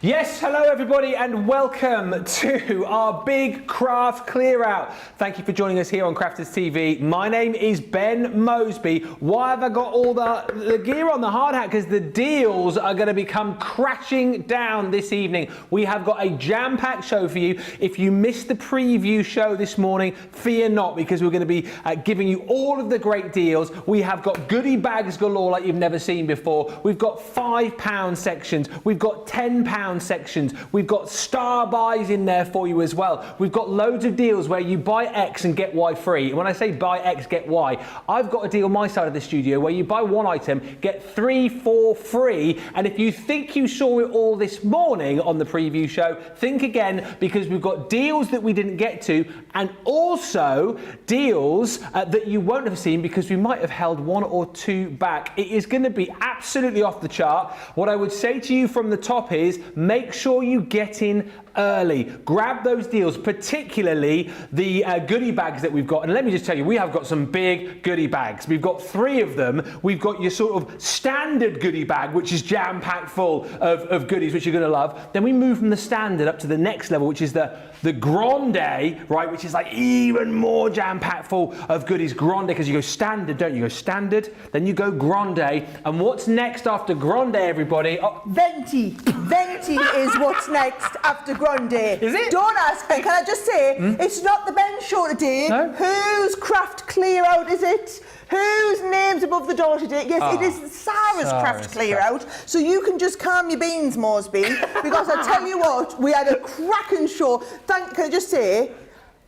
Yes, hello everybody and welcome to our big craft clear out. Thank you for joining us here on Crafters TV. My name is Ben Moseby. Why have I got all the gear on the hard hat? Because the deals are going to come crashing down this evening. We have got a jam-packed show for you. If you missed the preview show this morning, fear not, because we're going to be giving you all of the great deals. We have got goodie bags galore like you've never seen before. We've got £5 sections. We've got £10 sections. We've got star buys in there for you as well. We've got loads of deals where you buy X and get Y free. And when I say buy X, get Y, I've got a deal on my side of the studio where you buy one item, get 3 for free. And if you think you saw it all this morning on the preview show, think again, because we've got deals that we didn't get to and also deals that you won't have seen because we might have held 1 or 2 back. It is going to be absolutely off the chart. What I would say to you from the top is make sure you get in early. Grab those deals, particularly the goodie bags that we've got. And let me just tell you, we have got some big goodie bags. We've got 3 of them. We've got your sort of standard goodie bag, which is jam-packed full of goodies, which you're going to love. Then we move from the standard up to the next level, which is the Grande, right, which is like even more jam-packed full of goodies. Grande, because you go standard, don't you? You go standard, then you go Grande. And what's next after Grande, everybody? Oh, Venti. Venti is what's next after Grande. Is it? Don't ask. And can I just say, it's not the Ben show today. No? Whose craft clear out is it? Whose name's above the door today? Yes, it is Sara's craft clear out. So you can just calm your beans, Moseby, because I tell you what, we had a cracking show. Can I just say,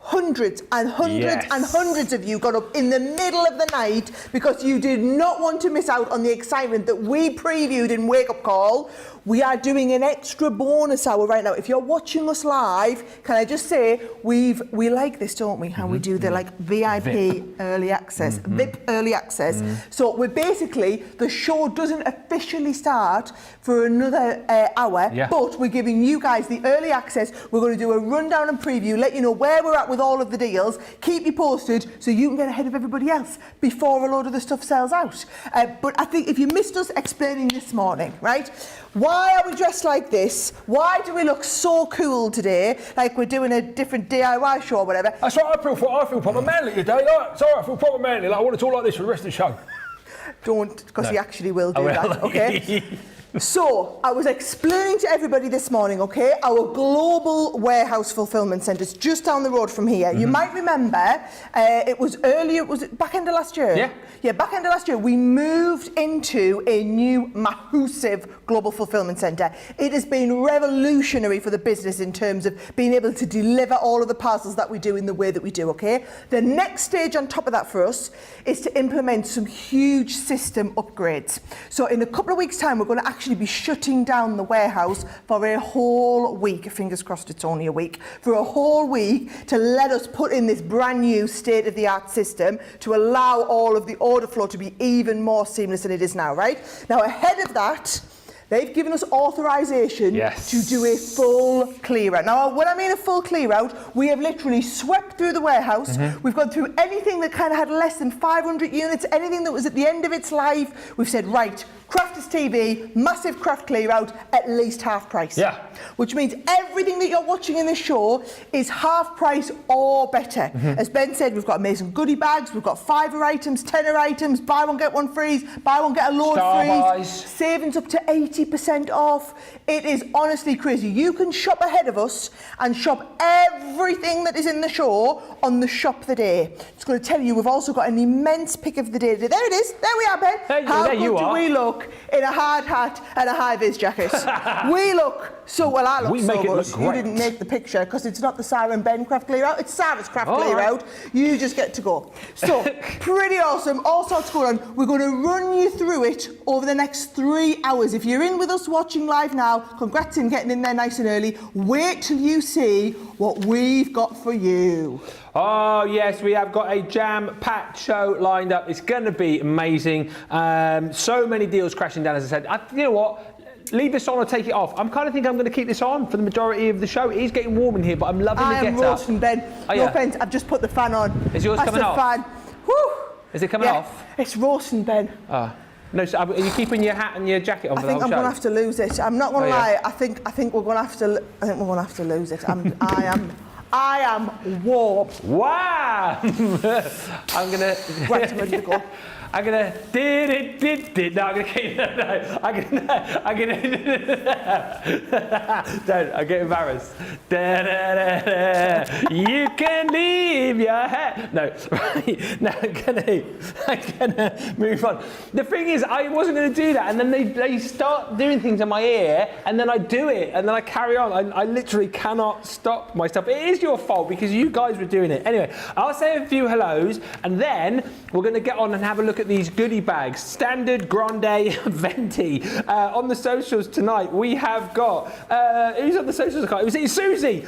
hundreds and hundreds and hundreds of you got up in the middle of the night because you did not want to miss out on the excitement that we previewed in Wake Up Call. We are doing an extra bonus hour right now. If you're watching us live, can I just say, we like this, don't we? How we do the like VIP early access, VIP early access. So we're basically, the show doesn't officially start for another hour, but we're giving you guys the early access. We're going to do a rundown and preview, let you know where we're at with all of the deals, keep you posted so you can get ahead of everybody else before a load of the stuff sells out. But I think if you missed us explaining this morning, right? Why are we dressed like this? Why do we look so cool today? Like we're doing a different DIY show or whatever. That's right, I feel proper manly today. Like, sorry, I feel proper manly. Like, I want to talk like this for the rest of the show. Don't, because he actually will do that, okay? So, I was explaining to everybody this morning, okay, our global warehouse fulfillment centre is just down the road from here. You might remember, it was earlier, was it back end of last year? Yeah, back end of last year, we moved into a new massive global fulfillment centre. It has been revolutionary for the business in terms of being able to deliver all of the parcels that we do in the way that we do, okay? The next stage on top of that for us is to implement some huge system upgrades. So in a couple of weeks' time, we're going to actually be shutting down the warehouse for a whole week. Fingers crossed it's only a week. For a whole week to let us put in this brand new state-of-the-art system to allow all of the order flow to be even more seamless than it is now, right? Now, ahead of that, they've given us authorization to do a full clear out. Now, when I mean a full clear out, we have literally swept through the warehouse. We've gone through anything that kind of had less than 500 units, anything that was at the end of its life. We've said, right, Crafters TV, massive craft clear out, at least half price. Which means everything that you're watching in this show is half price or better. As Ben said, we've got amazing goodie bags, we've got 5er items, 10er items, buy one get one free, buy one get a load free, savings up to 80% off. It is honestly crazy. You can shop ahead of us and shop everything that is in the show on the shop the day. It's going to tell you we've also got an immense pick of the day today. There it is. There we are, Ben. How good do we look in a hard hat and a high-vis jacket? We look so well. I look so good. You didn't make the picture because it's not the Sara and Ben craft clear out. It's Sara's craft clear out. You just get to go. So pretty awesome. All sorts going on. We're going to run you through it over the next 3 hours. If you're in with us watching live now, congrats on getting in there nice and early. Wait till you see what we've got for you. Oh yes, we have got a jam-packed show lined up. It's going to be amazing. So many deals crashing down, as I said. You know what? Leave this on or take it off. I'm kind of think I'm going to keep this on for the majority of the show. It is getting warm in here, but I'm loving the get-up. I am roasting, Ben. No offence, I've just put the fan on. Is yours coming off? That's the fan. Whew. Is it coming off? It's roasting, Ben. No, so are you keeping your hat and your jacket on for the whole show? I think I'm going to have to lose it. I'm not going to lie. I think we're going to have to. I think we're going to have to lose it. I am warm. Wow! I'm gonna. Right, I'm ready to go. I'm gonna. No, I'm gonna keep. No, I'm gonna. Don't. I get embarrassed. You can leave your hat. No, right. No, I'm gonna move on. The thing is, I wasn't gonna do that, and then they start doing things in my ear, and then I do it, and then I carry on. I literally cannot stop myself. It is your fault because you guys were doing it. Anyway, I'll say a few hellos, and then we're gonna get on and have a look at these goodie bags. Standard, Grande, Venti. On the socials tonight, we have got, who's on the socials? It's Susie.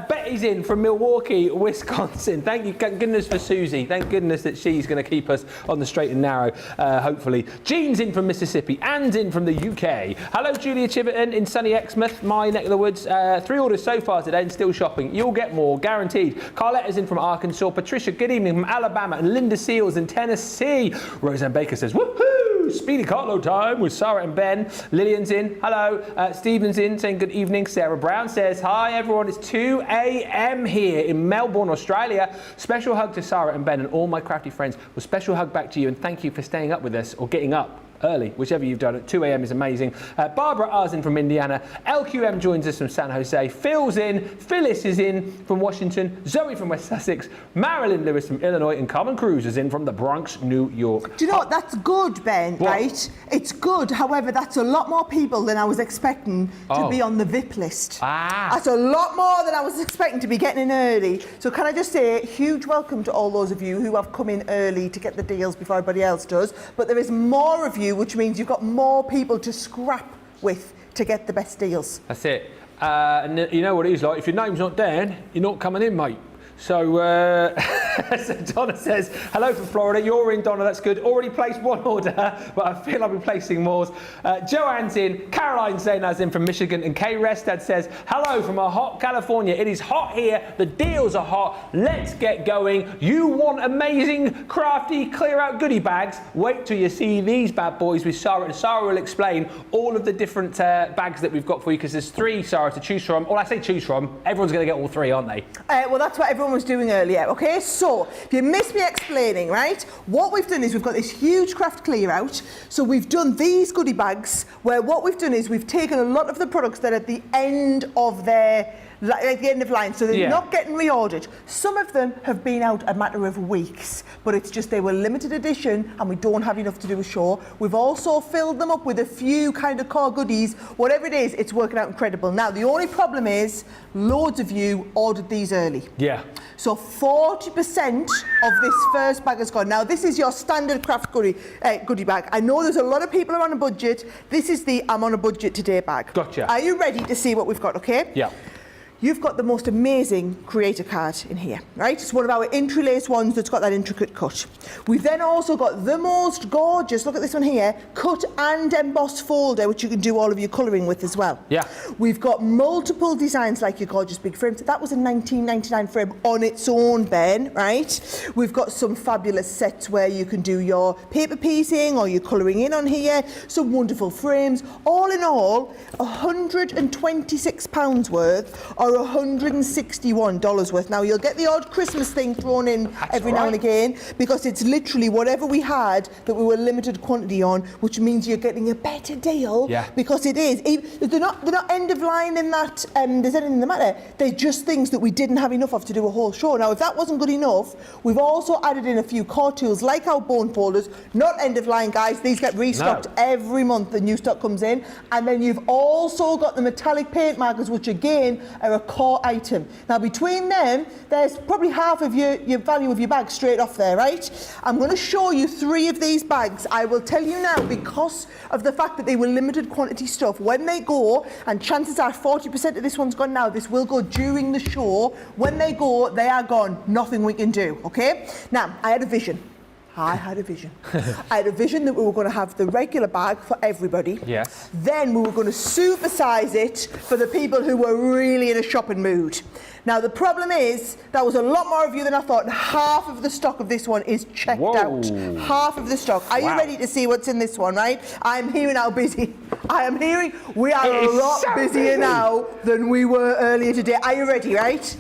Betty's in from Milwaukee, Wisconsin. Thank you, thank goodness for Susie. Thank goodness that she's going to keep us on the straight and narrow, hopefully. Jean's in from Mississippi. Anne's in from the UK. Hello, Julia Chiverton in sunny Exmouth, my neck of the woods. 3 orders so far today and still shopping. You'll get more, guaranteed. Carletta's in from Arkansas. Patricia, good evening from Alabama. And Linda Seals in Tennessee. Roseanne Baker says, woohoo! Speedy cartload time with Sara and Ben. Lillian's in. Hello. Stephen's in saying good evening. Sarah Brown says, hi everyone. It's 2 a.m. here in Melbourne, Australia. Special hug to Sara and Ben and all my crafty friends. Well, special hug back to you and thank you for staying up with us or getting up early, whichever you've done at 2 a.m. is amazing. Barbara R's in from Indiana. LQM joins us from San Jose. Phil's in. Phyllis is in from Washington. Zoe from West Sussex. Marilyn Lewis from Illinois. And Carmen Cruz is in from the Bronx, New York. Do you know what? That's good, Ben, What? right? It's good. However, that's a lot more people than I was expecting to be on the VIP list. That's a lot more than I was expecting to be getting in early. So can I just say, huge welcome to all those of you who have come in early to get the deals before everybody else does. But there is more of you, which means you've got more people to scrap with to get the best deals. That's it. And you know what it is like. If your name's not down, you're not coming in, mate. So, so Donna says, hello from Florida. You're in, Donna. That's good. Already placed 1 order, but I feel I'll be placing more. Joanne's in. Caroline Zainaz in from Michigan. And Kay Restad says, hello from a hot California. It is hot here. The deals are hot. Let's get going. You want amazing, crafty, clear out goodie bags? Wait till you see these bad boys with Sara. And Sara will explain all of the different bags that we've got for you because there's 3, Sara, to choose from. Well, I say choose from. Everyone's going to get all 3, aren't they? Well, that's what everyone was doing earlier, okay? So, if you missed me explaining, right, what we've done is we've got this huge craft clear out. So we've done these goodie bags where what we've done is we've taken a lot of the products that are at the end of their at the end of line, so they're not getting reordered. Some of them have been out a matter of weeks, but it's just they were limited edition and we don't have enough to do a show. We've also filled them up with a few kind of core goodies. Whatever it is, it's working out incredible. Now, the only problem is loads of you ordered these early. Yeah. So 40% of this first bag has gone. Now, this is your standard craft goodie bag. I know there's a lot of people who are on a budget. This is the I'm on a budget today bag. Gotcha. Are you ready to see what we've got, okay? Yeah. You've got the most amazing creator card in here, right? It's one of our interlace ones that's got that intricate cut. We've then also got the most gorgeous, look at this one here, cut and embossed folder, which you can do all of your colouring with as well. Yeah. We've got multiple designs like your gorgeous big frame. So that was a 1999 frame on its own, Ben, right? We've got some fabulous sets where you can do your paper piecing or your colouring in on here. Some wonderful frames. All in all, £126 worth or $161 worth. Now, you'll get the odd Christmas thing thrown in every now and again because it's literally whatever we had that we were limited quantity on, which means you're getting a better deal because it is. They're not end of line in that there's anything in the matter. They're just things that we didn't have enough of to do a whole show. Now, if that wasn't good enough, we've also added in a few core tools like our bone folders. Not end of line, guys. These get restocked every month. The new stock comes in. And then you've also got the metallic paint markers, which again are a core item. Now, between them, there's probably half of your value of your bag straight off there, right? I'm going to show you 3 of these bags. I will tell you now, because of the fact that they were limited quantity stuff, when they go, and chances are 40% of this one's gone now, this will go during the show. When they go, they are gone. Nothing we can do, okay? Now, I had a vision. I had a vision. I had a vision that we were going to have the regular bag for everybody. Yes. Then we were going to supersize it for the people who were really in a shopping mood. Now, the problem is, that was a lot more of you than I thought, and half of the stock of this one is checked out. Half of the stock. Are you ready to see what's in this one, right? I'm hearing how busy. I am hearing we are a lot busier now than we were earlier today. Are you ready, right?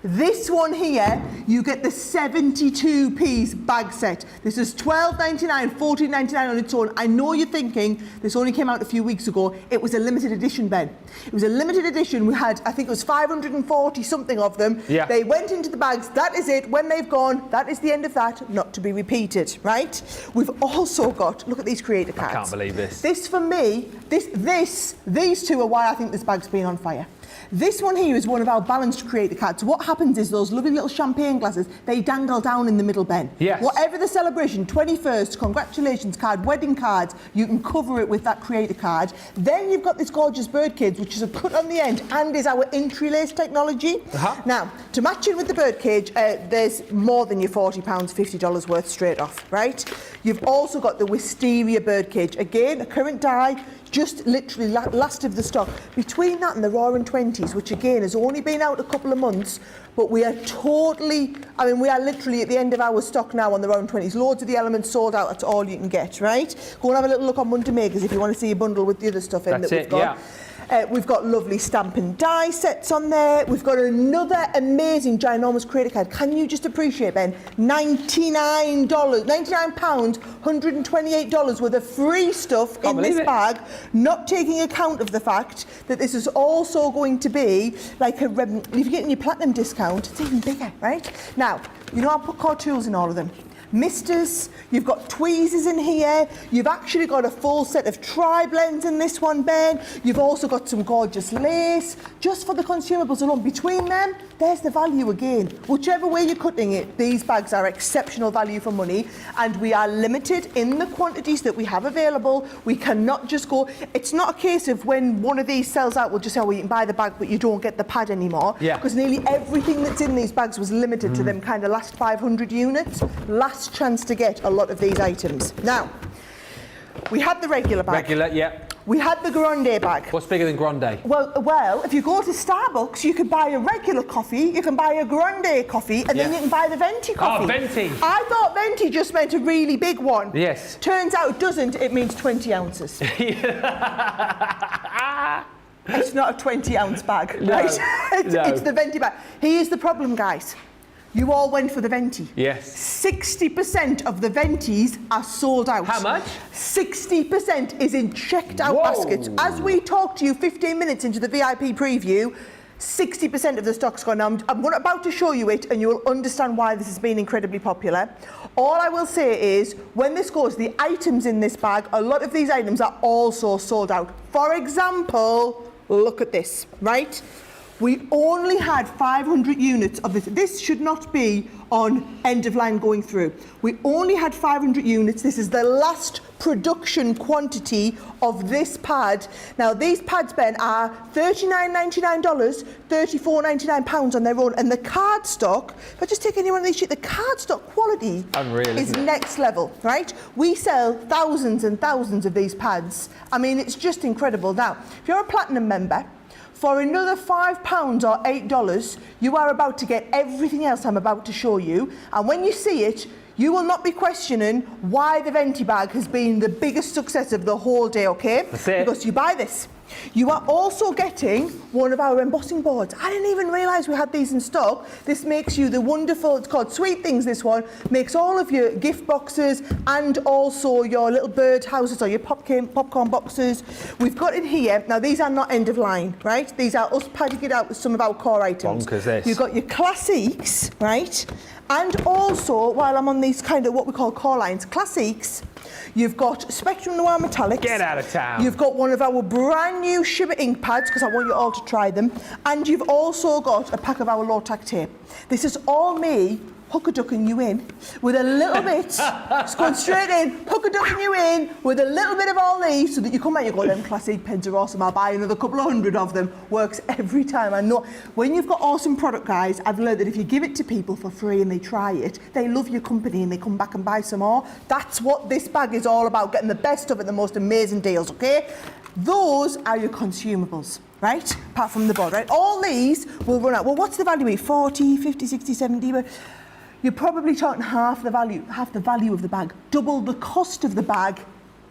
This one here, you get the 72-piece bag set. This is $12.99, $14.99 on its own. I know you're thinking, this only came out a few weeks ago. It was a limited edition, Ben. It was a limited edition. We had, I think it was 540 something of them. Yeah. They went into the bags. That is it. When they've gone, that is the end of that, not to be repeated, right? We've also got, look at these creator cards. I can't believe this. This for me, these two are why I think this bag's been on fire. This one here is one of our balanced creator cards. What happens is those lovely little champagne glasses, they dangle down in the middle, Ben. Yes. Whatever the celebration, 21st, congratulations card, wedding cards, you can cover it with that creator card. Then you've got this gorgeous bird cage, which is a cut on the end and is our interlace technology. Now, to match it with the bird cage, there's more than your £40, $50 worth straight off, right? You've also got the wisteria bird cage. Again, a current dye, just literally last of the stock. Between that and the Roaring 20s, which again has only been out a couple of months, but we are totally, I mean, we are literally at the end of our stock now on the Roaring 20s. Loads of the elements sold out, that's all you can get, right? Go and have a little look on Monday Makers if you want to see a bundle with the other stuff in that we've got. Yeah. We've got lovely stamp and die sets on there. We've got another amazing ginormous creator card. Can you just appreciate, Ben? £99, £99, $128 worth of free stuff in this bag, not taking account of the fact that this is also going to be like a, if you're getting your platinum discount, it's even bigger, right? Now, you know I put core tools in all of them. Misters, you've got tweezers in here, you've actually got a full set of tri-blends in this one, Ben. You've also got some gorgeous lace, just for the consumables alone. Between them, there's the value again. Whichever way you're cutting it, these bags are exceptional value for money, and we are limited in the quantities that we have available. We cannot just go, it's not a case of when one of these sells out, we'll just say, well, you can buy the bag, but you don't get the pad anymore. Yeah. Because nearly everything that's in these bags was limited to them kind of last 500 units. Last chance to get a lot of these items. Now, we had the regular bag. Regular, yeah. We had the Grande bag. What's bigger than Grande? Well, if you go to Starbucks, you can buy a regular coffee, you can buy a Grande coffee, and then you can buy the Venti coffee. Oh, Venti. I thought Venti just meant a really big one. Yes. Turns out it doesn't, it means 20 ounces. It's not a 20-ounce bag, right? It's the Venti bag. Here's the problem, guys. You all went for the Venti. Yes. 60% of the Ventis are sold out. How much? 60% is in checked out baskets. As we talk to you 15 minutes into the VIP preview, 60% of the stock's gone. Now, I'm about to show you it and you'll understand why this has been incredibly popular. All I will say is, when this goes, the items in this bag, a lot of these items are also sold out. For example, look at this, right? We only had 500 units of this. This should not be on end of line going through. We only had 500 units. This is the last production quantity of this pad. Now, these pads, Ben, are $39.99, £34.99 on their own. And the cardstock, if I just take any one of these sheets, the cardstock quality is next level, right? We sell thousands and thousands of these pads. I mean, it's just incredible. Now, if you're a platinum member, for another £5 or $8, you are about to get everything else I'm about to show you. And when you see it, you will not be questioning why the Venti bag has been the biggest success of the whole day, okay? That's it. Because you buy this. You are also getting one of our embossing boards. I didn't even realise we had these in stock. This makes you the wonderful, it's called Sweet Things, this one. Makes all of your gift boxes and also your little bird houses or your popcorn boxes. We've got in here, now these are not end of line, right? These are us padding it out with some of our core items. Bonkers this. You've got your classics, right? And also, while I'm on these kind of what we call core lines, classics, you've got Spectrum Noir Metallics. Get out of town. You've got one of our brand new Shimmer ink pads, because I want you all to try them. And you've also got a pack of our low tack tape. This is all me hook-a-ducking you in with a little bit, just going straight in, hook-a-ducking you in with a little bit of all these so that you come out and you go, them Class 8 pens are awesome, I'll buy another couple of hundred of them. Works every time. I know when you've got awesome product, guys, I've learned that if you give it to people for free and they try it, they love your company and they come back and buy some more. That's what this bag is all about, getting the best of it, the most amazing deals, okay? Those are your consumables, right? Apart from the board, right? All these will run out. Well, what's the value? 40, 50, 60, 70, but you're probably talking half the value of the bag, double the cost of the bag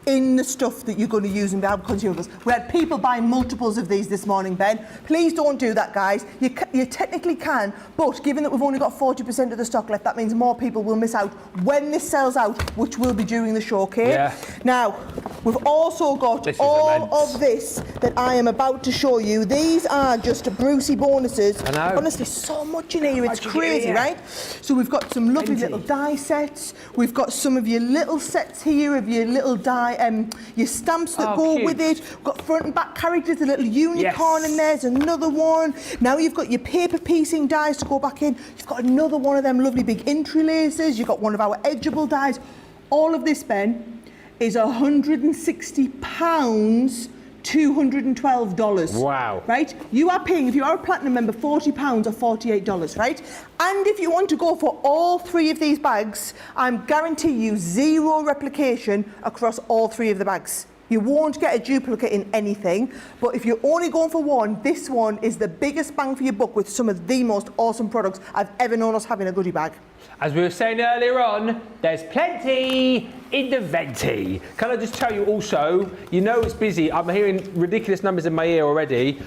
in the stuff that you're going to use in consumables. We had people buying multiples of these this morning, Ben. Please don't do that, guys. You technically can, but given that we've only got 40% of the stock left, that means more people will miss out when this sells out, which will be during the show, okay? Yeah. Now, we've also got all of this that I am about to show you. These are just Brucey bonuses. I know. Honestly, so much in here, it's crazy, right? So we've got some lovely little die sets. We've got some of your little sets here of your little die, your stamps that go cute. with it. We've got front and back characters, a little unicorn in there's another one. Now you've got your paper piecing dies to go back in. You've got another one of them lovely big interlacers. You've got one of our edgeable dies. All of this, Ben, is £160, $212. Wow. Right? You are paying, if you are a platinum member, £40 or $48, right? And if you want to go for all three of these bags, I'm guarantee you 0 replication across all three of the bags. You won't get a duplicate in anything, but if you're only going for one, this one is the biggest bang for your buck with some of the most awesome products I've ever known us having a goodie bag. As we were saying earlier on, there's plenty in the Venti. Can I just tell you also, you know it's busy. I'm hearing ridiculous numbers in my ear already.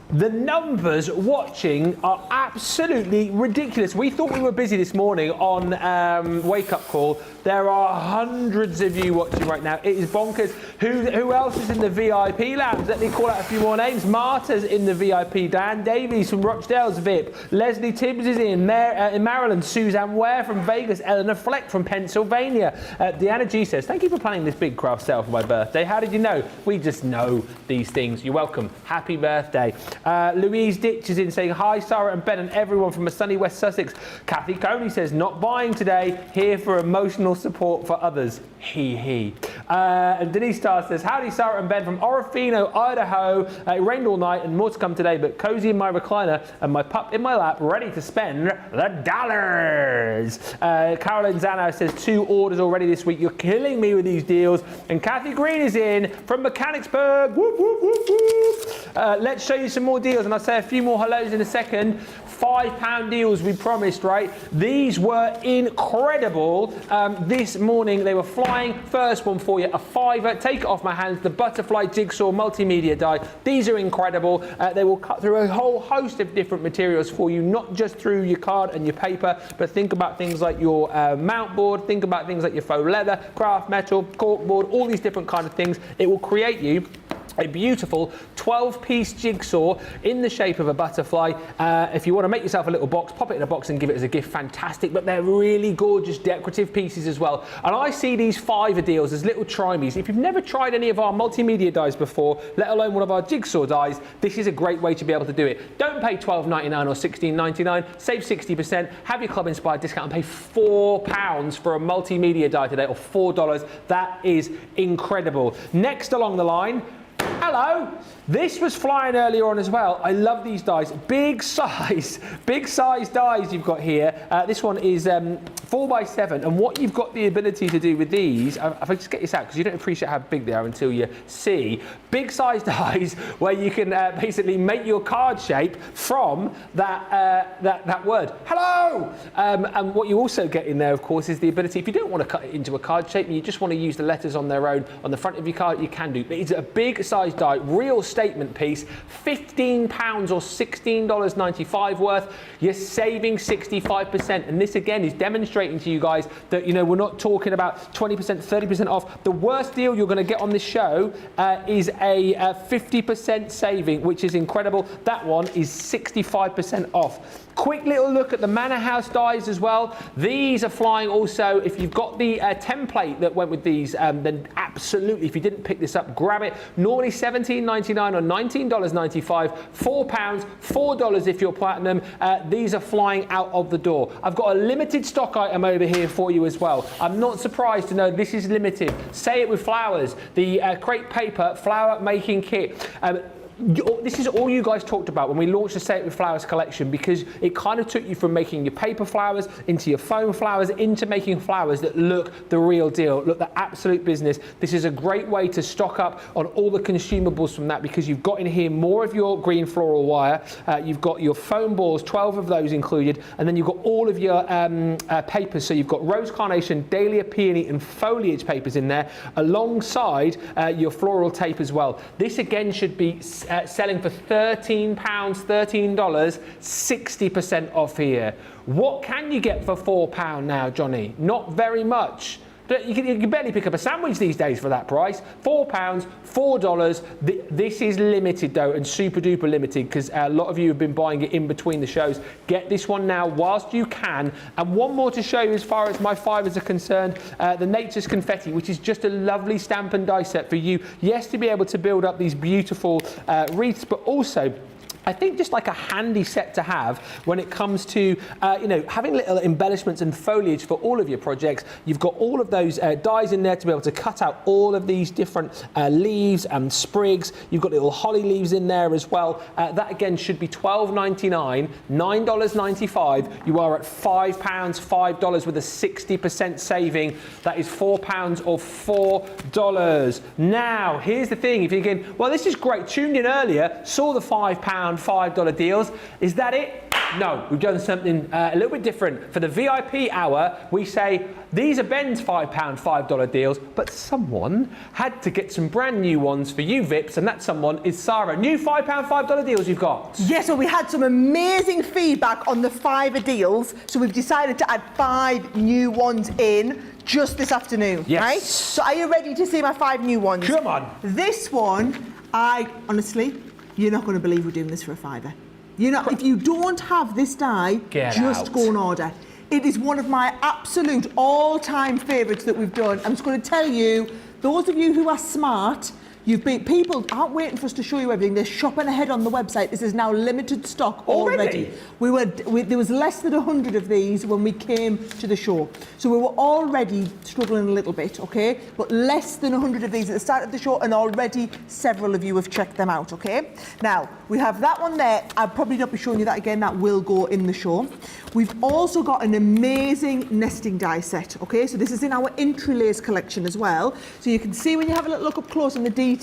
The numbers watching are absolutely ridiculous. We thought we were busy this morning on Wake Up Call. There are hundreds of you watching right now. It is bonkers. Who else is in the VIP lounge? Let me call out a few more names. Marta's in the VIP. Dan Davies from Rochdale's VIP. Leslie Tibbs is in Maryland. Suzanne Ware from Vegas. Eleanor Fleck from Pennsylvania. Deanna G says, thank you for planning this big craft sale for my birthday. How did you know? We just know these things. You're welcome. Happy birthday. Louise Ditch is in saying, hi, Sara and Ben and everyone from a sunny West Sussex. Kathy Coney says, not buying today, here for emotional support for others. He. And Denise Starr says, howdy, Sara and Ben from Orofino, Idaho. It rained all night and more to come today, but cozy in my recliner and my pup in my lap, ready to spend the dollars. Carolyn Zano says, 2 orders already this week. You're killing me with these deals. And Kathy Green is in from Mechanicsburg. Whoop, whoop, whoop, whoop. Let's show you some more deals, and I'll say a few more hellos in a second. £5 deals we promised, right? These were incredible. This morning they were flying. First one for you, a £5. Take it off my hands. The butterfly jigsaw multimedia die. These are incredible. They will cut through a whole host of different materials for you, not just through your card and your paper, but think about things like your mount board. Think about things like your faux leather, craft metal, corkboard, all these different kind of things. It will create you a beautiful 12-piece jigsaw in the shape of a butterfly. If you want to make yourself a little box, pop it in a box and give it as a gift, fantastic. But they're really gorgeous decorative pieces as well. And I see these £5 deals as little try-me's. If you've never tried any of our multimedia dies before, let alone one of our jigsaw dies, this is a great way to be able to do it. Don't pay $12.99 or $16.99. Save 60%. Have your club-inspired discount and pay £4 for a multimedia die today, or $4. That is incredible. Next along the line, hello. This was flying earlier on as well. I love these dies. Big size dies you've got here. This one is 4x7, and what you've got the ability to do with these, if I just get this out, because you don't appreciate how big they are until you see, big size dies where you can basically make your card shape from that word, hello. And what you also get in there, of course, is the ability, if you don't want to cut it into a card shape and you just want to use the letters on their own on the front of your card, you can do. It's a big size die, real statement piece, £15 or $16.95 worth. You're saving 65%, and this again is demonstrating to you guys that, you know, we're not talking about 20%, 30% off. The worst deal you're going to get on this show is a 50% saving, which is incredible. That one is 65% off. Quick little look at the Manor House dies as well. These are flying also. If you've got the template that went with these, then absolutely, if you didn't pick this up, grab it. Normally $17.99 $19.99 or $19.95, £4, $4 if you're platinum. These are flying out of the door. I've got a limited stock item over here for you as well. I'm not surprised to know this is limited. Say it with flowers. The crepe paper flower making kit. This is all you guys talked about when we launched the Say It With Flowers collection, because it kind of took you from making your paper flowers into your foam flowers into making flowers that look the real deal, look the absolute business. This is a great way to stock up on all the consumables from that, because you've got in here more of your green floral wire, you've got your foam balls, 12 of those included, and then you've got all of your papers. So you've got rose carnation, dahlia, peony and foliage papers in there alongside your floral tape as well. This again should be selling for £13, $13, 60% off here. What can you get for £4 now, Johnny? Not very much. You can barely pick up a sandwich these days for that price. £4, $4. This is limited though, and super duper limited, because a lot of you have been buying it in between the shows. Get this one now whilst you can. And one more to show you as far as my fibres are concerned, the Nature's Confetti, which is just a lovely stamp and die set for you. Yes, to be able to build up these beautiful wreaths, but also I think just like a handy set to have when it comes to, having little embellishments and foliage for all of your projects. You've got all of those dies in there to be able to cut out all of these different leaves and sprigs. You've got little holly leaves in there as well. That again should be $12.99, $9.95. You are at £5, $5 with a 60% saving. That is £4 or $4. Now, here's the thing. If you're thinking, well, this is great, tuned in earlier, saw the £5 $5 deals. Is that it? No, we've done something a little bit different. For the VIP hour, we say these are Ben's £5 $5 deals, but someone had to get some brand new ones for you VIPs, and that someone is Sara. New £5 $5 deals you've got. Yes, so we had some amazing feedback on the fiver deals, so we've decided to add 5 new ones in just this afternoon, yes. Right? So are you ready to see my 5 new ones? Come on. This one, honestly, you're not going to believe we're doing this for a £5. If you don't have this die, just go and order. It is one of my absolute all-time favourites that we've done. I'm just going to tell you, those of you who are smart, people aren't waiting for us to show you everything. They're shopping ahead on the website. This is now limited stock already. There was less than 100 of these when we came to the show. So we were already struggling a little bit, okay? But less than 100 of these at the start of the show, and already several of you have checked them out, okay? Now, we have that one there. I'll probably not be showing you that again. That will go in the show. We've also got an amazing nesting die set, okay? So this is in our interlace collection as well. So you can see when you have a little look up close on the detail,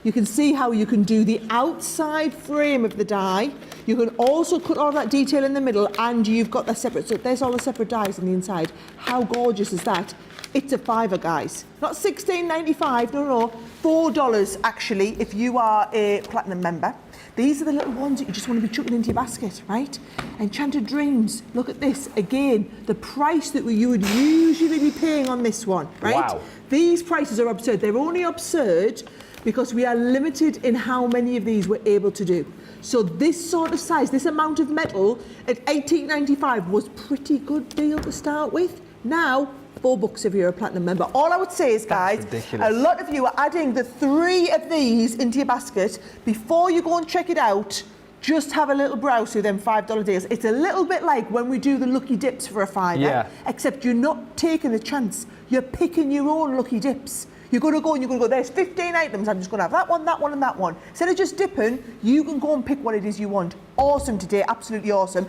you can see how you can do the outside frame of the die. You can also cut all that detail in the middle, and you've got the separate, so there's all the separate dies on the inside. How gorgeous is that? It's a £5, guys. Not $16.95, no, $4 actually, if you are a platinum member. These are the little ones that you just want to be chucking into your basket, right? Enchanted Dreams, look at this. Again, the price that you would usually be paying on this one, right? Wow. These prices are absurd. They're only absurd because we are limited in how many of these we're able to do. So this sort of size, this amount of metal at $18.95 was pretty good deal to start with. Now, $4 if you're a platinum member. All I would say is, guys, a lot of you are adding the 3 of these into your basket. Before you go and check it out, just have a little browse through them $5 deals. It's a little bit like when we do the lucky dips for a £5, except you're not taking the chance. You're picking your own lucky dips. You're going to go and you're going to go, there's 15 items, I'm just going to have that one, that one and that one. Instead of just dipping, you can go and pick what it is you want. Awesome today, absolutely awesome.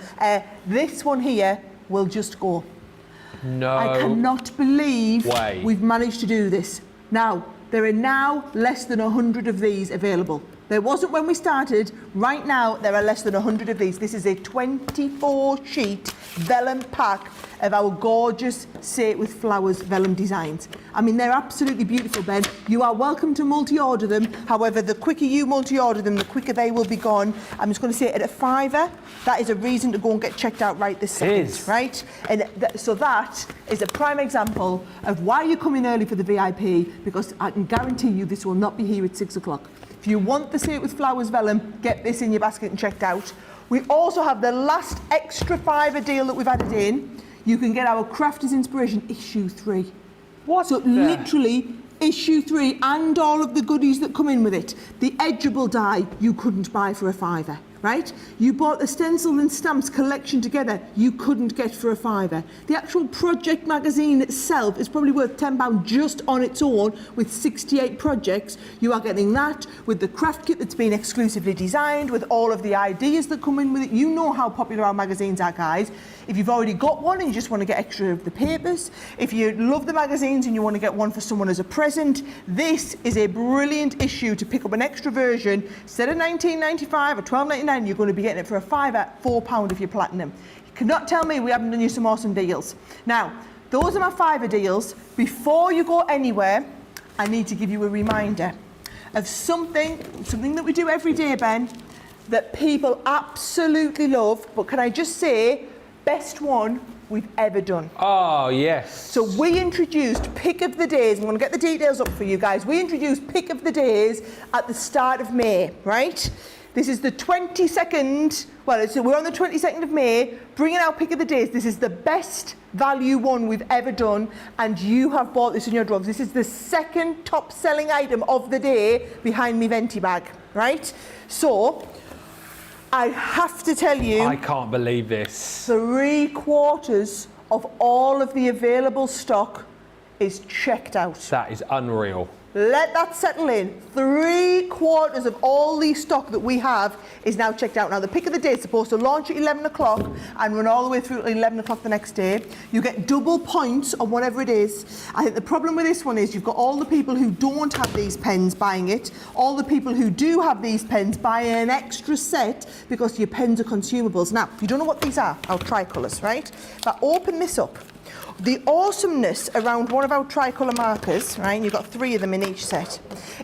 This one here will just go. No. I cannot believe way. We've managed to do this. Now, there are now less than 100 of these available. There wasn't when we started. Right now, there are less than 100 of these. This is a 24-sheet vellum pack of our gorgeous Say It With Flowers vellum designs. I mean, they're absolutely beautiful, Ben. You are welcome to multi-order them. However, the quicker you multi-order them, the quicker they will be gone. I'm just going to say at a £5, that is a reason to go and get checked out right this second, right? And so that is a prime example of why you come in early for the VIP, because I can guarantee you this will not be here at 6 o'clock. If you want the Say It With Flowers vellum, get this in your basket and checked out. We also have the last extra £5 deal that we've added in. You can get our Crafters Inspiration issue 3. What? So literally, Issue 3 and all of the goodies that come in with it. The edgeable die you couldn't buy for a £5, right? You bought the stencil and stamps collection together, you couldn't get for a £5. The actual project magazine itself is probably worth £10 just on its own with 68 projects. You are getting that with the craft kit that's been exclusively designed, with all of the ideas that come in with it. You know how popular our magazines are, guys. If you've already got one and you just want to get extra of the papers, if you love the magazines and you want to get one for someone as a present, this is a brilliant issue to pick up an extra version. Instead of £19.95 or £12.99, you're going to be getting it for a £5, £4 if you're platinum. You cannot tell me we haven't done you some awesome deals. Now, those are my £5 deals. Before you go anywhere, I need to give you a reminder of something that we do every day, Ben, that people absolutely love. But can I just say, best one we've ever done. Oh, yes. So we introduced Pick of the Days. I'm going to get the details up for you guys. We introduced Pick of the Days at the start of May, right? This is the 22nd, we're on the 22nd of May, bringing out Pick of the Days. This is the best value one we've ever done, and you have bought this in your droves. This is the second top selling item of the day behind me Venti bag, right? So, I have to tell you, I can't believe this. 3/4 of all of the available stock is checked out. That is unreal. Let that settle in. 3/4 of all the stock that we have is now checked out. Now, the Pick of the Day is supposed to launch at 11 o'clock and run all the way through at 11 o'clock the next day. You get double points on whatever it is. I think the problem with this one is you've got all the people who don't have these pens buying it, all the people who do have these pens buying an extra set because your pens are consumables. Now, if you don't know what these are, our tricolours, right? If I open this up, the awesomeness around one of our tricolour markers, right, and you've got 3 of them in each set,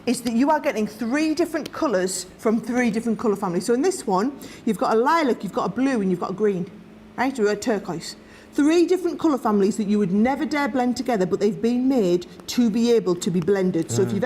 is that you are getting 3 different colours from 3 different colour families. So in this one, you've got a lilac, you've got a blue, and you've got a green, right, or a turquoise. 3 different colour families that you would never dare blend together, but they've been made to be able to be blended. So if you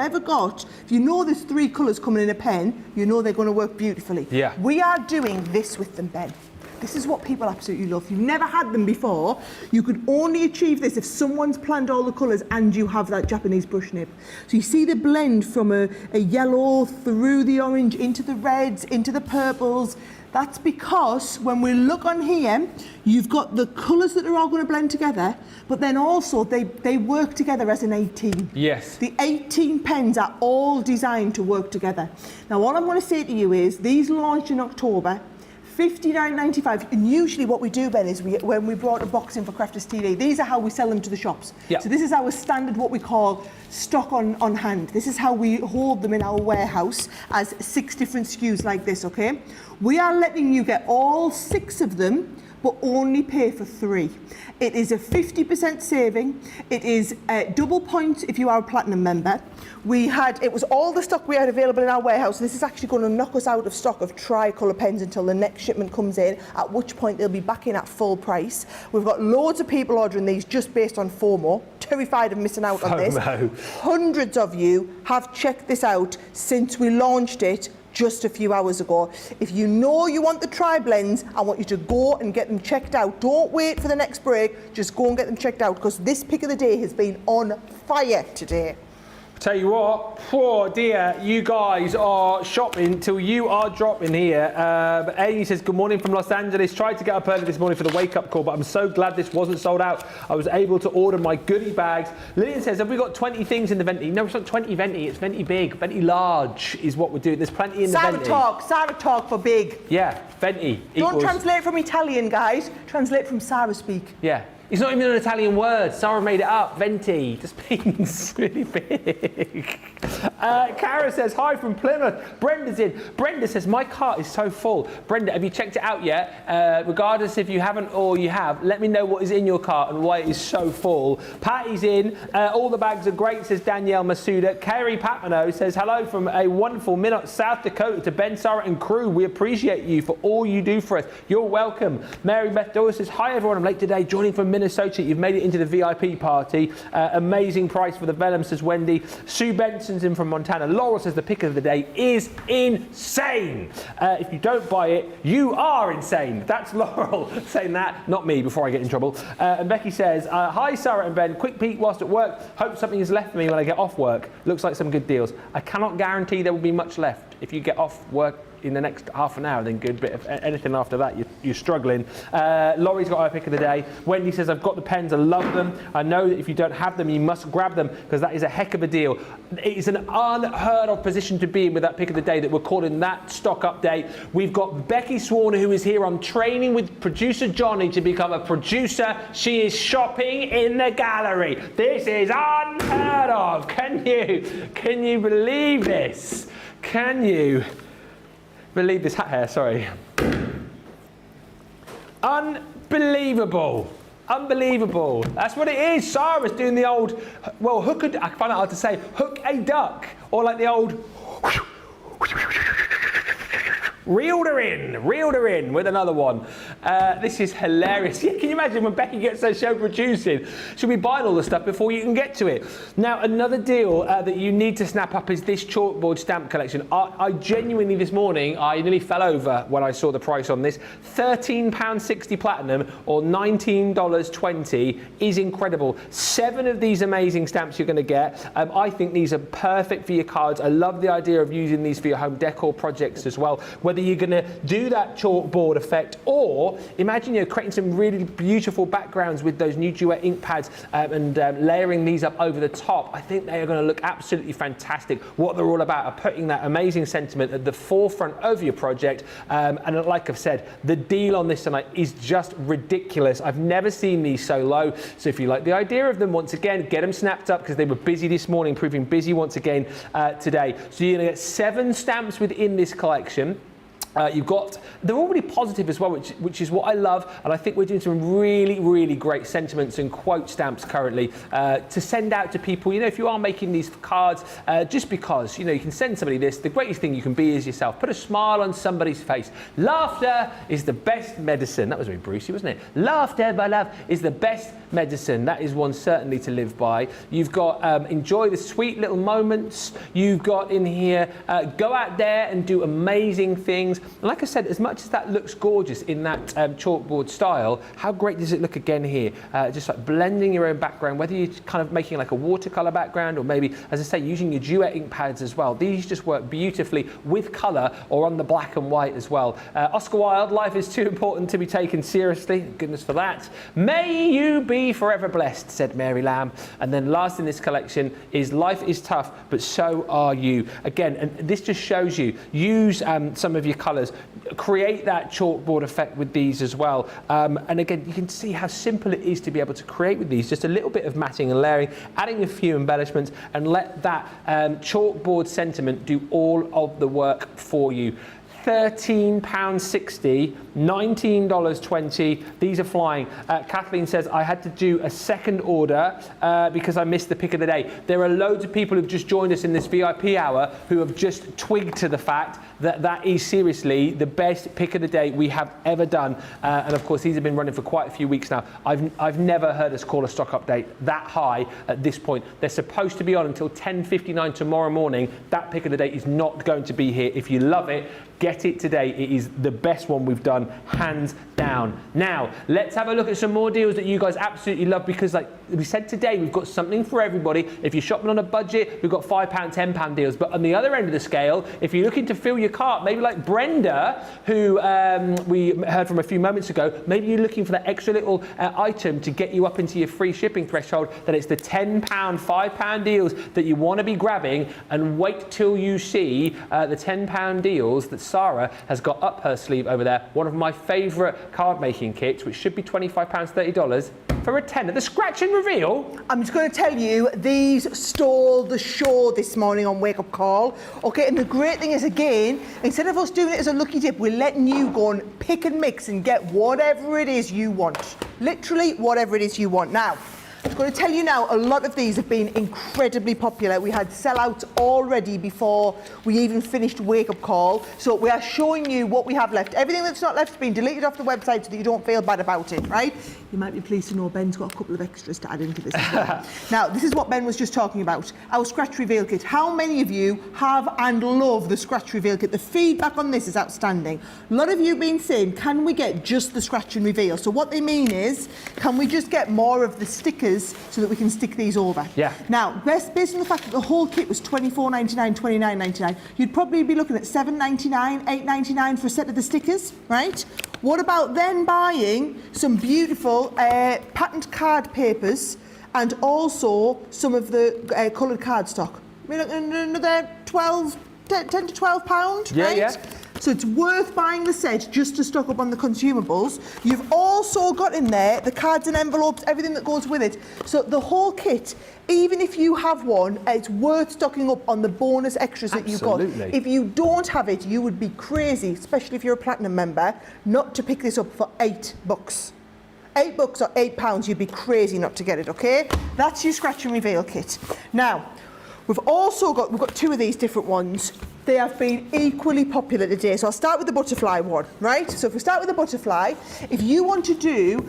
know there's 3 colours coming in a pen, you know they're going to work beautifully. Yeah. We are doing this with them, Ben. This is what people absolutely love. If you've never had them before, you could only achieve this if someone's planned all the colours and you have that Japanese brush nib. So you see the blend from a yellow through the orange into the reds, into the purples. That's because when we look on here, you've got the colours that are all going to blend together, but then also they work together as an 18. Yes. The 18 pens are all designed to work together. Now, all I'm going to say to you is these launched in October. $59.95, and usually what we do, Ben, is when we brought a box in for Crafters TV, these are how we sell them to the shops. Yep. So this is our standard, what we call stock on hand. This is how we hold them in our warehouse as 6 different SKUs like this, okay? We are letting you get all 6 of them, but only pay for 3. It is a 50% saving. It is double points if you are a platinum member. It was all the stock we had available in our warehouse. This is actually going to knock us out of stock of tricolour pens until the next shipment comes in, at which point they'll be back in at full price. We've got loads of people ordering these just based on FOMO, terrified of missing out on this. Hundreds of you have checked this out since we launched it just a few hours ago. If you know you want the tri-blends, I want you to go and get them checked out. Don't wait for the next break, just go and get them checked out, because this Pick of the Day has been on fire today. Tell you what, poor dear, you guys are shopping till you are dropping here. But Amy says, good morning from Los Angeles. Tried to get up early this morning for the wake-up call, but I'm so glad this wasn't sold out. I was able to order my goodie bags. Lillian says, have we got 20 things in the Venti? No, it's not 20 Venti, it's Venti big. Venti large is what we're doing. There's plenty in the Venti. Sarah talk for big. Yeah, Venti Don't translate from Italian, guys. Translate from Sarah speak. Yeah. It's not even an Italian word. Sarah made it up. Venti just means really big. Cara says, hi from Plymouth. Brenda's in. Brenda says, my cart is so full. Brenda, have you checked it out yet? Regardless if you haven't or you have, let me know what is in your cart and why it is so full. Patty's in. All the bags are great, says Danielle Masuda. Kerry Papano says, hello from a wonderful Minot, South Dakota to Ben, Sara and crew. We appreciate you for all you do for us. You're welcome. Mary Beth Doyle says, hi everyone, I'm late today, joining from Minnesota. You've made it into the VIP party. Amazing price for the vellum, says Wendy. Sue Benson's in in from Montana. Laurel says the pick of the day is insane. If you don't buy it, you are insane. That's Laurel saying that, not me, before I get in trouble. And Becky says, hi Sara and Ben, quick peek whilst at work. Hope something is left for me when I get off work. Looks like some good deals. I cannot guarantee there will be much left. If you get off work in the next half an hour, then good. But if anything after that, you're struggling. Laurie's got her pick of the day. Wendy says, I've got the pens, I love them. I know that if you don't have them, you must grab them because that is a heck of a deal. It is an unheard of position to be in with that pick of the day that we're calling that stock update. We've got Becky Swarner, who is here on training with producer Johnny to become a producer. She is shopping in the gallery. This is unheard of. Can you believe this? Can you believe this hat hair? Sorry. Unbelievable. Unbelievable. That's what it is. Sarah's doing the old, well, I find it hard to say, hook a duck, or like the old reeled her in with another one. This is hilarious. Yeah, can you imagine when Becky gets her show producing, she'll be buying all the stuff before you can get to it. Now, another deal that you need to snap up is this chalkboard stamp collection. I genuinely, this morning, I nearly fell over when I saw the price on this. £13.60 platinum or $19.20 is incredible. 7 of these amazing stamps you're going to get. I think these are perfect for your cards. I love the idea of using these for your home decor projects as well. Whether you're going to do that chalkboard effect or imagine you're creating some really beautiful backgrounds with those new duet ink pads and layering these up over the top. I think they are going to look absolutely fantastic. What they're all about are putting that amazing sentiment at the forefront of your project. And like I've said, the deal on this tonight is just ridiculous. I've never seen these so low. So if you like the idea of them, once again, get them snapped up because they were busy this morning, proving busy once again today. So you're going to get 7 stamps within this collection. They're all really positive as well, which is what I love, and I think we're doing some really, really great sentiments and quote stamps currently to send out to people. You know, if you are making these cards, just because, you know, you can send somebody this, the greatest thing you can be is yourself. Put a smile on somebody's face. Laughter is the best medicine. That was very Brucey, wasn't it? Laughter, my love, is the best medicine. That is one certainly to live by. You've got enjoy the sweet little moments. You've got in here, go out there and do amazing things. And like I said, as much as that looks gorgeous in that chalkboard style, how great does it look again here? Just like blending your own background, whether you're kind of making like a watercolor background or maybe, as I say, using your duet ink pads as well. These just work beautifully with color or on the black and white as well. Oscar Wilde, life is too important to be taken seriously. Goodness for that. May you be forever blessed, said Mary Lamb. And then last in this collection is life is tough, but so are you. Again, and this just shows you, use some of your colors. Create that chalkboard effect with these as well. And again, you can see how simple it is to be able to create with these. Just a little bit of matting and layering, adding a few embellishments, and let that chalkboard sentiment do all of the work for you. £13.60, $19.20. These are flying. Kathleen says, I had to do a second order because I missed the pick of the day. There are loads of people who've just joined us in this VIP hour who have just twigged to the fact that that is seriously the best pick of the day we have ever done. And of course, these have been running for quite a few weeks now. I've never heard us call a stock update that high at this point. They're supposed to be on until 10:59 tomorrow morning. That pick of the day is not going to be here. If you love it, get it today. It is the best one we've done, hands down. Now, let's have a look at some more deals that you guys absolutely love because, like we said today, we've got something for everybody. If you're shopping on a budget, we've got £5, £10 deals. But on the other end of the scale, if you're looking to fill your cart, maybe like Brenda, who we heard from a few moments ago, maybe you're looking for that extra little item to get you up into your free shipping threshold, then it's the £10, £5 deals that you want to be grabbing, and wait till you see the £10 deals that Sara has got up her sleeve over there. One of my favourite card making kits, which should be £25, $30 for a tenner. The scratch and reveal. I'm just going to tell you, these stole the show this morning on Wake Up Call. Okay, and the great thing is, again, instead of us doing it as a lucky dip, we're letting you go and pick and mix and get whatever it is you want. Literally, whatever it is you want. Now, I'm going to tell you now, a lot of these have been incredibly popular. We had sellouts already before we even finished Wake Up Call. So we are showing you what we have left. Everything that's not left has been deleted off the website so that you don't feel bad about it, right? You might be pleased to know Ben's got a couple of extras to add into this as well. Now, this is what Ben was just talking about, our scratch reveal kit. How many of you have and love the scratch reveal kit? The feedback on this is outstanding. A lot of you have been saying, can we get just the scratch and reveal? So what they mean is, can we just get more of the stickers so that we can stick these over? Yeah. Now, based on the fact that the whole kit was $24.99, $29.99, you'd probably be looking at $7.99, $8.99 for a set of the stickers, right? What about then buying some beautiful patterned card papers and also some of the coloured cardstock? We're looking at another 10 to 12 pounds, right? Yeah. So it's worth buying the set just to stock up on the consumables. You've also got in there the cards and envelopes, everything that goes with it. So the whole kit, even if you have one, it's worth stocking up on the bonus extras that you've got. If you don't have it, you would be crazy, especially if you're a platinum member, not to pick this up for $8. $8 or £8, you'd be crazy not to get it, okay? That's your scratch and reveal kit. Now, we've got two of these different ones. They have been equally popular today. So I'll start with the butterfly one, right? So if we start with the butterfly, if you want to do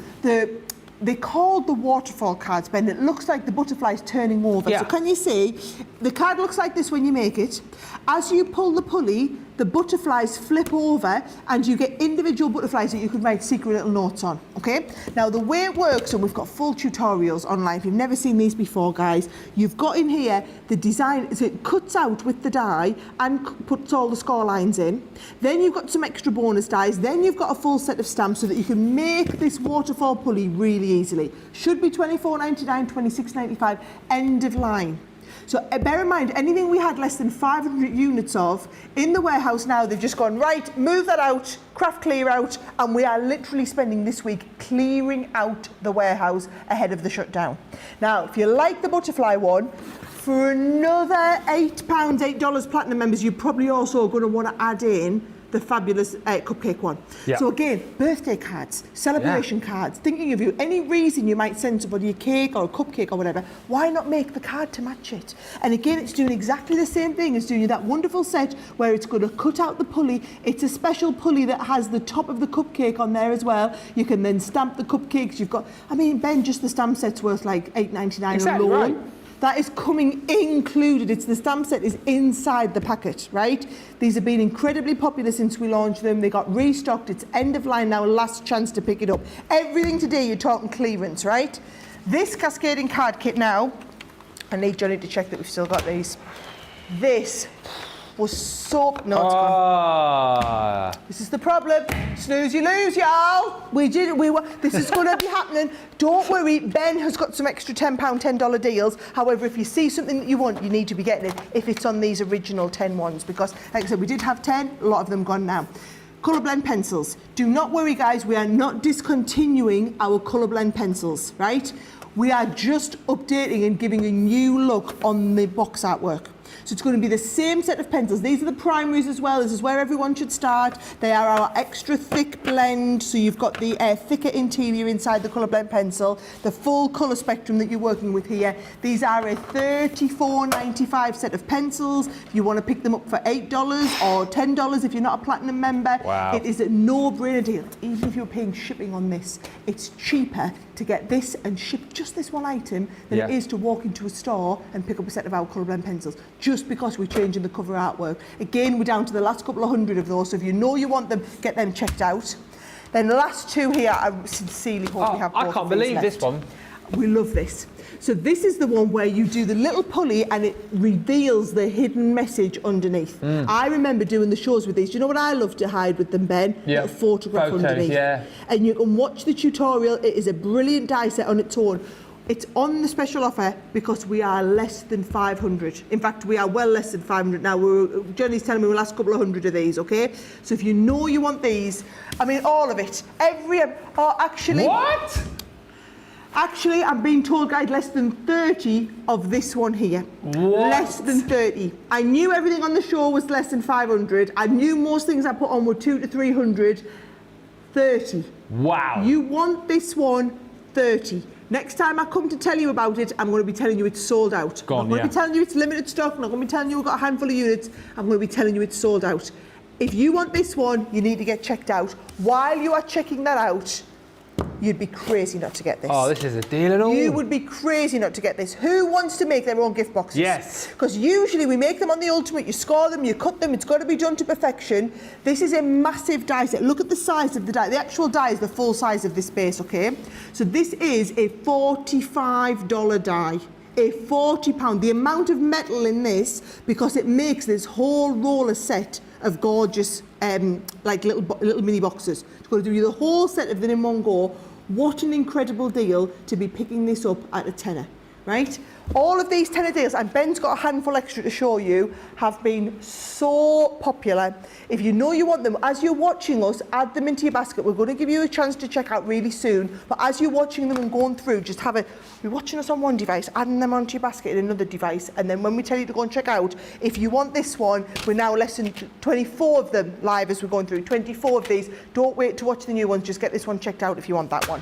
they called the waterfall cards, Ben. It looks like the butterfly's turning over. Yeah. So can you see, the card looks like this when you make it. As you pull the pulley, the butterflies flip over and you get individual butterflies that you can write secret little notes on, okay? Now, the way it works, and we've got full tutorials online, if you've never seen these before, guys, you've got in here the design, so it cuts out with the die and puts all the score lines in. Then you've got some extra bonus dies. Then you've got a full set of stamps so that you can make this waterfall pulley really easily. Should be $24.99, $26.95, end of line. So bear in mind, anything we had less than 500 units of in the warehouse now, they've just gone, right, move that out, craft clear out, and we are literally spending this week clearing out the warehouse ahead of the shutdown. Now, if you like the butterfly one, for another £8, $8 platinum members, you're probably also going to want to add in the fabulous cupcake one. Yeah. So again, birthday cards, celebration cards, thinking of you, any reason you might send somebody a cake or a cupcake or whatever, why not make the card to match it? And again, it's doing exactly the same thing as doing you that wonderful set where it's going to cut out the pulley. It's a special pulley that has the top of the cupcake on there as well. You can then stamp the cupcakes. You've got, I mean, Ben, just the stamp set's worth like $8.99 alone. Right. That is coming included. It's the stamp set is inside the packet, right? These have been incredibly popular since we launched them. They got restocked. It's end of line now, last chance to pick it up. Everything today, you're talking clearance, right? This cascading card kit now, I need Johnny to check that we've still got these. This was so, no, it's gone. This is the problem. Snooze, you lose, y'all. This is going to be happening. Don't worry, Ben has got some extra £10, $10 deals. However, if you see something that you want, you need to be getting it if it's on these original 10 ones, because, like I said, we did have 10, a lot of them gone now. Colour blend pencils. Do not worry, guys, we are not discontinuing our colour blend pencils, right? We are just updating and giving a new look on the box artwork. So it's going to be the same set of pencils. These are the primaries as well. This is where everyone should start. They are our extra thick blend. So you've got the thicker interior inside the colour blend pencil, the full colour spectrum that you're working with here. These are a $34.95 set of pencils. If you want to pick them up for $8 or $10 if you're not a platinum member, it is a no-brainer deal. Even if you're paying shipping on this, it's cheaper to get this and ship just this one item than it is to walk into a store and pick up a set of our colour blend pencils, just because we're changing the cover artwork. Again, we're down to the last couple of hundred of those, so if you know you want them, get them checked out. Then the last two here, I sincerely hope we have both. I can't believe this one. We love this. So this is the one where you do the little pulley and it reveals the hidden message underneath. I remember doing the shows with these. Do you know what I love to hide with them, Ben? A photograph underneath. And you can watch the tutorial. It is a brilliant die set on its own. It's on the special offer because we are less than 500. In fact, we are well less than 500 now. Johnny's telling me the last couple of hundred of these, okay? So if you know you want these, I mean, all of it. Actually... What? Actually, I'm being told, guys, less than 30 of this one here. What? Less than 30. I knew everything on the show was less than 500. I knew most things I put on were 200 to 300. 30. Wow. You want this one, 30. Next time I come to tell you about it, I'm going to be telling you it's sold out. Gone, I'm not going to be telling you it's limited stock. I'm not going to be telling you we've got a handful of units. I'm going to be telling you it's sold out. If you want this one, you need to get checked out. While you are checking that out, you'd be crazy not to get this. Oh, this is a deal and all. You would be crazy not to get this. Who wants to make their own gift boxes? Yes. Because usually we make them on the Ultimate, you score them, you cut them, it's got to be done to perfection. This is a massive die set. Look at the size of the die. The actual die is the full size of this base, okay? So this is a $45 die. A £40. The amount of metal in this, because it makes this whole roller set of gorgeous, like little mini boxes. It's going to do you the whole set of them in one go. What an incredible deal to be picking this up at a tenner, right? All of these tenner deals, and Ben's got a handful extra to show you, have been so popular. If you know you want them, as you're watching us, add them into your basket. We're going to give you a chance to check out really soon, but as you're watching them and going through, just you're watching us on one device, adding them onto your basket in another device, and then when we tell you to go and check out, if you want this one, we're now less than 24 of them live as we're going through, 24 of these. Don't wait to watch the new ones, just get this one checked out if you want that one.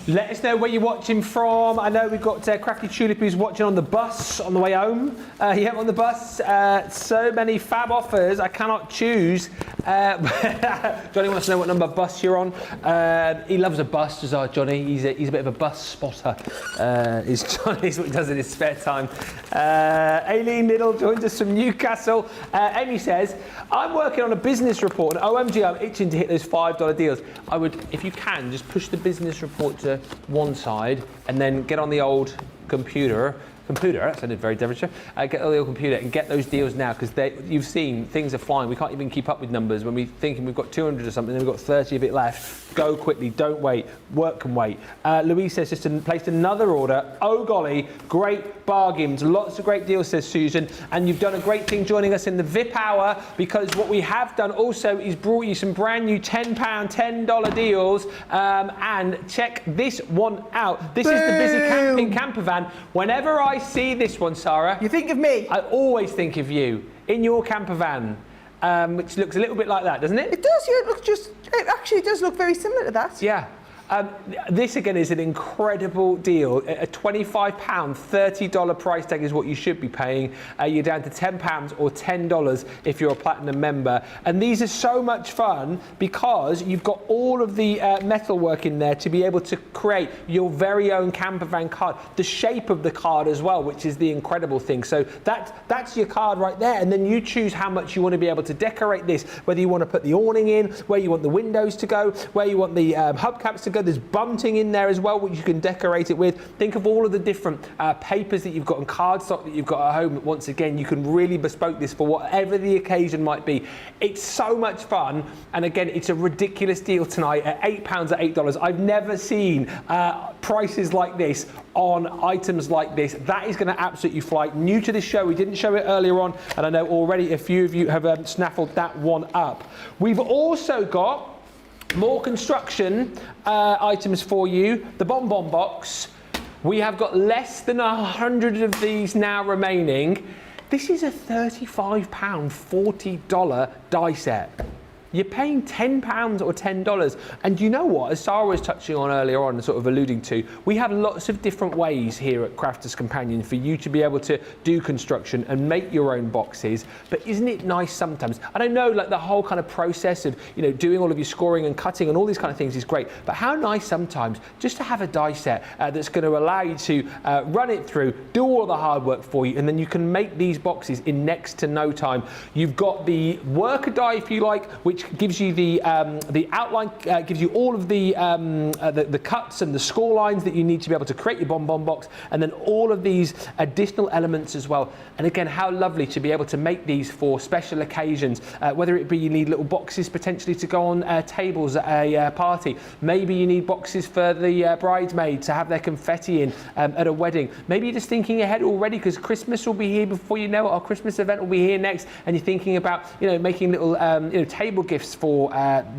Let us know where you're watching from. I know we've got Crafty Tulip who's watching on the bus on the way home. On the bus. So many fab offers, I cannot choose. Johnny wants to know what number bus you're on. He loves a bus, as our Johnny. He's a bit of a bus spotter. Johnny's what he does in his spare time. Aileen Liddle joins us from Newcastle. Amy says, I'm working on a business report, and OMG, I'm itching to hit those $5 deals. I would, if you can, just push the business report to one side and then get on the old computer, that sounded very Devonshire, get on the old computer and get those deals now, because you've seen things are flying. We can't even keep up with numbers when we're thinking we've got 200 or something, then we've got 30 of it left. Go quickly, don't wait, work can wait. Louise says just placed another order. Oh golly, great bargains, lots of great deals, says Susan, and you've done a great thing joining us in the VIP hour, because what we have done also is brought you some brand new £10, $10 deals, and check this one out. This is the Busy Camping camper van. Whenever I see this one, Sarah, you think of me. I always think of you in your camper van, which looks a little bit like that, doesn't it? It does, yeah. It actually does look very similar to that. Yeah. This again is an incredible deal. A £25, $30 price tag is what you should be paying. You're down to £10 or $10 if you're a platinum member. And these are so much fun because you've got all of the metal work in there to be able to create your very own camper van card. The shape of the card as well, which is the incredible thing. So that's your card right there. And then you choose how much you want to be able to decorate this, whether you want to put the awning in, where you want the windows to go, where you want the hubcaps to go. There's bunting in there as well, which you can decorate it with. Think of all of the different papers that you've got and cardstock that you've got at home. Once again, you can really bespoke this for whatever the occasion might be. It's so much fun, and again, it's a ridiculous deal tonight at £8 at $8. I've never seen prices like this on items like this. That is going to absolutely fly. New to this show, we didn't show it earlier on, and I know already a few of you have snaffled that one up. We've also got more construction items for you. The bonbon box. We have got less than 100 of these now remaining. This is a £35, $40 die set. You're paying £10 or $10. And you know what, as Sarah was touching on earlier on and sort of alluding to, we have lots of different ways here at Crafters Companion for you to be able to do construction and make your own boxes. But isn't it nice sometimes? And I know like the whole kind of process of, doing all of your scoring and cutting and all these kind of things is great. But how nice sometimes just to have a die set that's going to allow you to run it through, do all the hard work for you, and then you can make these boxes in next to no time. You've got the worker die, if you like, which gives you the outline, gives you all of the cuts and the score lines that you need to be able to create your bonbon box, and then all of these additional elements as well. And again, how lovely to be able to make these for special occasions, whether it be you need little boxes potentially to go on tables at a party. Maybe you need boxes for the bridesmaid to have their confetti in at a wedding. Maybe you're just thinking ahead already because Christmas will be here before you know it. Our Christmas event will be here next, and you're thinking about making little table gifts for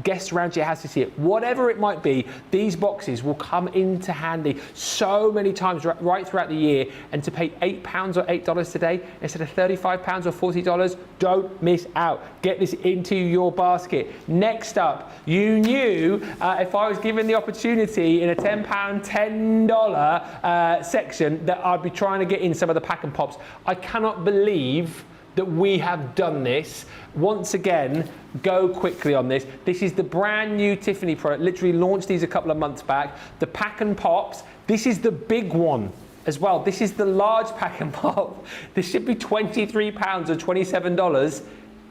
guests around your house this year, whatever it might be, these boxes will come into handy so many times right throughout the year. And to pay £8 or $8 today instead of £35 or $40, don't miss out. Get this into your basket. Next up, you knew if I was given the opportunity in a £10, $10 section that I'd be trying to get in some of the pack and pops. I cannot believe that we have done this. Once again, go quickly on this. This is the brand new Tiffany product. Literally launched these a couple of months back. The pack and pops. This is the big one as well. This is the large pack and pop. This should be £23 or $27.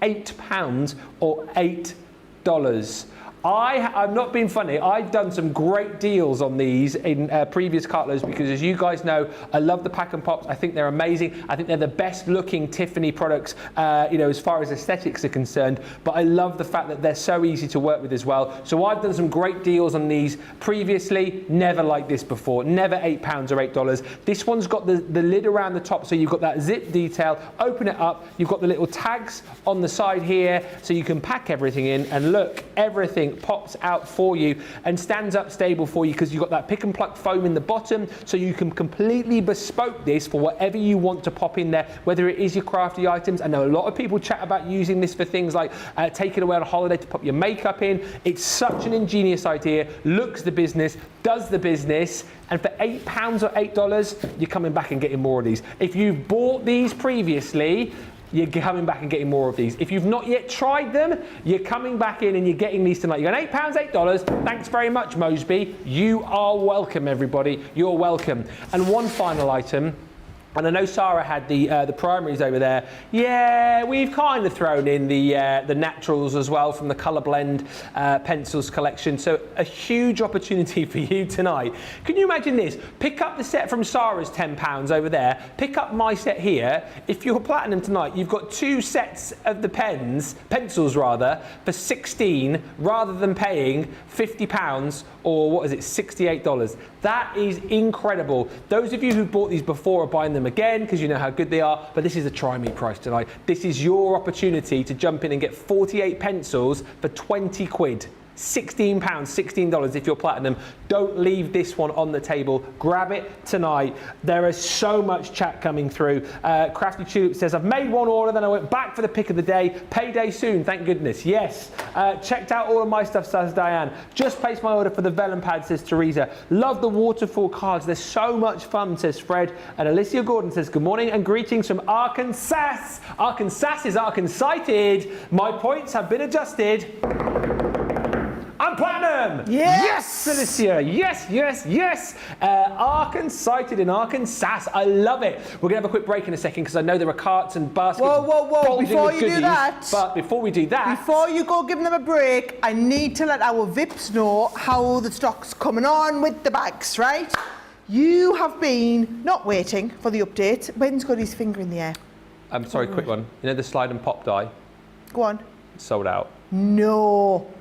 £8 or $8. I'm not being funny. I've done some great deals on these in previous cartloads because, as you guys know, I love the pack and pops. I think they're amazing. I think they're the best looking Tiffany products, as far as aesthetics are concerned. But I love the fact that they're so easy to work with as well. So I've done some great deals on these previously. Never like this before. Never £8 or $8. This one's got the lid around the top, so you've got that zip detail. Open it up. You've got the little tags on the side here, so you can pack everything in. And look, everything pops out for you and stands up stable for you because you've got that pick and pluck foam in the bottom, so you can completely bespoke this for whatever you want to pop in there, whether it is your crafty items. I know a lot of people chat about using this for things like taking away on a holiday to pop your makeup in. It's such an ingenious idea, looks the business, does the business, and for £8 or $8, you're coming back and getting more of these. If you've bought these previously, you're coming back and getting more of these. If you've not yet tried them, you're coming back in and you're getting these tonight. You're going £8, $8. Thanks very much, Moseby. You are welcome, everybody. You're welcome. And one final item. And I know Sara had the primaries over there. Yeah, we've kind of thrown in the naturals as well from the Colour Blend pencils collection. So a huge opportunity for you tonight. Can you imagine this? Pick up the set from Sara's £10 over there. Pick up my set here. If you're platinum tonight, you've got 2 sets of the pencils rather, for £16 rather than paying £50 or what is it, $68. That is incredible. Those of you who bought these before are buying them again because you know how good they are, but this is a try me price tonight. This is your opportunity to jump in and get 48 pencils for 20 quid. £16, $16 if you're platinum. Don't leave this one on the table. Grab it tonight. There is so much chat coming through. Crafty Tulip says, I've made one order, then I went back for the pick of the day. Payday soon, thank goodness. Yes. Checked out all of my stuff, says Diane. Just placed my order for the vellum pad, says Teresa. Love the waterfall cards. They're so much fun, says Fred. And Alicia Gordon says, good morning and greetings from Arkansas. Arkansas is Arkansas-cited. My points have been adjusted. I'm platinum! Yes! Yes, Alicia! Yes, yes, yes! Arkansas-cited in Arkansas. I love it. We're going to have a quick break in a second because I know there are carts and baskets. Whoa. Before you goodies, do that. But before we do that. Before you go giving them a break, I need to let our VIPs know how the stock's coming on with the bags, right? You have been not waiting for the update. Ben's got his finger in the air. I'm sorry, quick one. You know the slide and pop die? Go on. Sold out. No.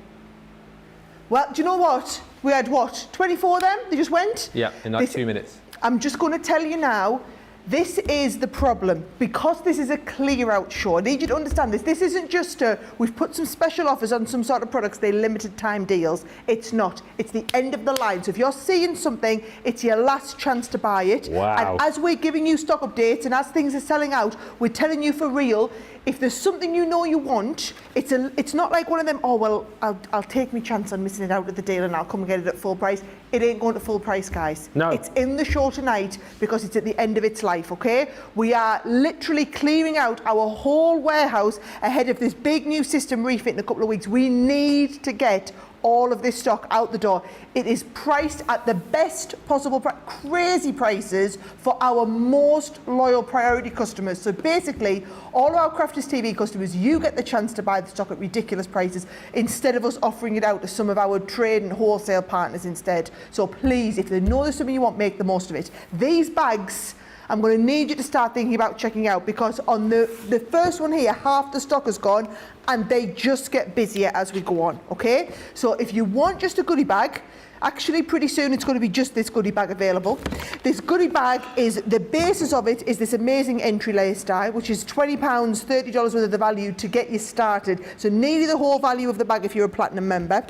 Well, do you know what? We had, 24 of them? They just went? Yeah, in like 2 minutes. I'm just going to tell you now, this is the problem. Because this is a clear out show, I need you to understand this. This isn't just we've put some special offers on some sort of products, they're limited time deals. It's not. It's the end of the line. So if you're seeing something, it's your last chance to buy it. Wow. And as we're giving you stock updates and as things are selling out, we're telling you for real, if there's something you know you want, it's not like one of them, oh, well, I'll take my chance on missing it out at the deal and I'll come and get it at full price. It ain't going to full price, guys. No. It's in the show tonight because it's at the end of its life, okay? We are literally clearing out our whole warehouse ahead of this big new system refit in a couple of weeks. We need to get all of this stock out the door. It is priced at the best possible price, crazy prices for our most loyal priority customers. So basically, all of our Crafters TV customers, you get the chance to buy the stock at ridiculous prices instead of us offering it out to some of our trade and wholesale partners instead. So please, if you know there's something you want, make the most of it. These bags, I'm going to need you to start thinking about checking out because on the first one here, half the stock is gone and they just get busier as we go on, okay? So if you want just a goodie bag, actually pretty soon it's going to be just this goodie bag available. This goodie bag is, the basis of it is this amazing entry layer style, which is £20, $30 worth of the value to get you started. So nearly the whole value of the bag if you're a platinum member.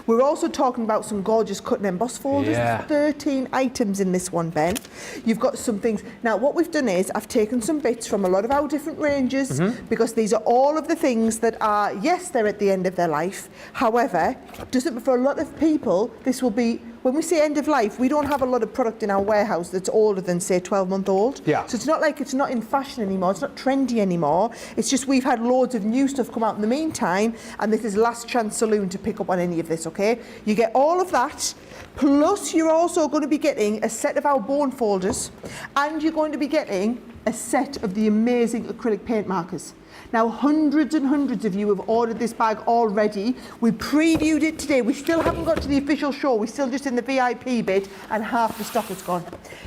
We're also talking about some gorgeous cut and emboss folders. Yeah. 13 items in this one, Ben. You've got some things. Now what we've done is I've taken some bits from a lot of our different ranges because these are all of the things that are, yes, they're at the end of their life. However, for a lot of people, this will be, when we say end of life, we don't have a lot of product in our warehouse that's older than, say, 12-month-old. Yeah. So it's not like it's not in fashion anymore, it's not trendy anymore. It's just we've had loads of new stuff come out in the meantime, and this is last chance saloon to pick up on any of this, okay? You get all of that, plus you're also going to be getting a set of our bone folders, and you're going to be getting a set of the amazing acrylic paint markers. Now, hundreds and hundreds of you have ordered this bag already. We previewed it today. We still haven't got to the official show. We're still just in the VIP bit, and half the stock is gone.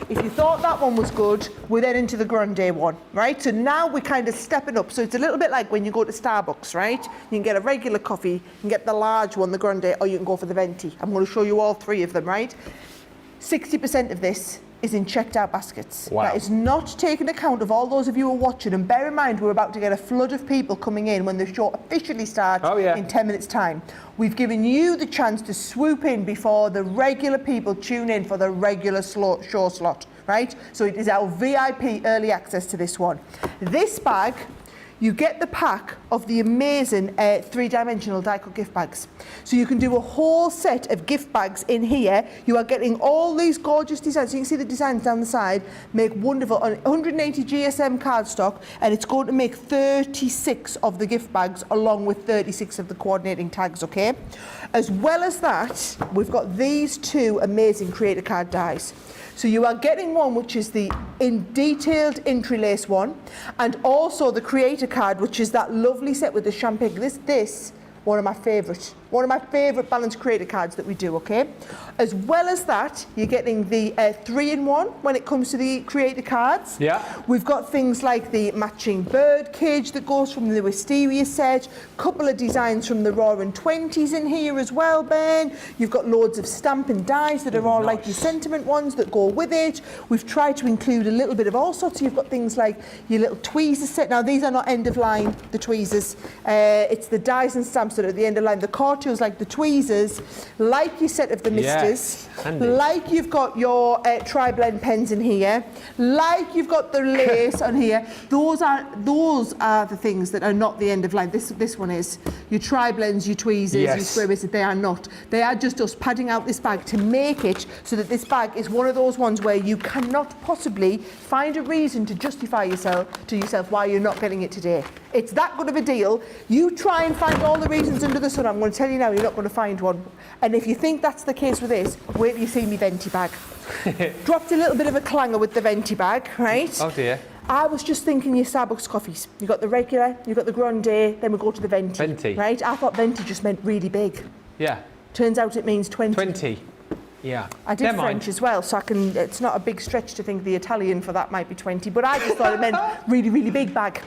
If you thought that one was good, we're then into the Grande one, right? So now we're kind of stepping up. So it's a little bit like when you go to Starbucks, right? You can get a regular coffee, you can get the large one, the Grande, or you can go for the Venti. I'm going to show you all three of them, right? 60% of this is in checked out baskets. Wow. That is not taking account of all those of you who are watching, and bear in mind we're about to get a flood of people coming in when the show officially starts in 10 minutes time. We've given you the chance to swoop in before the regular people tune in for the regular show slot, right? So it is our VIP early access to this one. This bag, you get the pack of the amazing three-dimensional die-cut gift bags. So you can do a whole set of gift bags in here. You are getting all these gorgeous designs. So you can see the designs down the side make wonderful. 180 GSM cardstock, and it's going to make 36 of the gift bags along with 36 of the coordinating tags, okay? As well as that, we've got these two amazing creator card dies. So you are getting one which is the detailed interlace one, and also the creator card, which is that lovely set with the champagne. This one of my favourite balanced creator cards that we do, okay? As well as that, you're getting the 3-in-1 when it comes to the creator cards. Yeah. We've got things like the matching bird cage that goes from the Wisteria set, couple of designs from the Roaring 20s in here as well, Ben. You've got loads of stamp and dies that are all like your sentiment ones that go with it. We've tried to include a little bit of all sorts. You've got things like your little tweezers set. Now, these are not end of line, the tweezers. It's the dies and stamps that are at the end of line. The cartools like the tweezers, like your set of the misters, like you've got your tri-blend pens in here, like you've got the lace on here. Those are the things that are not the end of line. This one is your tri-blends, your tweezers, your square misters. They are not. They are just us padding out this bag to make it so that this bag is one of those ones where you cannot possibly find a reason to justify yourself why you're not getting it today. It's that good of a deal. You try and find all the reasons under the sun. I'm going to tell you now, you're not going to find one. And if you think that's the case with this, wait till you see me Venti bag. Dropped a little bit of a clanger with the Venti bag, right? Oh dear. I was just thinking your Starbucks coffees. You got the regular, you got the Grande, then we go to the Venti. Venti. Right? I thought Venti just meant really big. Yeah. Turns out it means 20. 20. Yeah. I did French as well, so it's not a big stretch to think the Italian for that might be 20, but I just thought it meant really, really big bag.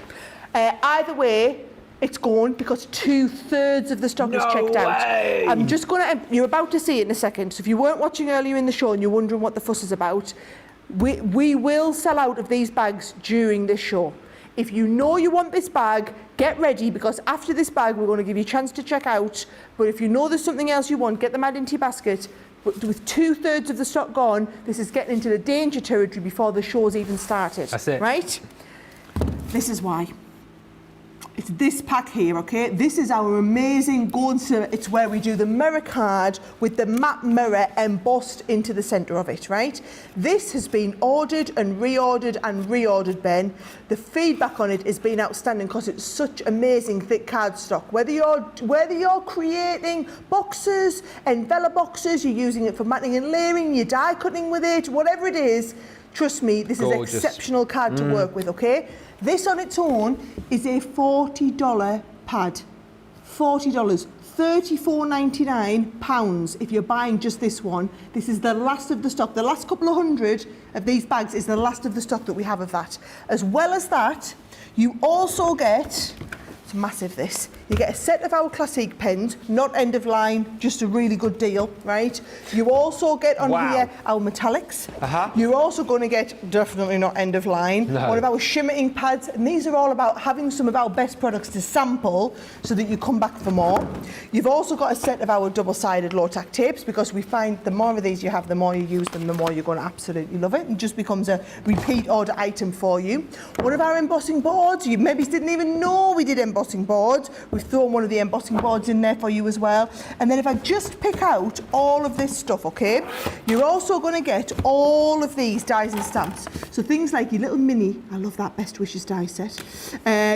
Either way, it's gone because 2/3 of the stock is checked out. I'm just going to, you're about to see it in a second, so if you weren't watching earlier in the show and you're wondering what the fuss is about, we will sell out of these bags during this show. If you know you want this bag, get ready, because after this bag we're going to give you a chance to check out. But if you know there's something else you want, get them added into your basket. But with 2/3 of the stock gone, this is getting into the danger territory before the show's even started. That's it. Right? This is why. It's this pack here, okay? This is our amazing gold silver. It's where we do the mirror card with the matte mirror embossed into the centre of it, right? This has been ordered and reordered, Ben. The feedback on it has been outstanding because it's such amazing thick cardstock. Whether you're creating boxes, envelope boxes, you're using it for matting and layering, you're die cutting with it, whatever it is, trust me, this is exceptional card to work with, okay? This on its own is a $40 pad. $40. £34.99 if you're buying just this one. This is the last of the stock. The last couple of hundred of these bags is the last of the stock that we have of that. As well as that, you also get, it's massive this, You get a set of our classic pens, not end of line, just a really good deal, right? You also get on here our metallics. You're also going to get, definitely not end of line, one of our shimmer ink pads, and these are all about having some of our best products to sample so that you come back for more. You've also got a set of our double-sided low-tack tapes, because we find the more of these you have, the more you use them, the more you're going to absolutely love it. It just becomes a repeat order item for you. One of our embossing boards, you maybe didn't even know we did embossing boards. We've thrown one of the embossing boards in there for you as well. And then if I just pick out all of this stuff, okay, you're also going to get all of these dies and stamps. So things like your little mini, I love that Best Wishes die set.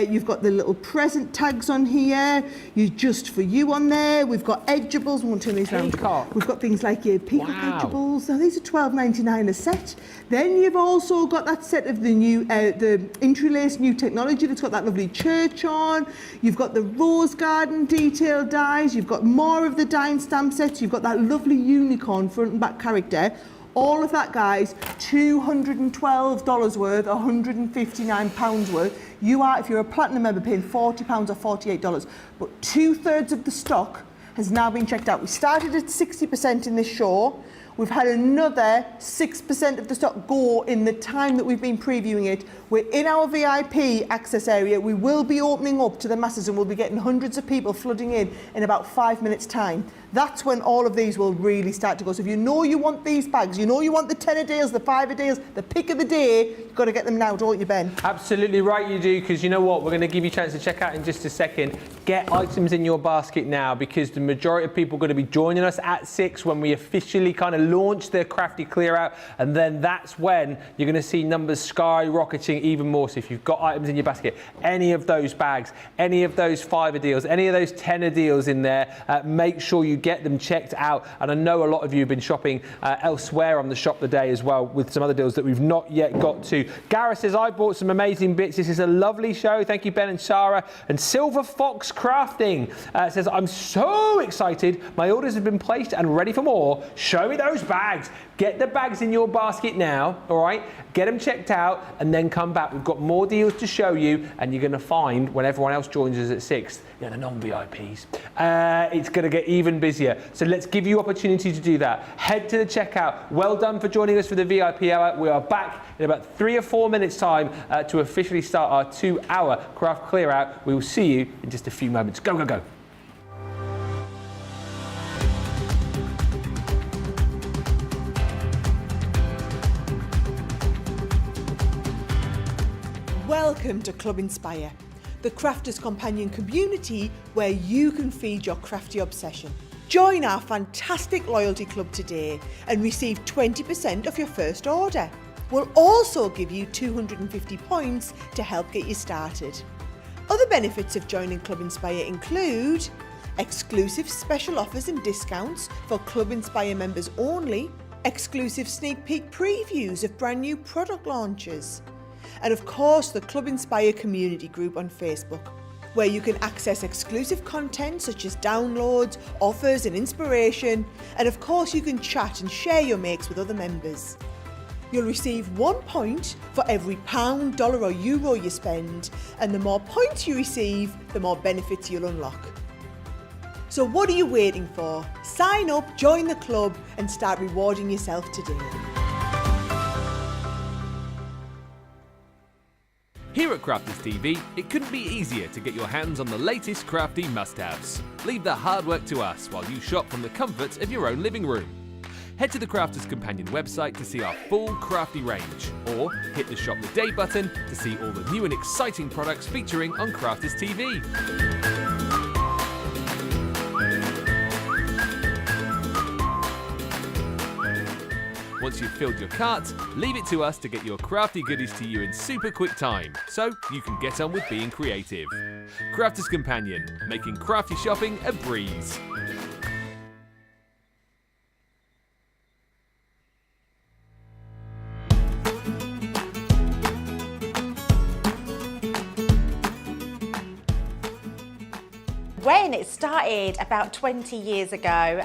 You've got the little present tags on here, you just for you on there. We've got edgeables, we won't turn these around. We've got things like your peacock edgeables. Now these are $12.99 a set. Then you've also got that set of the new, the interlace new technology that's got that lovely church on. You've got the rose garden detail dies. You've got more of the die and stamp sets. You've got that lovely unicorn front and back character. All of that, guys, $212 worth, £159 worth. You are, if you're a platinum member, paying £40 or $48. But 2/3 of the stock has now been checked out. We started at 60% in this show. We've had another 6% of the stock go in the time that we've been previewing it. We're in our VIP access area. We will be opening up to the masses, and we'll be getting hundreds of people flooding in about 5 minutes' time. That's when all of these will really start to go. So if you know you want these bags, you know you want the 10-a deals, the 5-a deals, the pick of the day, you've got to get them now, don't you, Ben? Absolutely right you do, because you know what? We're going to give you a chance to check out in just a second. Get items in your basket now, because the majority of people are going to be joining us at 6 when we officially kind of launch the Crafty Clear Out, and then that's when you're going to see numbers skyrocketing even more. So if you've got items in your basket, any of those bags, any of those 5-a deals, any of those 10-a deals in there, make sure you get them checked out. And I know a lot of you have been shopping elsewhere on the shop today as well, with some other deals that we've not yet got to. Gareth says, I bought some amazing bits. This is a lovely show. Thank you, Ben and Sara. And Silver Fox Crafting says, I'm so excited. My orders have been placed and ready for more. Show me those bags. Get the bags in your basket now, all right? Get them checked out and then come back. We've got more deals to show you, and you're going to find when everyone else joins us at 6, you know, the non-VIPs, it's going to get even busier. So let's give you opportunity to do that. Head to the checkout. Well done for joining us for the VIP hour. We are back in about 3 or 4 minutes time to officially start our 2-hour craft clear out. We will see you in just a few moments. Go, go, go. Welcome to Club Inspire, the crafters' companion community where you can feed your crafty obsession. Join our fantastic loyalty club today and receive 20% off your first order. We'll also give you 250 points to help get you started. Other benefits of joining Club Inspire include exclusive special offers and discounts for Club Inspire members only, exclusive sneak peek previews of brand new product launches, and of course the Club Inspire community group on Facebook, where you can access exclusive content such as downloads, offers and inspiration, and of course you can chat and share your makes with other members. You'll receive 1 point for every £1, dollar or euro you spend, and the more points you receive, the more benefits you'll unlock. So what are you waiting for? Sign up, join the club and start rewarding yourself today. Here at Crafters TV, it couldn't be easier to get your hands on the latest crafty must-haves. Leave the hard work to us while you shop from the comfort of your own living room. Head to the Crafters Companion website to see our full crafty range, or hit the Shop the Day button to see all the new and exciting products featuring on Crafters TV. Once you've filled your cart, leave it to us to get your crafty goodies to you in super quick time, so you can get on with being creative. Crafters Companion, making crafty shopping a breeze. when it started about 20 years ago,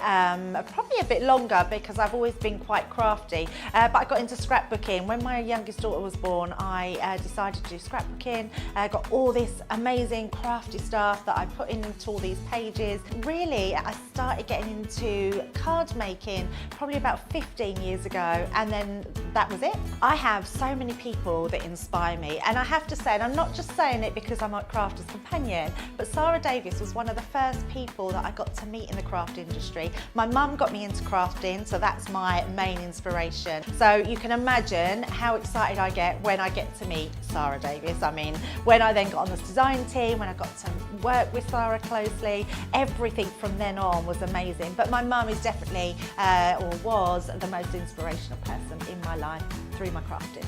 probably a bit longer because I've always been quite crafty, but I got into scrapbooking. When my youngest daughter was born, I decided to do scrapbooking. I got all this amazing crafty stuff that I put into all these pages. Really, I started getting into card making probably about 15 years ago, and then that was it. I have so many people that inspire me, and I have to say, and I'm not just saying it because I'm a crafter's companion, but Sara Davies was one of the first people that I got to meet in the craft industry. My mum got me into crafting, so that's my main inspiration. So you can imagine how excited I get when I get to meet Sara Davies. I mean, when I then got on this design team, when I got to work with Sara closely, everything from then on was amazing. But my mum is definitely, or was, the most inspirational person in my life through my crafting.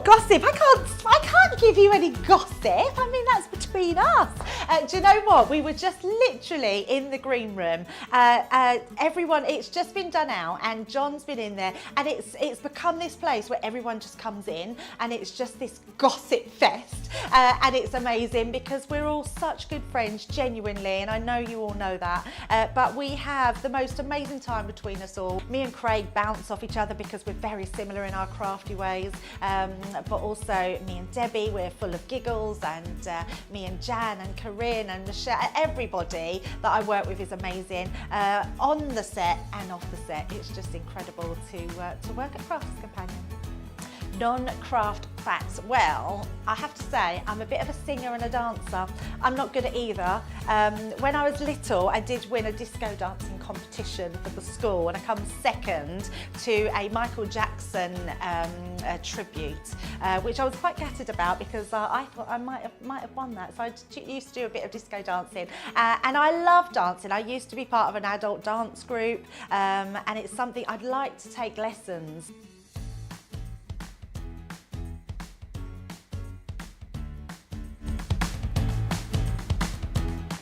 Gossip, I can't give you any gossip. I mean, that's between us. Do you know what? We were just literally in the green room. Everyone, it's just been done out, and John's been in there, and it's become this place where everyone just comes in, and it's just this gossip fest. And it's amazing because we're all such good friends, genuinely, and I know you all know that. But we have the most amazing time between us all. Me and Craig bounce off each other because we're very similar in our crafty ways. But also me and Debbie, we're full of giggles, and me and Jan and Corinne and Michelle, everybody that I work with is amazing. On the set and off the set, it's just incredible to work at Crafts Companion. Non-craft facts. Well, I have to say, I'm a bit of a singer and a dancer. I'm not good at either. When I was little, I did win a disco dancing competition for the school, and I come second to a Michael Jackson tribute, which I was quite gutted about because I thought I might have won that. So I used to do a bit of disco dancing, and I love dancing. I used to be part of an adult dance group, and it's something I'd like to take lessons.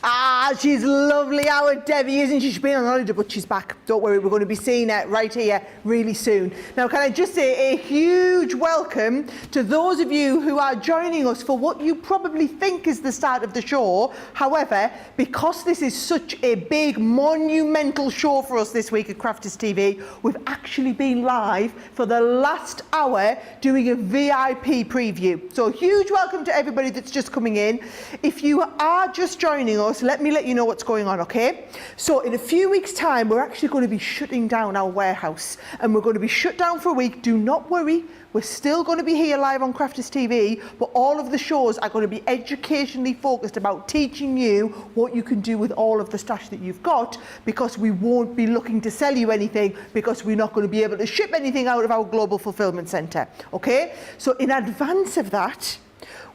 Ah, she's lovely, our Debbie, isn't she? She's been on holiday, but she's back. Don't worry, we're going to be seeing her right here really soon. Now, can I just say a huge welcome to those of you who are joining us for what you probably think is the start of the show. However, because this is such a big, monumental show for us this week at Crafters TV, we've actually been live for the last hour doing a VIP preview. So huge welcome to everybody that's just coming in. If you are just joining us, let me let you know what's going on, okay? So in a few weeks' time, we're actually going to be shutting down our warehouse, and we're going to be shut down for a week. Do not worry, we're still going to be here live on Crafters TV, but all of the shows are going to be educationally focused about teaching you what you can do with all of the stash that you've got, because we won't be looking to sell you anything, because we're not going to be able to ship anything out of our global fulfillment centre, okay? So in advance of that,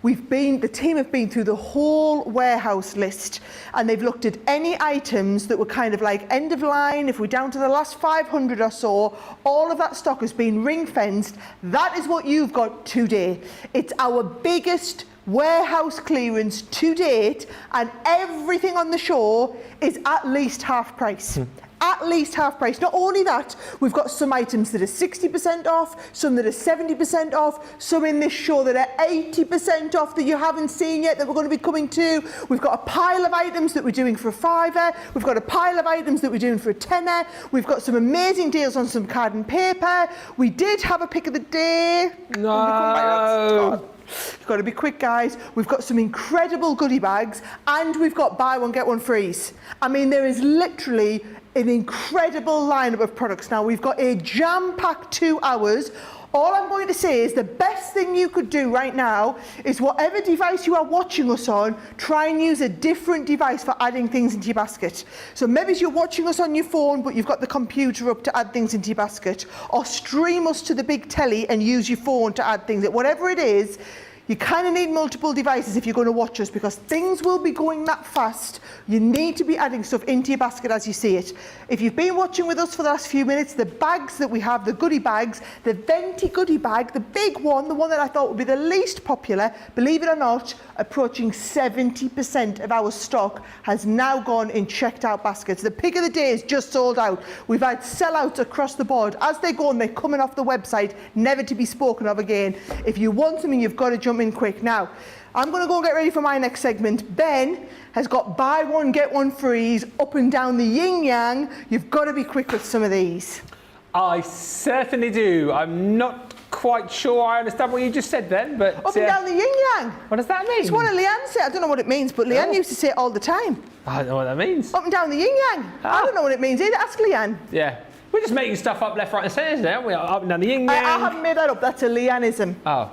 the team have been through the whole warehouse list, and they've looked at any items that were kind of like end of line. If we're down to the last 500 or so, all of that stock has been ring fenced. That is what you've got today. It's our biggest warehouse clearance to date, and everything on the show is at least half price. At least half price. Not only that, we've got some items that are 60% off, some that are 70% off, some in this show that are 80% off that you haven't seen yet that we're going to be coming to. We've got a pile of items that we're doing for a £5. We've got a pile of items that we're doing for a £10. We've got some amazing deals on some card and paper. We did have a pick of the day. No. You've got to be quick, guys. We've got some incredible goodie bags, and we've got buy one, get one frees. I mean, there is literally an incredible lineup of products now. We've got a jam-packed 2 hours. All I'm going to say is the best thing you could do right now is whatever device you are watching us on, try and use a different device for adding things into your basket. So maybe you're watching us on your phone, but you've got the computer up to add things into your basket, or stream us to the big telly and use your phone to add things. Whatever it is, you kind of need multiple devices if you're going to watch us, because things will be going that fast. You need to be adding stuff into your basket as you see it. If you've been watching with us for the last few minutes, the bags that we have, the goodie bags, the Venti goodie bag, the big one, the one that I thought would be the least popular, believe it or not, approaching 70% of our stock has now gone in checked out baskets. The pick of the day is just sold out. We've had sellouts across the board. As they go on, they're coming off the website, never to be spoken of again. If you want something, you've got to jump jump in quick. Now, I'm going to go and get ready for my next segment. Ben has got buy one, get one frees up and down the yin-yang. You've got to be quick with some of these. I certainly do. I'm not quite sure I understand what you just said then, but... Up and down the yin-yang. What does that mean? It's one of Leanne's said. I don't know what it means, but Leanne used to say it all the time. I don't know what that means. Up and down the yin-yang. I don't know what it means either. Ask Leanne. Yeah. We're just making stuff up left, right and centre, aren't we? Up and down the yin-yang. I haven't made that up. That's a Leanneism. Oh.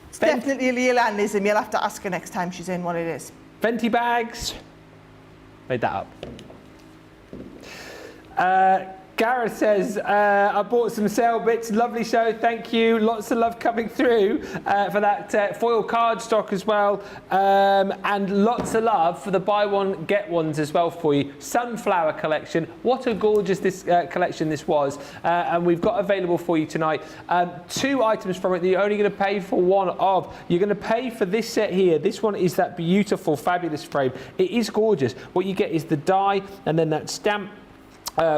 It's definitely a Leanneism. You'll have to ask her next time she's in what it is. Venti bags. Made that up. Gareth says, I bought some sale bits, lovely show, thank you. Lots of love coming through for that foil cardstock as well. And lots of love for the buy one, get ones as well for you. Sunflower collection, what a gorgeous this collection this was. And we've got available for you tonight 2 items from it that you're only going to pay for one of. You're going to pay for this set here. This one is that beautiful, fabulous frame. It is gorgeous. What you get is the die and then that stamp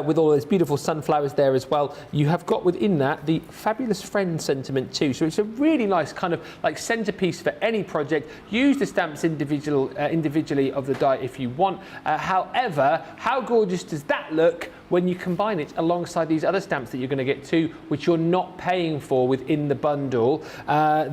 with all those beautiful sunflowers there as well. You have got within that the fabulous friend sentiment too. So it's a really nice kind of like centerpiece for any project. Use the stamps individually of the die if you want. However, how gorgeous does that look when you combine it alongside these other stamps that you're going to get too, which you're not paying for within the bundle.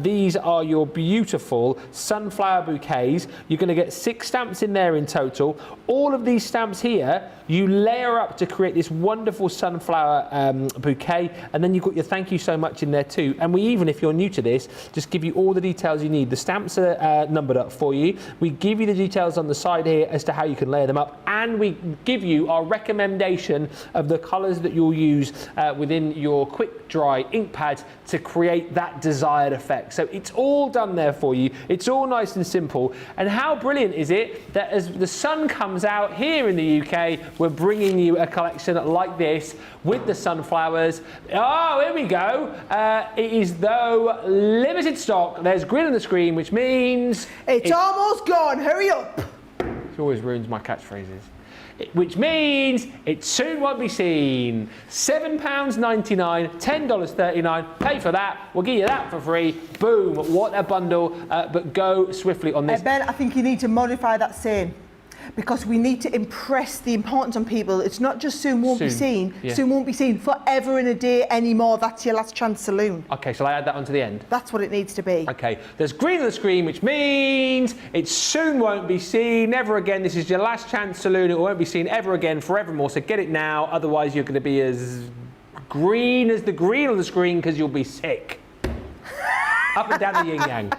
These are your beautiful sunflower bouquets. You're going to get 6 stamps in there in total. All of these stamps here, you layer up to create this wonderful sunflower bouquet, and then you've got your thank you so much in there too. And we even, if you're new to this, just give you all the details you need. The stamps are numbered up for you. We give you the details on the side here as to how you can layer them up, and we give you our recommendation of the colours that you'll use within your quick dry ink pads to create that desired effect. So it's all done there for you. It's all nice and simple. And how brilliant is it that as the sun comes out here in the UK, we're bringing you a collection like this with the sunflowers. Oh, here we go. It is though limited stock. There's grin on the screen, which means it's almost gone. Hurry up. It always ruins my catchphrases. Which means it soon won't be seen. £7.99, $10.39. Pay for that. We'll give you that for free. Boom. What a bundle. But go swiftly on this. Ben, I think you need to modify that saying, because we need to impress the importance on people. It's not just soon won't be seen. Yeah. Soon won't be seen forever and a day anymore. That's your last chance saloon. Okay, shall I add that onto the end? That's what it needs to be. Okay, there's green on the screen, which means it soon won't be seen, never again. This is your last chance saloon. It won't be seen ever again, forevermore. So get it now. Otherwise, you're going to be as green as the green on the screen because you'll be sick. Up and down the yin-yang.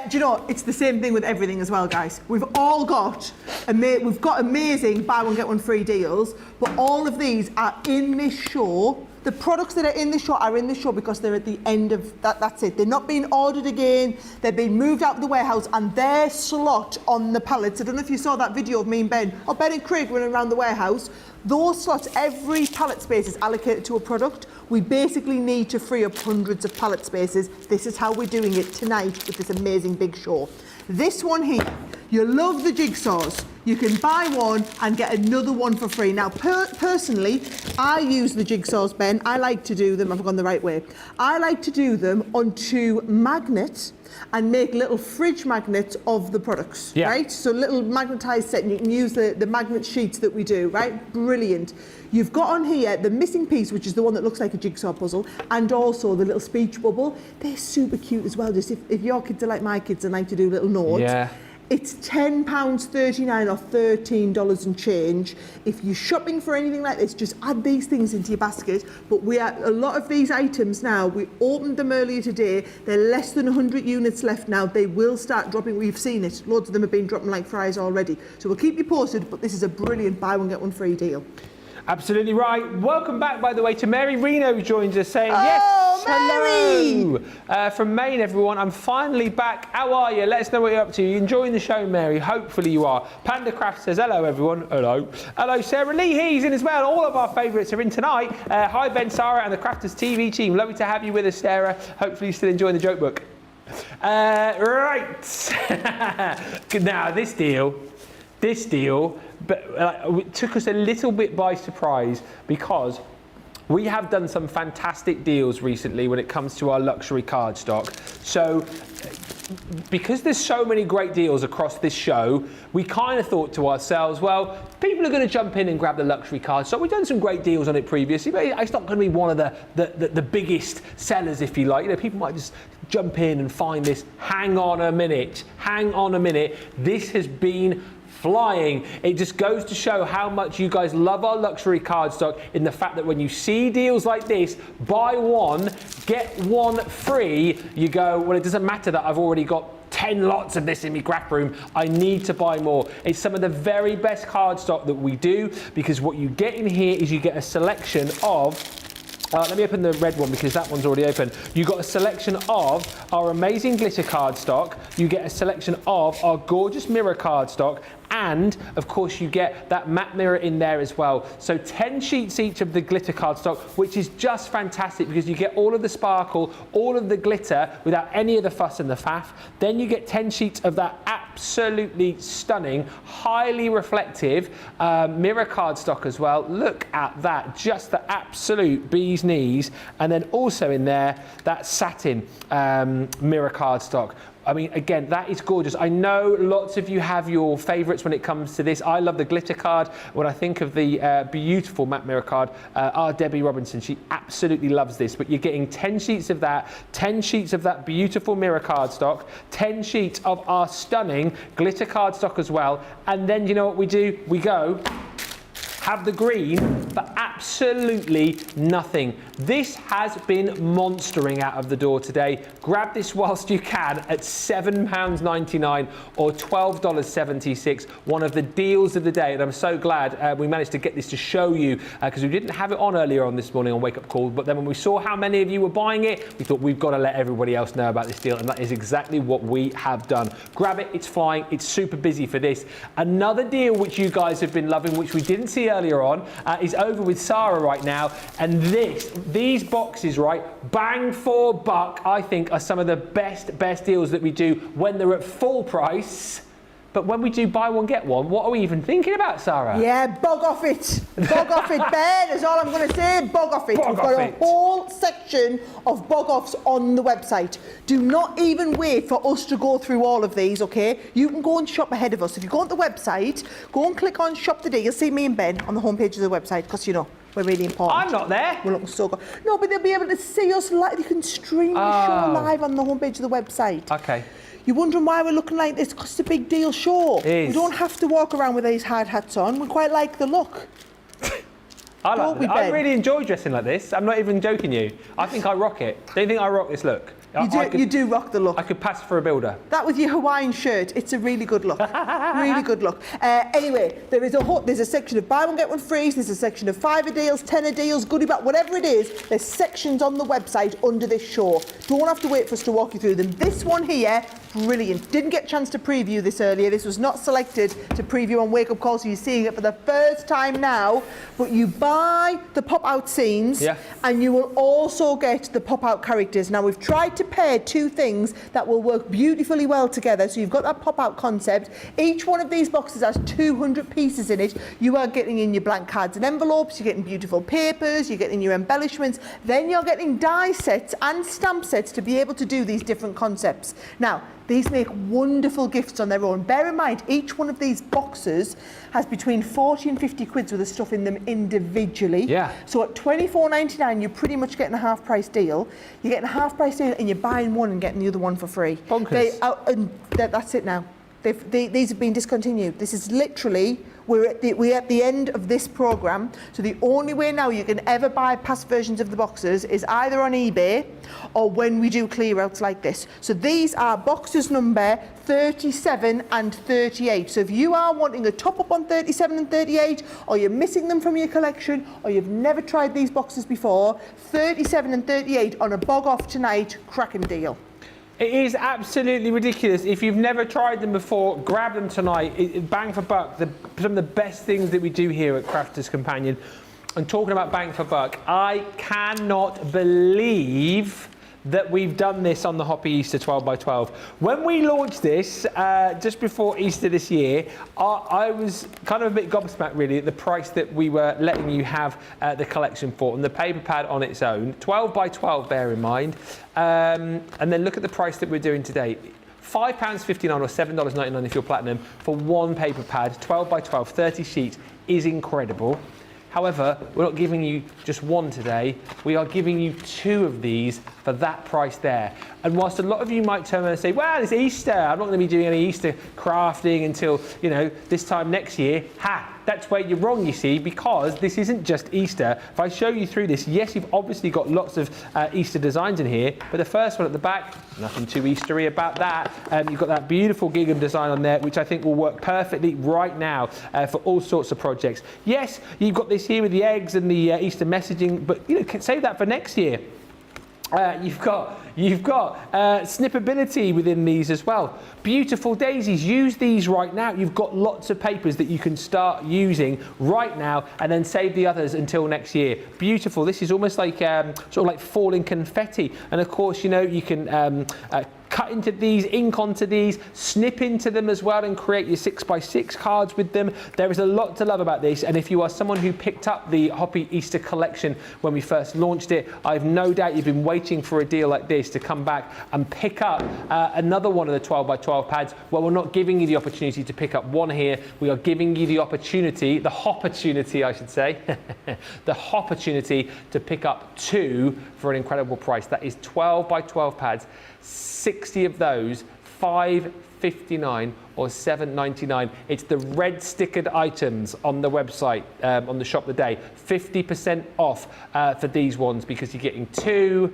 Do you know, it's the same thing with everything as well, guys. We've all got, we've got amazing buy one, get one free deals, but all of these are in this show. The products that are in the show are in the show because they're at the end of that. That's it. They're not being ordered again. They're being moved out of the warehouse and their slot on the pallets. I don't know if you saw that video of me and Ben, or Ben and Craig running around the warehouse. Those slots, every pallet space is allocated to a product. We basically need to free up hundreds of pallet spaces. This is how we're doing it tonight with this amazing big show. This one here, you love the jigsaws. You can buy one and get another one for free. Now, personally, I use the jigsaws, Ben. I like to do them, I've gone the right way. I like to do them onto magnets and make little fridge magnets of the products, right? So little magnetized set, and you can use the magnet sheets that we do, right? Brilliant. You've got on here the missing piece, which is the one that looks like a jigsaw puzzle, and also the little speech bubble. They're super cute as well. Just if your kids are like my kids and like to do little notes. Yeah. It's £10.39 or $13 and change. If you're shopping for anything like this, just add these things into your basket. But a lot of these items now, we opened them earlier today. They're less than 100 units left now. They will start dropping. We've seen it. Loads of them have been dropping like fries already. So we'll keep you posted, but this is a brilliant buy one, get one free deal. Absolutely right. Welcome back, by the way, to Mary Reno, who joins us saying, yes, Mary! Hello. From Maine, everyone. I'm finally back. How are you? Let us know what you're up to. You enjoying the show, Mary? Hopefully you are. Panda Craft says, hello, everyone. Hello. Hello, Sarah Lee. He's in as well. All of our favourites are in tonight. Hi, Ben, Sara, and the Crafters TV team. Lovely to have you with us, Sarah. Hopefully you're still enjoying the joke book. Right. Now, this deal, but it took us a little bit by surprise because we have done some fantastic deals recently when it comes to our luxury cardstock. So because there's so many great deals across this show, we kind of thought to ourselves, well, people are going to jump in and grab the luxury card. So we've done some great deals on it previously, but it's not going to be one of the biggest sellers, if you like. You know, people might just jump in and find this. Hang on a minute. This has been flying. It just goes to show how much you guys love our luxury cardstock, in the fact that when you see deals like this, buy one, get one free, you go, well, it doesn't matter that I've already got 10 lots of this in my craft room, I need to buy more. It's some of the very best cardstock that we do, because what you get in here is you get a selection of let me open the red one because that one's already open. You got a selection of our amazing glitter cardstock. You get a selection of our gorgeous mirror cardstock. And of course you get that matte mirror in there as well. So 10 sheets each of the glitter cardstock, which is just fantastic because you get all of the sparkle, all of the glitter without any of the fuss and the faff. Then you get 10 sheets of that absolutely stunning, highly reflective mirror cardstock as well. Look at that, just the absolute bee's knees. And then also in there, that satin mirror cardstock. I mean, again, that is gorgeous. I know lots of you have your favourites when it comes to this. I love the glitter card. When I think of the beautiful matte mirror card, our Debbie Robinson, she absolutely loves this. But you're getting 10 sheets of that, 10 sheets of that beautiful mirror cardstock, 10 sheets of our stunning glitter cardstock as well. And then you know what we do? We go have the green for absolutely nothing. This has been monstering out of the door today. Grab this whilst you can at £7.99 or $12.76. One of the deals of the day, and I'm so glad we managed to get this to show you because we didn't have it on earlier on this morning on Wake Up Call, but then when we saw how many of you were buying it, we thought we've got to let everybody else know about this deal, and that is exactly what we have done. Grab it, it's flying, it's super busy for this. Another deal which you guys have been loving, which we didn't see earlier on, is over with Sara right now, and these boxes, right, bang for buck, I think are some of the best deals that we do when they're at full price. But when we do buy one get one, what are we even thinking about, Sara? Yeah, bog off it. Bog off it, Ben, is all I'm going to say. Bog off it. We've got a whole section of bog offs on the website. Do not even wait for us to go through all of these, okay? You can go and shop ahead of us. If you go on the website, go and click on Shop Today. You'll see me and Ben on the homepage of the website because, you know, we're really important. I'm not there. We're looking so good. No, but they'll be able to see us live. You can stream the show live on the homepage of the website. Okay. You're wondering why we're looking like this? Because it's a big deal show. We don't have to walk around with these hard hats on. We quite like the look. I really enjoy dressing like this. I'm not even joking you. I think I rock it. Do you think I rock this look? You do rock the look. I could pass for a builder. That with your Hawaiian shirt, it's a really good look. Really good look. Anyway, there's a section of buy one get one free. There's a section of 5-a deals, 10-a deals, goodie bag, whatever it is. There's sections on the website under this show. Don't have to wait for us to walk you through them. This one here, brilliant. Didn't get a chance to preview this earlier. This was not selected to preview on Wake Up Call, so you're seeing it for the first time now. But you buy the pop-out scenes, and you will also get the pop-out characters. Now, we've tried to pair two things that will work beautifully well together. So you've got that pop-out concept. Each one of these boxes has 200 pieces in it. You are getting in your blank cards and envelopes, you're getting beautiful papers, you're getting your embellishments, then you're getting die sets and stamp sets to be able to do these different concepts. Now, these make wonderful gifts on their own. Bear in mind, each one of these boxes has between 40 and 50 quid worth of stuff in them individually. Yeah. So at £24.99, you're pretty much getting a half-price deal. You're getting a half-price deal and you're buying one and getting the other one for free. Bonkers. That's it now. These have been discontinued. This is literally, we're at the end of this programme. So the only way now you can ever buy past versions of the boxes is either on eBay or when we do clear-outs like this. So these are boxes number 37 and 38. So if you are wanting a top-up on 37 and 38, or you're missing them from your collection, or you've never tried these boxes before, 37 and 38 on a bog-off tonight, cracking deal. It is absolutely ridiculous. If you've never tried them before, grab them tonight. Bang for buck, some of the best things that we do here at Crafters Companion. And talking about bang for buck, I cannot believe that we've done this on the Hoppy Easter 12x12. When we launched this, just before Easter this year, I was kind of a bit gobsmacked really at the price that we were letting you have the collection for, and the paper pad on its own, 12x12 bear in mind, and then look at the price that we're doing today. £5.59 or $7.99 if you're platinum for one paper pad, 12 by 12, 30 sheets is incredible. However, we're not giving you just one today, we are giving you 2 of these for that price there. And whilst a lot of you might turn around and say, well, it's Easter, I'm not going to be doing any Easter crafting until, you know, this time next year. That's where you're wrong, you see, because this isn't just Easter. If I show you through this, yes, you've obviously got lots of Easter designs in here, but the first one at the back, nothing too Eastery about that. You've got that beautiful gingham design on there, which I think will work perfectly right now for all sorts of projects. Yes, you've got this here with the eggs and the Easter messaging, but you know, save that for next year. You've got snippability within these as well. Beautiful daisies, use these right now. You've got lots of papers that you can start using right now and then save the others until next year. Beautiful, this is almost like sort of like falling confetti. And of course, you know, you can cut into these, ink onto these, snip into them as well and create your 6x6 cards with them. There is a lot to love about this, and if you are someone who picked up the Hoppy Easter collection when we first launched it, I've no doubt you've been waiting for a deal like this to come back and pick up another one of the 12x12 pads. Well, we're not giving you the opportunity to pick up one here, we are giving you the opportunity, the hopportunity I should say, the hopportunity to pick up 2 for an incredible price. That is 12x12 pads, 60 of those, $5.59 or $7.99. It's the red stickered items on the website, on the shop today. 50% off for these ones because you're getting 2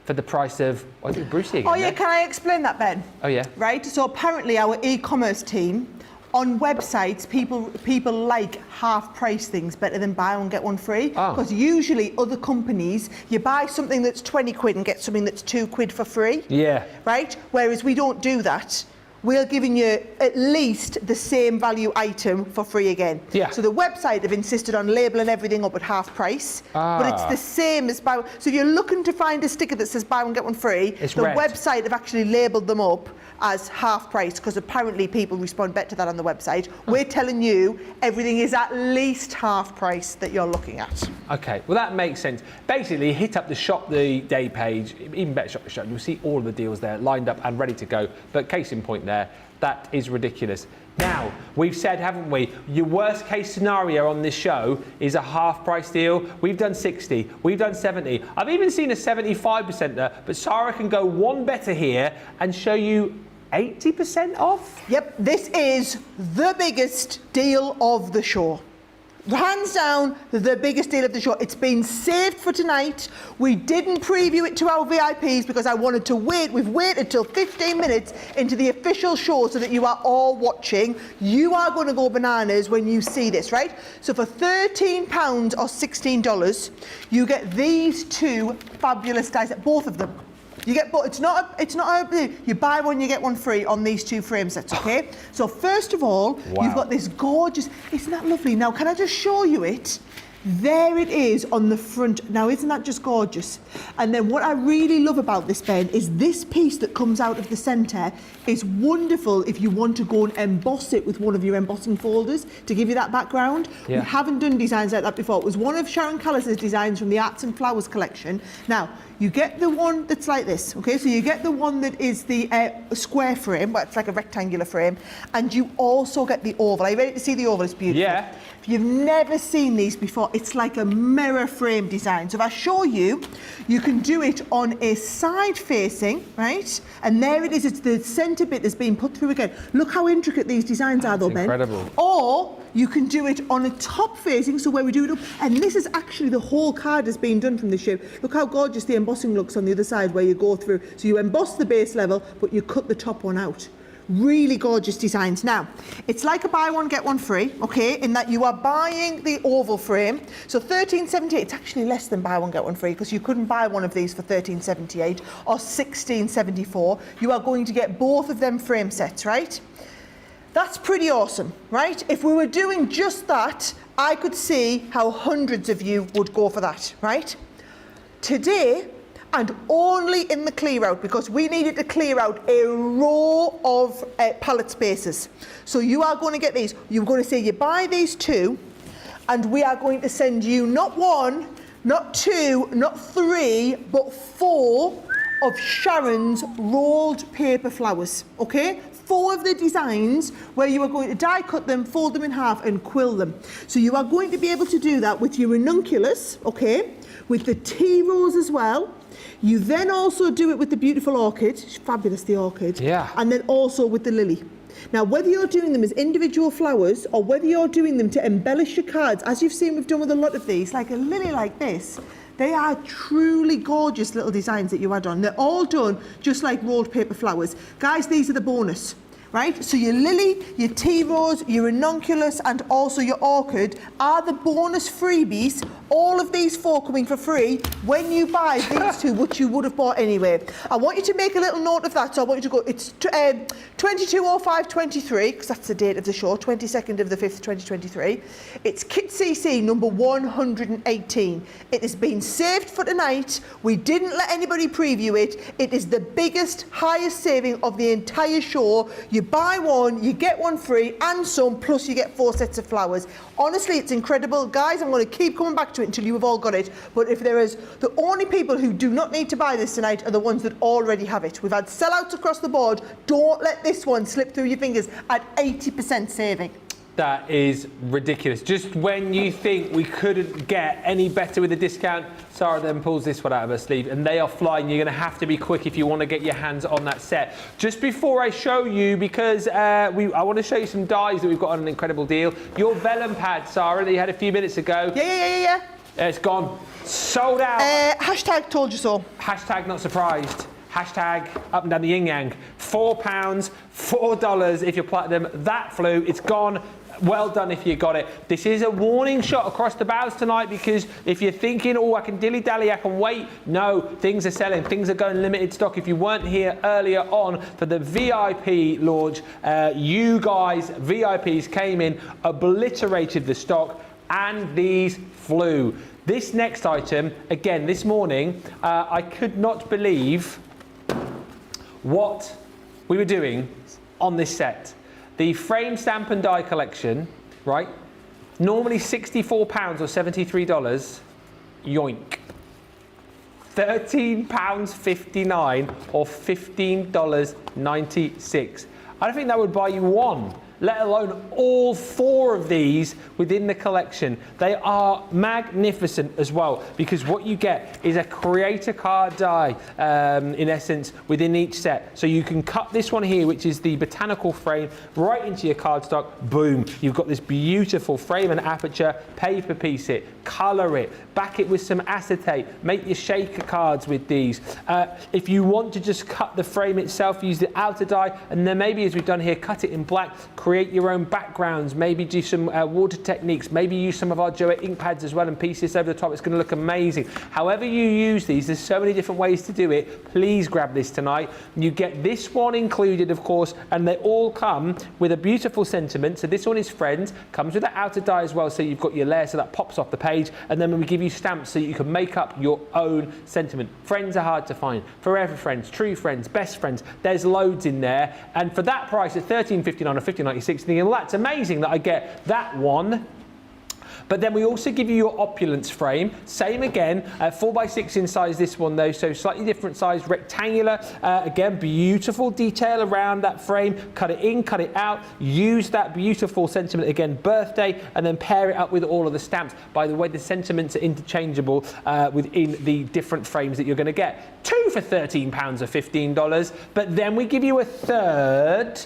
for the price of, I think Brucey again. Oh yeah, can I explain that, Ben? Oh yeah. Right, so apparently our e-commerce team, on websites, people like half-price things better than buy one, get one free. Because usually other companies, you buy something that's 20 quid and get something that's 2 quid for free. Yeah. Right? Whereas we don't do that. We're giving you at least the same value item for free again. Yeah. So the website have insisted on labelling everything up at half price, but it's the same as buy one. So if you're looking to find a sticker that says buy one, get one free, the website have actually labelled them up as half price because apparently people respond better to that on the website. We're telling you everything is at least half price that you're looking at. Okay, well that makes sense. Basically, hit up the Shop the Day page, even better Shop the Show, you'll see all of the deals there lined up and ready to go. But case in point there, that is ridiculous. Now, we've said, haven't we, your worst case scenario on this show is a half price deal. We've done 60, we've done 70. I've even seen a 75% there, but Sara can go one better here and show you 80% off? Yep, this is the biggest deal of the show. Hands down, the biggest deal of the show. It's been saved for tonight. We didn't preview it to our VIPs because I wanted to wait. We've waited till 15 minutes into the official show so that you are all watching. You are going to go bananas when you see this, right? So for £13 or $16, you get these 2 fabulous dice, both of them. You get, but it's not a, you buy one, you get one free on these 2 frame sets, okay? So first of all, you've got this gorgeous, isn't that lovely? Now, can I just show you it? There it is on the front. Now, isn't that just gorgeous? And then what I really love about this, Ben, is this piece that comes out of the centre is wonderful if you want to go and emboss it with one of your embossing folders to give you that background. Yeah. We haven't done designs like that before. It was one of Sharon Callis's designs from the Arts and Flowers collection. Now, you get the one that's like this, okay? So you get the one that is the square frame, but it's like a rectangular frame, and you also get the oval. Are you ready to see the oval? It's beautiful. Yeah. If you've never seen these before, it's like a mirror frame design. So if I show you, you can do it on a side facing, right? And there it is, it's the centre bit that's been put through again. Look how intricate these designs are though, Ben. Incredible. Or you can do it on a top facing, so where we do it up, and this is actually the whole card has been done from this shape. Look how gorgeous the embossing looks on the other side where you go through. So you emboss the base level, but you cut the top one out. Really gorgeous designs. Now, it's like a buy one, get one free, okay, in that you are buying the oval frame. So $13.78, it's actually less than buy one, get one free because you couldn't buy one of these for $13.78 or $16.74. You are going to get both of them frame sets, right? That's pretty awesome, right? If we were doing just that, I could see how hundreds of you would go for that, right? Today, and only in the Clearout, because we needed to clear out a row of pallet spaces. So you are going to get these. You're going to say you buy these 2, and we are going to send you not 1, not 2, not 3, but 4 of Sharon's rolled paper flowers, okay? 4 of the designs where you are going to die cut them, fold them in half and quill them. So you are going to be able to do that with your ranunculus, okay? With the tea rose as well. You then also do it with the beautiful orchid, fabulous the orchid, yeah. And then also with the lily. Now, whether you're doing them as individual flowers or whether you're doing them to embellish your cards, as you've seen we've done with a lot of these, like a lily like this, they are truly gorgeous little designs that you add on. They're all done just like rolled paper flowers. Guys, these are the bonus. Right, so your lily, your tea rose, your ranunculus and also your orchid are the bonus freebies. All of these 4 coming for free when you buy these 2, which you would have bought anyway. I want you to make a little note of that. So I want you to go, it's 22/05/23, because that's the date of the show, 22nd of the 5th, 2023. It's Kit CC number 118. It has been saved for tonight. We didn't let anybody preview it. It is the biggest, highest saving of the entire show. You buy one, you get one free and some, plus you get 4 sets of flowers. Honestly, it's incredible. Guys, I'm going to keep coming back to it until you have all got it. But if there is, the only people who do not need to buy this tonight are the ones that already have it. We've had sellouts across the board. Don't let this one slip through your fingers at 80% saving. That is ridiculous. Just when you think we couldn't get any better with a discount, Sara then pulls this one out of her sleeve and they are flying. You're going to have to be quick if you want to get your hands on that set. Just before I show you, because I want to show you some dies that we've got on an incredible deal. Your vellum pad, Sara, that you had a few minutes ago. Yeah. It's gone. Sold out. Hashtag told you so. Hashtag not surprised. Hashtag up and down the yin yang. £4, $4 if you're platinum. That flew. It's gone. Well done if you got it. This is a warning shot across the bows tonight, because if you're thinking, oh, I can dilly-dally, I can wait. No, things are selling. Things are going limited stock. If you weren't here earlier on for the VIP launch, you guys, VIPs, came in, obliterated the stock, and these flew. This next item, again, this morning, I could not believe what we were doing on this set. The frame, stamp and die collection, right? Normally £64 or $73, yoink. £13.59 or $15.96. I don't think that would buy you one, let alone all 4 of these within the collection. They are magnificent as well, because what you get is a creator card die, in essence, within each set. So you can cut this one here, which is the botanical frame, right into your cardstock. Boom, you've got this beautiful frame and aperture, paper piece it, colour it, back it with some acetate, make your shaker cards with these. If you want to just cut the frame itself, use the outer die, and then maybe, as we've done here, cut it in black, create your own backgrounds, maybe do some water techniques, maybe use some of our Joe ink pads as well and piece this over the top. It's going to look amazing. However you use these, there's so many different ways to do it. Please grab this tonight. You get this one included, of course, and they all come with a beautiful sentiment. So this one is Friends, comes with the outer die as well, so you've got your layer so that pops off the page, and then we give you stamps so you can make up your own sentiment. Friends are hard to find. Forever friends, true friends, best friends, there's loads in there, and for that price at $13.59 or $15.96, thinking, well, that's amazing that I get that one. But then we also give you your opulence frame. Same again, 4x6 in size, this one though, so slightly different size, rectangular. Again, beautiful detail around that frame. Cut it in, cut it out. Use that beautiful sentiment, again, birthday, and then pair it up with all of the stamps. By the way, the sentiments are interchangeable within the different frames that you're going to get. 2 for £13 or $15, but then we give you a third,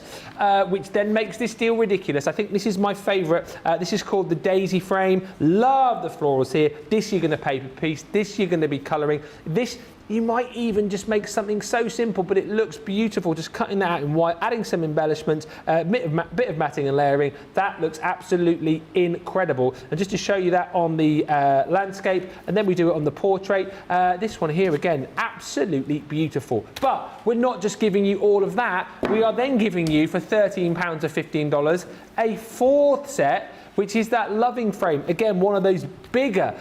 which then makes this deal ridiculous. I think this is my favourite. This is called the Daisy frame. Love the florals here. This you're going to paper piece. This you're going to be colouring. This you might even just make something so simple, but it looks beautiful. Just cutting that out in white, adding some embellishments, bit of matting and layering. That looks absolutely incredible. And just to show you that on the landscape, and then we do it on the portrait. This one here again, absolutely beautiful. But we're not just giving you all of that. We are then giving you, for £13 or $15, a 4th set, which is that loving frame. Again, one of those bigger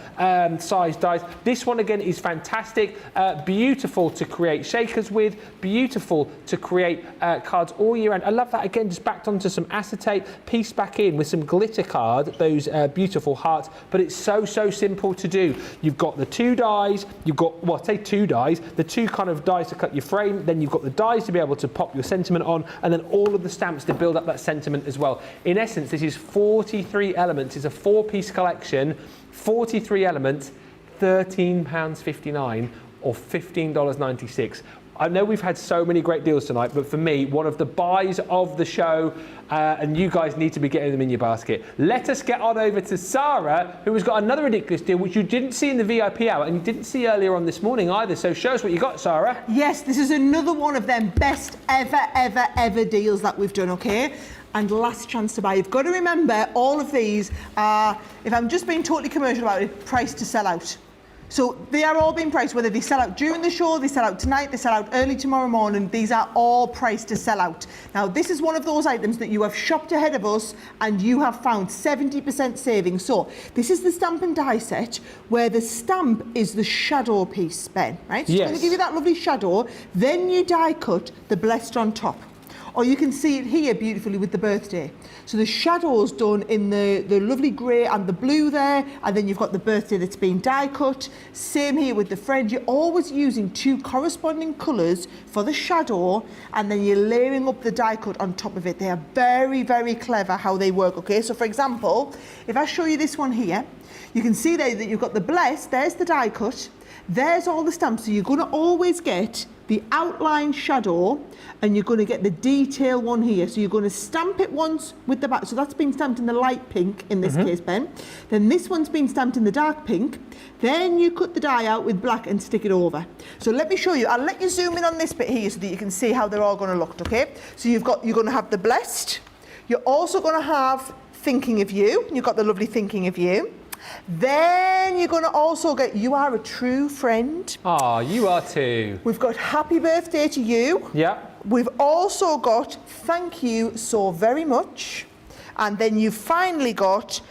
size dies. This one again is fantastic, beautiful to create shakers with, beautiful to create cards all year round. I love that again, just backed onto some acetate, pieced back in with some glitter card, those beautiful hearts, but it's so simple to do. You've got the 2 dies, you've got, well, say 2 dies, the 2 kind of dies to cut your frame, then you've got the dies to be able to pop your sentiment on, and then all of the stamps to build up that sentiment as well. In essence, this is 43 elements. It's a 4-piece collection, 43 elements, £13.59 or $15.96. I know we've had so many great deals tonight, but for me, one of the buys of the show, and you guys need to be getting them in your basket. Let us get on over to Sara, who has got another ridiculous deal, which you didn't see in the VIP hour, and you didn't see earlier on this morning either. So show us what you got, Sara. Yes, this is another one of them best ever deals that we've done, okay? And last chance to buy. You've got to remember, all of these are, if I'm just being totally commercial about it, priced to sell out. So they are all being priced, whether they sell out during the show, they sell out tonight, they sell out early tomorrow morning, these are all priced to sell out. Now, this is one of those items that you have shopped ahead of us and you have found 70% savings. So this is the stamp and die set, where the stamp is the shadow piece, Ben, right? So yes. It's going to give you that lovely shadow, then you die cut the blessed on top. Or you can see it here beautifully with the birthday. So the shadow's done in the lovely grey and the blue there, and then you've got the birthday that's been die cut. Same here with the friend. You're always using 2 corresponding colours for the shadow, and then you're layering up the die cut on top of it. They are very clever how they work, okay? So for example, if I show you this one here, you can see there that you've got the blessed, there's the die cut, there's all the stamps. So you're going to always get the outline shadow, and you're going to get the detail one here. So you're going to stamp it once with the back. So that's been stamped in the light pink in this case, Ben. Then this one's been stamped in the dark pink. Then you cut the die out with black and stick it over. So let me show you. I'll let you zoom in on this bit here so that you can see how they're all going to look, okay? So you're going to have the blessed. You're also going to have thinking of you. You've got the lovely thinking of you. Then you're going to also get you are a true friend. Ah, you are too. We've got happy birthday to you. Yeah. We've also got thank you so very much. And then you've finally got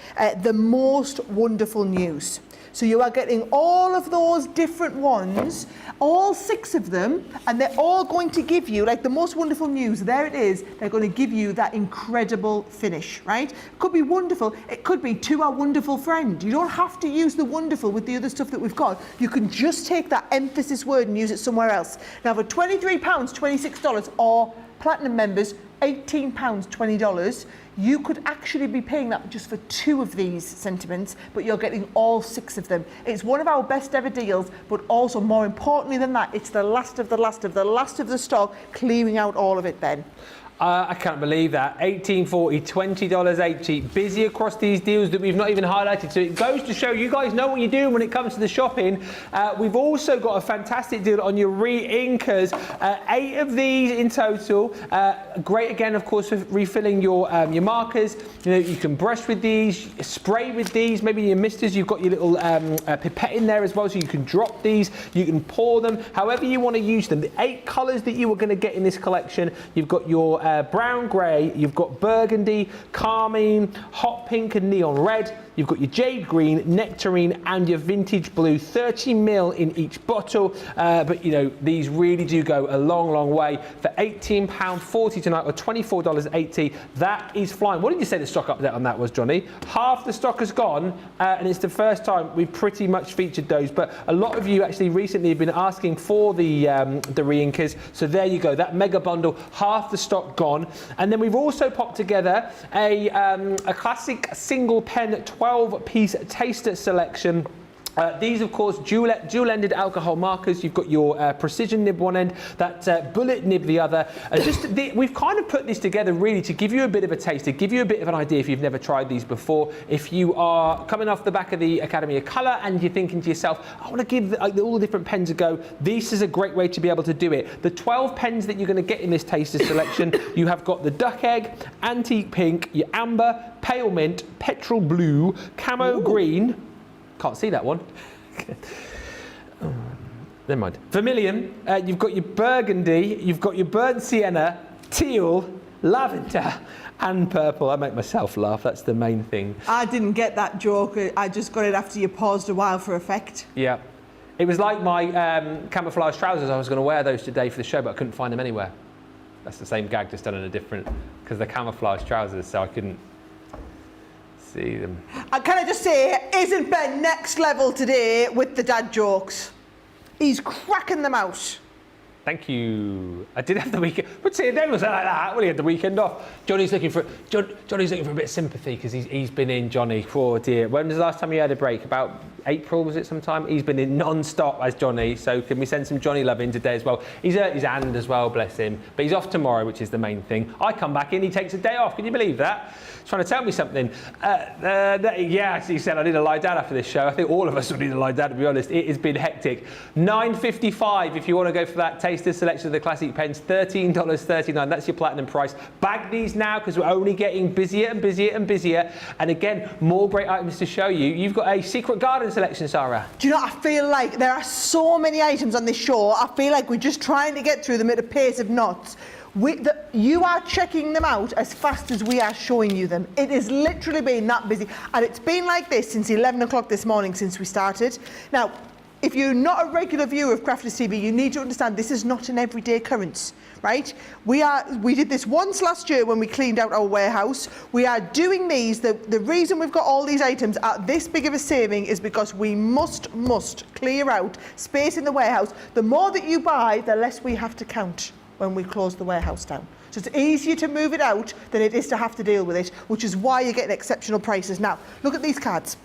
the most wonderful news. So you are getting all of those different ones, all 6 of them, and they're all going to give you, like the most wonderful news, there it is, they're going to give you that incredible finish, right? It could be wonderful, it could be to our wonderful friend. You don't have to use the wonderful with the other stuff that we've got. You can just take that emphasis word and use it somewhere else. Now for £23, $26, or platinum members, £18, $20, you could actually be paying that just for 2 of these sentiments, but you're getting all 6 of them. It's one of our best ever deals, but also more importantly than that, it's the last of the stock, clearing out all of it, Ben. I can't believe that. $18.40, $20.80. Busy across these deals that we've not even highlighted. So it goes to show you guys know what you're doing when it comes to the shopping. We've also got a fantastic deal on your re-inkers. 8 of these in total. Great again, of course, for refilling your markers. You know, you can brush with these, spray with these. Maybe your misters, you've got your little pipette in there as well, so you can drop these. You can pour them, however you want to use them. The 8 colours that you are going to get in this collection. You've got your brown grey, you've got burgundy, carmine, hot pink and neon red. You've got your jade green, nectarine and your vintage blue, 30ml in each bottle. But you know, these really do go a long way. For £18.40 tonight or $24.80, that is flying. What did you say the stock update on that was, Johnny? Half the stock has gone, and it's the first time we've pretty much featured those. But a lot of you actually recently have been asking for the re-inkers. So there you go, that mega bundle, half the stock gone. And then we've also popped together a classic single pen 12-piece taster selection. These, of course, dual-ended alcohol markers. You've got your precision nib one end, that bullet nib the other. We've kind of put this together really to give you a bit of a taste, to give you a bit of an idea if you've never tried these before. If you are coming off the back of the Academy of Colour and you're thinking to yourself, I want to give all the different pens a go, this is a great way to be able to do it. The 12 pens that you're going to get in this taster selection, you have got the duck egg, antique pink, your amber, pale mint, petrol blue, camo green. Can't see that one. Oh, never mind. Vermilion, you've got your burgundy, you've got your burnt sienna, teal, lavender and purple. I make myself laugh, that's the main thing. I didn't get that joke. I just got it after you paused a while for effect. Yeah. It was like my camouflage trousers. I was going to wear those today for the show, but I couldn't find them anywhere. That's the same gag, just done in a different, because they're camouflage trousers, so I couldn't see them. Can I just say, isn't Ben next level today with the dad jokes? He's cracking them out. Thank you. I did have the weekend. But see, Dan was like that. Well, he had the weekend off. Johnny's looking for Johnny's looking for a bit of sympathy because he's been in, Johnny. Poor dear. When was the last time you had a break? About April, was it sometime? He's been in non-stop as Johnny. So can we send some Johnny love in today as well? He's hurt his hand as well, bless him. But he's off tomorrow, which is the main thing. I come back in, he takes a day off. Can you believe that? He's trying to tell me something. Yeah, he said I need to lie down after this show. I think all of us will need to lie down, to be honest. It has been hectic. $9.55 if you want to go for that taster selection of the classic pens. $13.39. That's your platinum price. Bag these now because we're only getting busier and busier and busier. And again, more great items to show you. You've got a secret garden selection, Sara. Do you know, I feel like there are so many items on this show. I feel like we're just trying to get through them at a pace of knots. You are checking them out as fast as we are showing you them. It has literally been that busy. And it's been like this since 11 o'clock this morning since we started. Now, if you're not a regular viewer of Crafters TV, you need to understand this is not an everyday occurrence, right? We did this once last year when we cleaned out our warehouse. We are doing these. The reason we've got all these items at this big of a saving is because we must clear out space in the warehouse. The more that you buy, the less we have to count when we close the warehouse down. So it's easier to move it out than it is to have to deal with it, which is why you're getting exceptional prices. Now, look at these cards.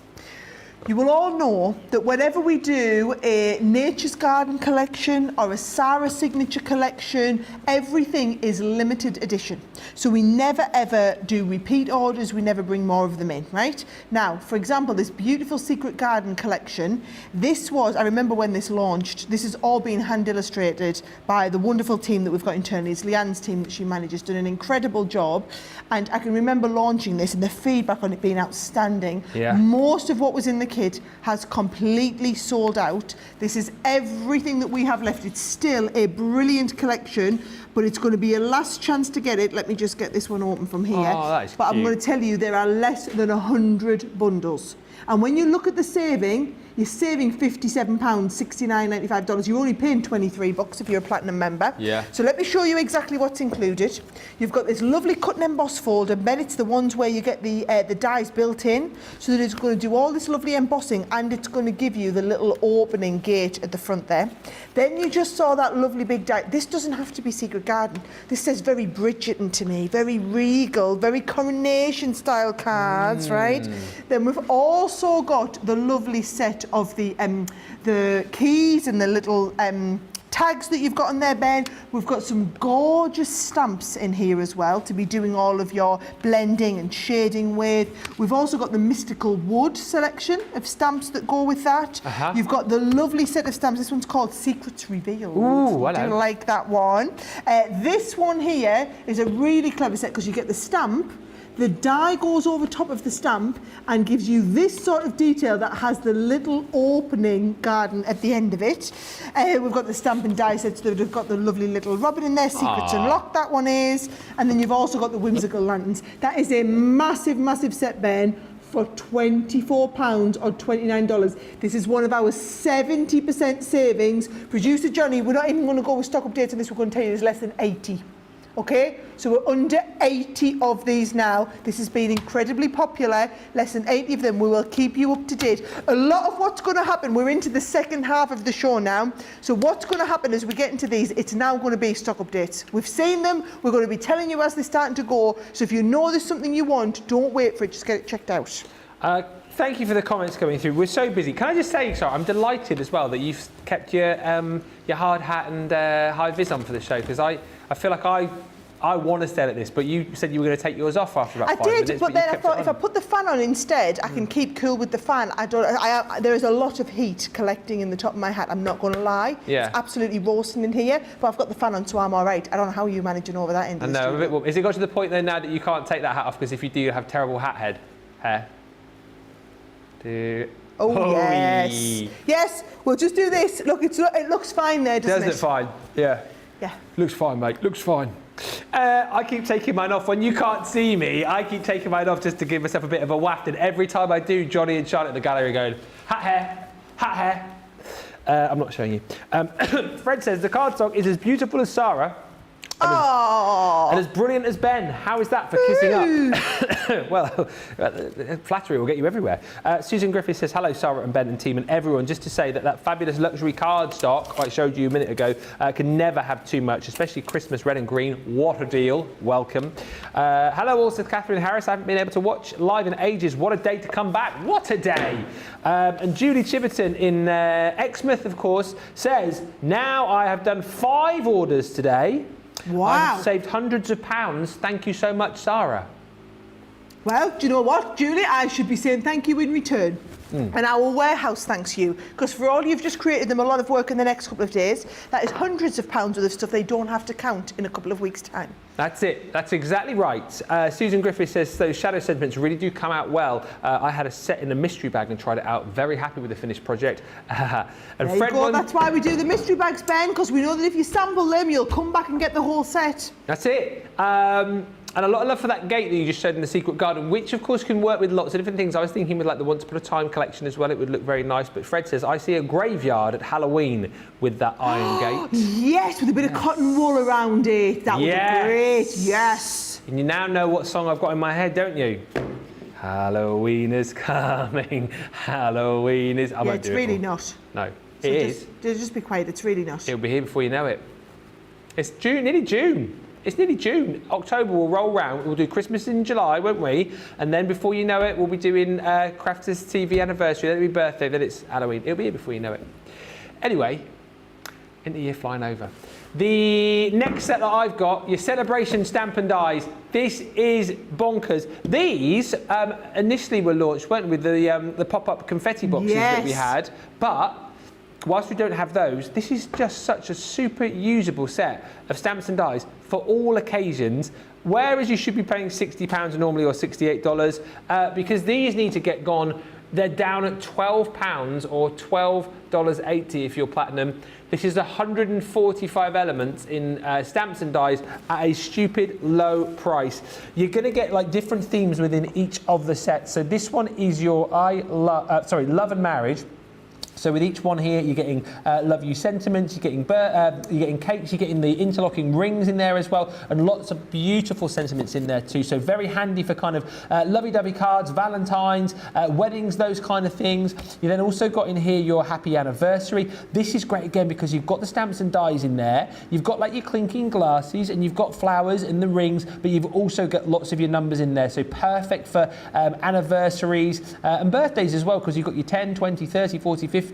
You will all know that whenever we do a Nature's Garden collection or a Sara signature collection, everything is limited edition. So we never ever do repeat orders, we never bring more of them in, right? Now, for example, this beautiful Secret Garden collection, this was, I remember when this launched, this has all been hand illustrated by the wonderful team that we've got internally. It's Leanne's team that she manages, done an incredible job. And I can remember launching this and the feedback on it being outstanding. Yeah. Most of what was in the kit has completely sold out. This is everything that we have left. It's still a brilliant collection, but it's going to be a last chance to get it. Let me just get this one open from here. Oh, that is but cute. I'm going to tell you there are less than 100 bundles. And when you look at the saving, you're saving £57, $69.95. You're only paying $23 if you're a platinum member. Yeah. So let me show you exactly what's included. You've got this lovely cut and emboss folder. Ben, it's the ones where you get the dies built in, so that it's going to do all this lovely embossing, and it's going to give you the little opening gate at the front there. Then you just saw that lovely big die. This doesn't have to be Secret Garden. This says very Bridgerton to me, very regal, very coronation style cards, right? Then we've also got the lovely set of the keys and the little tags that you've got on there, Ben. We've got some gorgeous stamps in here as well to be doing all of your blending and shading with. We've also got the mystical wood selection of stamps that go with that. You've got the lovely set of stamps. This one's called Secrets Revealed. Ooh, I do like that one. This one here is a really clever set because you get the stamp. The die goes over top of the stamp and gives you this sort of detail that has the little opening garden at the end of it. We've got the stamp and die sets that have got the lovely little robin in there, Secrets Unlocked, that one is. And then you've also got the whimsical lanterns. That is a massive, massive set, Ben, for £24 or $29. This is one of our 70% savings. Producer Johnny, we're not even going to go with stock updates on this, we're going to tell you there's less than 80. Okay, so we're under 80 of these now. This has been incredibly popular, less than 80 of them. We will keep you up to date. A lot of what's going to happen, we're into the second half of the show now. So what's going to happen as we get into these, it's now going to be stock updates. We've seen them, we're going to be telling you as they're starting to go. So if you know there's something you want, don't wait for it, just get it checked out. Thank you for the comments coming through. We're so busy. Can I just say, sorry, I'm delighted as well that you've kept your hard hat and high vis on for the show, because I feel like I want to stay at this, but you said you were going to take yours off after about 5 minutes. But then I thought if I put the fan on instead, I can keep cool with the fan. There is a lot of heat collecting in the top of my hat, I'm not going to lie. Yeah. It's absolutely roasting in here, but I've got the fan on, so I'm all right. I don't know how you're managing over that end of the studio. I know, a bit warm. Is it got to the point then now that you can't take that hat off, because if you do, you have terrible hair? Oh, yes. Yes, we'll just do this. Look, it looks fine there, doesn't it? Does it fine? Yeah. Yeah. Looks fine, mate. Looks fine. I keep taking mine off. When you can't see me, I keep taking mine off just to give myself a bit of a waft. And every time I do, Johnny and Charlotte in the gallery are going, hat hair, hat hair. I'm not showing you. Fred says, the cardstock is as beautiful as Sara. And as brilliant as Ben. How is that for kissing up? Well, flattery will get you everywhere. Susan Griffith says, hello, Sara and Ben and team and everyone. Just to say that fabulous luxury cardstock I showed you a minute ago can never have too much, especially Christmas red and green. What a deal. Welcome. Hello also Catherine Harris. I haven't been able to watch live in ages. What a day to come back. What a day. And Julie Chiverton in Exmouth, of course, says, now I have done 5 orders today. Wow. I've saved hundreds of pounds. Thank you so much, Sara. Well, do you know what, Julie? I should be saying thank you in return. And our warehouse thanks you, because for all you've just created them a lot of work in the next couple of days, that is hundreds of pounds worth of stuff they don't have to count in a couple of weeks' time. That's it. That's exactly right. Susan Griffith says, those shadow sentiments really do come out well. I had a set in a mystery bag and tried it out. Very happy with the finished project. And there you go. That's why we do the mystery bags, Ben, because we know that if you sample them, you'll come back and get the whole set. That's it. And a lot of love for that gate that you just showed in the Secret Garden, which of course can work with lots of different things. I was thinking with like the Once Upon a Time collection as well, it would look very nice. But Fred says, I see a graveyard at Halloween with that iron gate. Yes, with a bit of cotton wool around it. That would be great. Yes. And you now know what song I've got in my head, don't you? Halloween is coming. Halloween is... I won't it's do it really all. not. No, so it is. Just be quiet. It's really not. It'll be here before you know it. It's June, nearly June. It's nearly June. October will roll round. We'll do Christmas in July, won't we? And then before you know it, we'll be doing Crafters TV anniversary. Then it'll be birthday. Then it's Halloween. It'll be here before you know it. Anyway, in the year flying over. The next set that I've got, your celebration stamp and dies. This is bonkers. These initially were launched, weren't with the pop-up confetti boxes that we had, but whilst we don't have those, this is just such a super usable set of stamps and dies for all occasions, whereas you should be paying £60 normally or $68, because these need to get gone. They're down at £12 or $12.80 if you're platinum. This is 145 elements in stamps and dies at a stupid low price. You're going to get like different themes within each of the sets. So this one is your Love and Marriage. So with each one here, you're getting love you sentiments, you're getting cakes, you're getting the interlocking rings in there as well, and lots of beautiful sentiments in there too. So very handy for kind of lovey-dovey cards, Valentine's, weddings, those kind of things. You then also got in here your happy anniversary. This is great again because you've got the stamps and dies in there. You've got like your clinking glasses and you've got flowers and the rings, but you've also got lots of your numbers in there. So perfect for anniversaries and birthdays as well, because you've got your 10, 20, 30, 40, 50,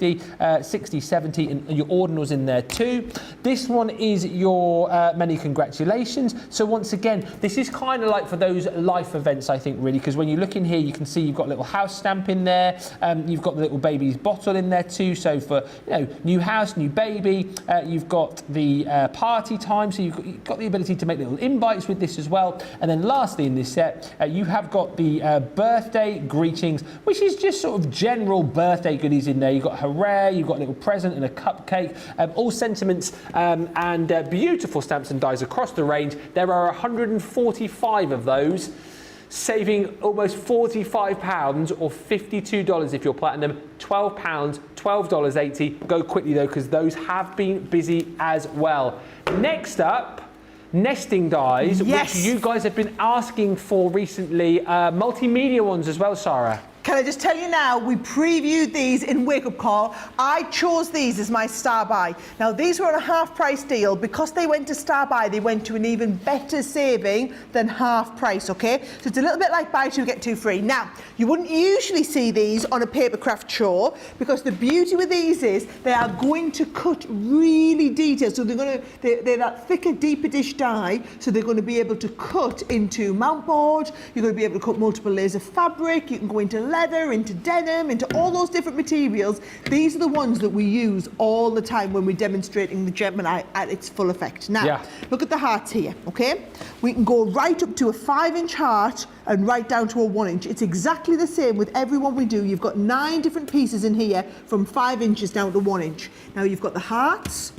60, 70 and your ordinals in there too. This one is your many congratulations. So once again, this is kind of like for those life events, I think, really, because when you look in here, you can see you've got a little house stamp in there. You've got the little baby's bottle in there too. So for, you know, new house, new baby, you've got the party time. So you've got the ability to make little invites with this as well. And then lastly in this set, you have got the birthday greetings, which is just sort of general birthday goodies in there. You've got hooray, you've got a little present and a cupcake, all sentiments and beautiful stamps and dies across the range. There are 145 of those, saving almost £45 or $52 if you're platinum, £12, $12.80. Go quickly though, because those have been busy as well. Next up, nesting dies, which you guys have been asking for recently, multimedia ones as well, Sara. Can I just tell you now, we previewed these in Wake Up Call. I chose these as my star buy. Now, these were on a half price deal. Because they went to star buy, they went to an even better saving than half price, okay? So it's a little bit like buy two, get two free. Now, you wouldn't usually see these on a papercraft show, because the beauty with these is they are going to cut really detailed. So they're that thicker, deeper dish die, so they're going to be able to cut into mount board. You're going to be able to cut multiple layers of fabric. You can go into leather, into denim, into all those different materials. These are the ones that we use all the time when we're demonstrating the Gemini at its full effect. Now, look at the hearts here, okay? We can go right up to a 5-inch heart and right down to a 1-inch. It's exactly the same with every one we do. You've got 9 different pieces in here from 5 inches down to 1 inch. Now you've got the hearts,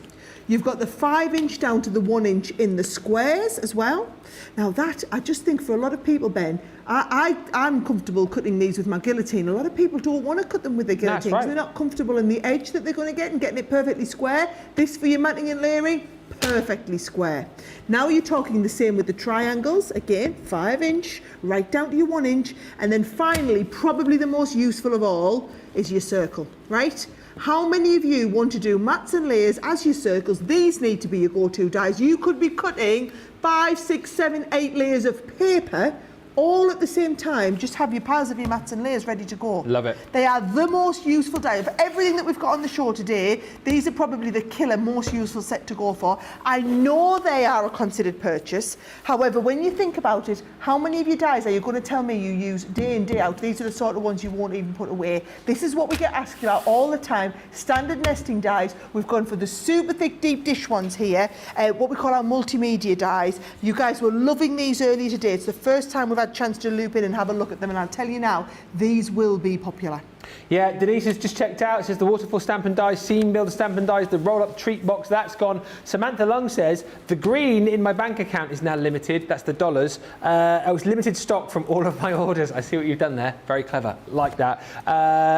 You've got the 5-inch down to the 1-inch in the squares as well. Now that, I just think for a lot of people, Ben, I'm comfortable cutting these with my guillotine. A lot of people don't want to cut them with their guillotine because they're not comfortable in the edge that they're going to get and getting it perfectly square. This for your matting and layering, perfectly square. Now you're talking the same with the triangles. Again, 5-inch, right down to your 1-inch. And then finally, probably the most useful of all is your circle, right? How many of you want to do mats and layers as your circles? These need to be your go-to dies. You could be cutting 5, 6, 7, 8 layers of paper all at the same time. Just have your piles of your mats and layers ready to go. Love it. They are the most useful die. Of everything that we've got on the show today, these are probably the killer, most useful set to go for. I know they are a considered purchase. However, when you think about it, how many of your dies are you going to tell me you use day in, day out? These are the sort of ones you won't even put away. This is what we get asked about all the time. Standard nesting dies. We've gone for the super thick deep dish ones here, what we call our multimedia dies. You guys were loving these earlier today. It's the first time we've had a chance to loop in and have a look at them, and I'll tell you now, these will be popular. Yeah, Denise has just checked out. It says the waterfall stamp and dies, seam builder stamp and dies, the roll-up treat box, that's gone. Samantha Lung says, the green in my bank account is now limited. That's the dollars. It was limited stock from all of my orders. I see what you've done there. Very clever. Like that.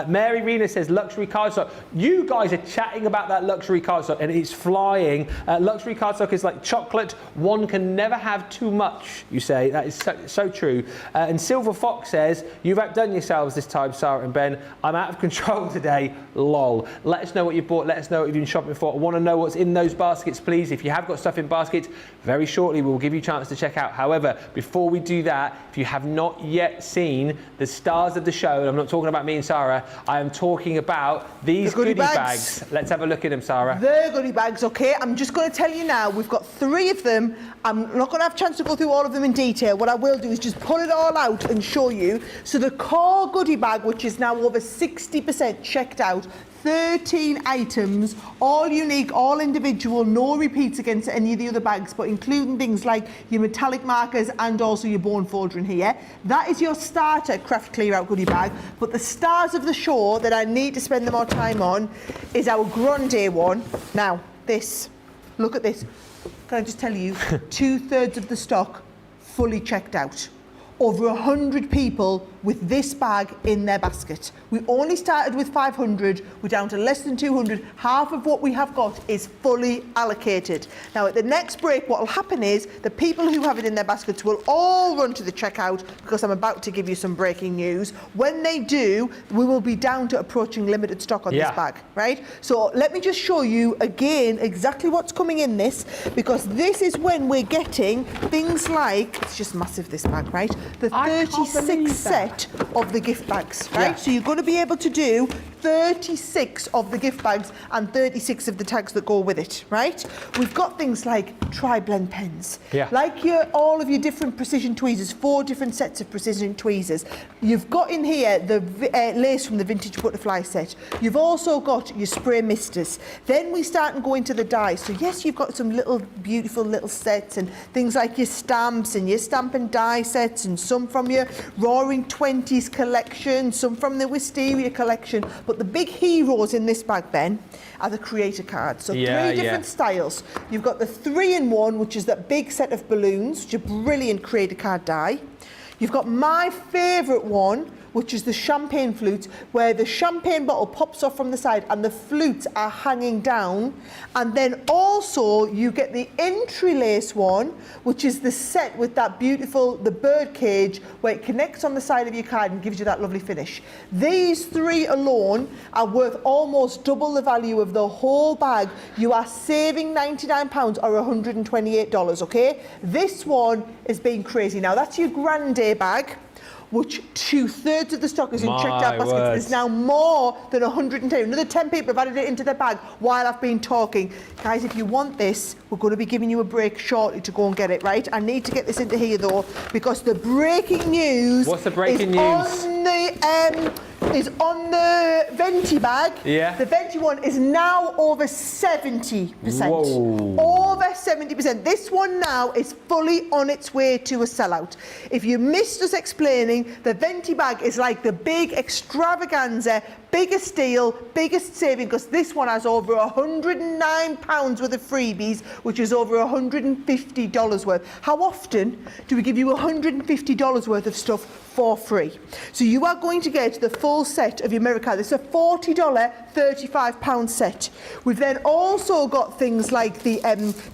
Mary Rena says, luxury cardstock. You guys are chatting about that luxury cardstock, and it's flying. Luxury cardstock is like chocolate. One can never have too much, you say. That is so true. And Silver Fox says, you've outdone yourselves this time, Sara and Ben. I'm out of control today, lol. Let us know what you bought, let us know what you've been shopping for. I want to know what's in those baskets, please. If you have got stuff in baskets, very shortly we'll give you a chance to check out. However, before we do that, if you have not yet seen the stars of the show, and I'm not talking about me and Sara, I am talking about these goodie bags. Let's have a look at them, Sara. The goodie bags, okay? I'm just going to tell you now, we've got 3 of them. I'm not going to have a chance to go through all of them in detail. What I will do is just pull it all out and show you. So the core goodie bag, which is now over 60% checked out, 13 items, all unique, all individual, no repeats against any of the other bags, but including things like your metallic markers and also your bone folder in here. That is your starter craft clear out goodie bag. But the stars of the show that I need to spend the more time on is our Grande one. Now, this, look at this. Can I just tell you, 2/3 of the stock fully checked out. Over 100 people with this bag in their basket. We only started with 500, we're down to less than 200. Half of what we have got is fully allocated. Now at the next break, what will happen is the people who have it in their baskets will all run to the checkout, because I'm about to give you some breaking news. When they do, we will be down to approaching limited stock on this bag, right? So let me just show you again exactly what's coming in this, because this is when we're getting things like, it's just massive, this bag, right? The 36 set of the gift bags, right? Yeah. So you're going to be able to do 36 of the gift bags and 36 of the tags that go with it, right? We've got things like tri-blend pens, like all of your different precision tweezers, 4 different sets of precision tweezers. You've got in here the lace from the vintage butterfly set. You've also got your spray misters. Then we start and go into the dies. So yes, you've got some little beautiful little sets and things like your stamps and your stamp and die sets, and some from your Roaring 20s collection, some from the Wisteria collection. But the big heroes in this bag, Ben, are the creator cards. So 3 different styles. You've got the 3-in-1, which is that big set of balloons, which are brilliant creator card die. You've got my favourite one, which is the champagne flute, where the champagne bottle pops off from the side and the flutes are hanging down. And then also you get the entry lace one, which is the set with that beautiful, the bird cage, where it connects on the side of your card and gives you that lovely finish. These 3 alone are worth almost double the value of the whole bag. You are saving £99 or $128, okay? This one is being crazy. Now that's your Grande bag, which 2/3 of the stock is in checked out baskets. There's now more than 110. Another 10 people have added it into their bag while I've been talking. Guys, if you want this, we're going to be giving you a break shortly to go and get it, right? I need to get this into here though, because the breaking news What's the breaking news? Is on the Venti bag. Yeah. The Venti one is now over 70%. Whoa. Over 70%. This one now is fully on its way to a sellout. If you missed us explaining, the Venti bag is like the big extravaganza, biggest deal, biggest saving, because this one has over £109 worth of freebies, which is over $150 worth. How often do we give you $150 worth of stuff for free? So you are going to get the full set of your mirror card. It's a $40, £35 set. We've then also got things like the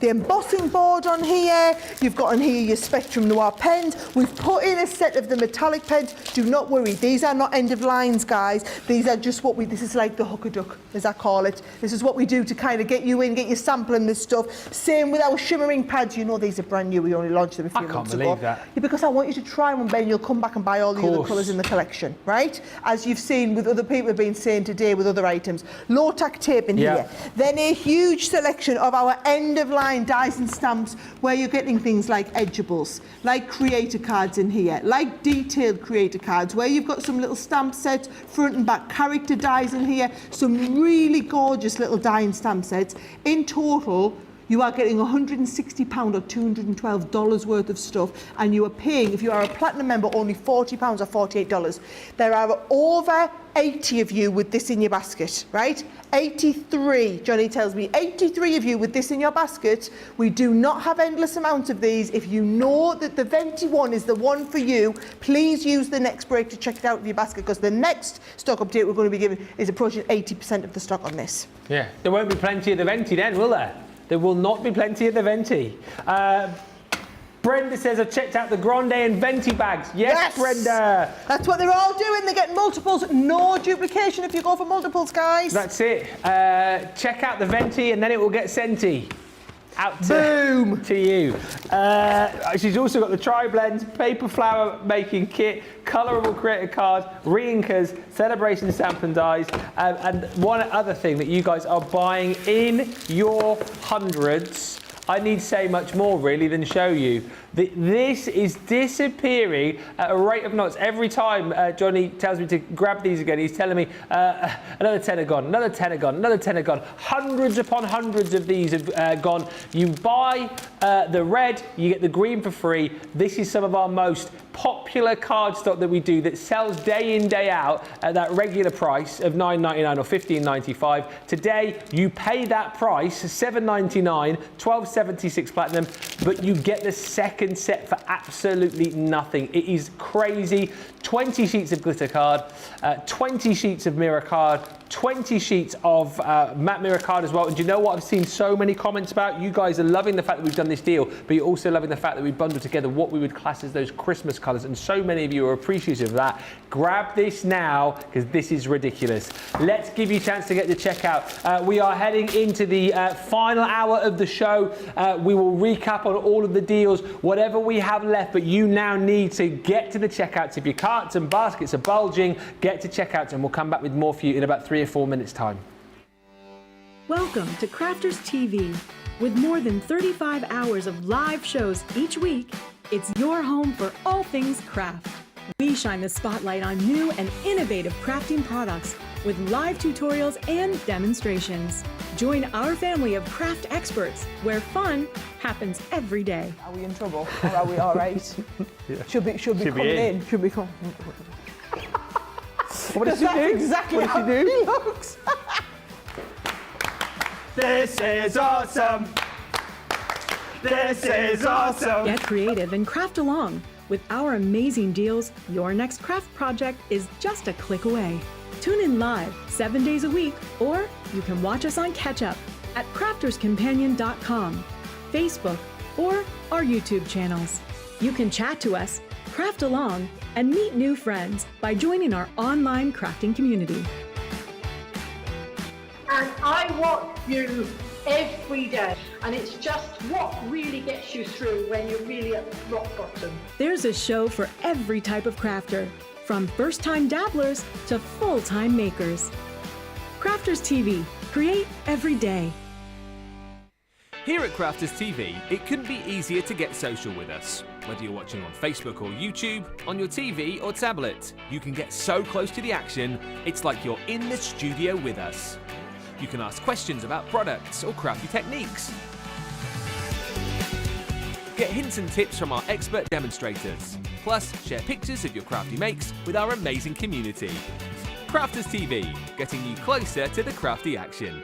embossing board on here. You've got on here your Spectrum Noir pens. We've put in a set of the metallic pens. Do not worry, these are not end of lines, guys. These are just this is like the hook-a-duck, as I call it. This is what we do to kind of get you in, get you sampling this stuff. Same with our shimmering pads. You know these are brand new. We only launched them a few months ago. I can't believe that. Yeah, because I want you to try one, Ben. You'll come back and buy all the other colours in the collection, right? As you've seen with other people have been saying today with other items. Low-tack tape in here. Then a huge selection of our end-of-line dies and stamps where you're getting things like edgeables, like creator cards in here, like detailed creator cards, where you've got some little stamp sets, front and back character dies in here, some really gorgeous little die and stamp sets. In total, you are getting £160 or $212 worth of stuff, and you are paying, if you are a platinum member, only £40 or $48. There are over 80 of you with this in your basket, right? 83, Johnny tells me, 83 of you with this in your basket. We do not have endless amounts of these. If you know that the Venti one is the one for you, please use the next break to check it out of your basket, because the next stock update we're going to be giving is approaching 80% of the stock on this. Yeah, there won't be plenty of the Venti then, will there? There will not be plenty of the Venti. Brenda says, I've checked out the Grande and Venti bags. Yes, Brenda. That's what they're all doing. They get multiples. No duplication if you go for multiples, guys. That's it. Check out the Venti and then it will get Senti. Out to you. She's also got the tri-blends, paper flower making kit, colourable creator cards, re-inkers, celebration stamp and dies, and one other thing that you guys are buying in your hundreds. I need to say much more really than show you. This is disappearing at a rate of knots. Every time Johnny tells me to grab these again, he's telling me another tenner gone, another tenner gone, another tenner gone. Hundreds upon hundreds of these have gone. You buy the red, you get the green for free. This is some of our most popular cardstock that we do that sells day in, day out at that regular price of $9.99 or $15.95. Today, you pay that price, $7.99, $12.76 platinum, but you get the second set for absolutely nothing. It is crazy. 20 sheets of glitter card, 20 sheets of mirror card, 20 sheets of matte mirror card as well. And do you know what I've seen so many comments about? You guys are loving the fact that we've done this deal, but you're also loving the fact that we've bundled together what we would class as those Christmas colours, and so many of you are appreciative of that. Grab this now, because this is ridiculous. Let's give you a chance to get the checkout. We are heading into the final hour of the show. We will recap on all of the deals, whatever we have left, but you now need to get to the checkouts. If your carts and baskets are bulging, get to checkouts, and we'll come back with more for you in about 3 or 4 minutes' time. Welcome to Crafters TV. With more than 35 hours of live shows each week, it's your home for all things craft. We shine the spotlight on new and innovative crafting products with live tutorials and demonstrations. Join our family of craft experts where fun happens every day. Are we in trouble or are we all right? Yeah. Should be coming in. Should be coming. What does she do? Exactly what how does she do? He looks. This is awesome. This is awesome. Get creative and craft along. With our amazing deals, your next craft project is just a click away. Tune in live 7 days a week, or you can watch us on Catch Up at crafterscompanion.com, Facebook, or our YouTube channels. You can chat to us, craft along, and meet new friends by joining our online crafting community. And I watch you every day, and it's just what really gets you through when you're really at rock bottom. There's a show for every type of crafter, from first-time dabblers to full-time makers. Crafters TV, create every day. Here at Crafters TV, it couldn't be easier to get social with us. Whether you're watching on Facebook or YouTube, on your TV or tablet, you can get so close to the action, it's like you're in the studio with us. You can ask questions about products or crafty techniques. Get hints and tips from our expert demonstrators. Plus, share pictures of your crafty makes with our amazing community. Crafters TV, getting you closer to the crafty action.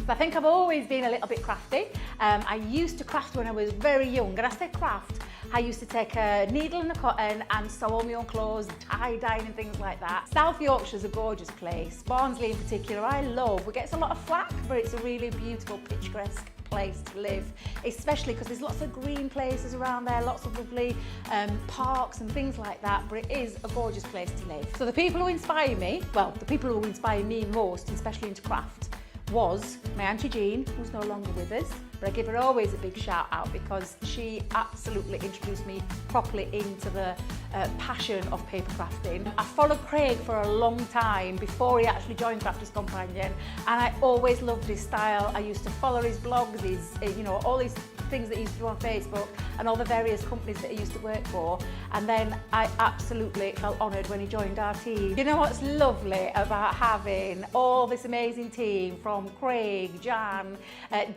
I think I've always been a little bit crafty. I used to craft when I was very young, and I say craft, I used to take a needle and a cotton and sew all my own clothes, tie-dye and things like that. South Yorkshire's a gorgeous place. Barnsley in particular, I love. We get a lot of flack, but it's a really beautiful picturesque place to live, especially because there's lots of green places around there, lots of lovely parks and things like that, but it is a gorgeous place to live. So the people who inspire me, well, the people who inspire me most, especially into craft, was my Auntie Jean, who's no longer with us, but I give her always a big shout out because she absolutely introduced me properly into the passion of paper crafting. I followed Craig for a long time before he actually joined Crafters Companion, and I always loved his style. I used to follow his blogs, his, you know, all these things that he used to do on Facebook and all the various companies that he used to work for, and then I absolutely felt honoured when he joined our team. You know what's lovely about having all this amazing team from Craig, Jan,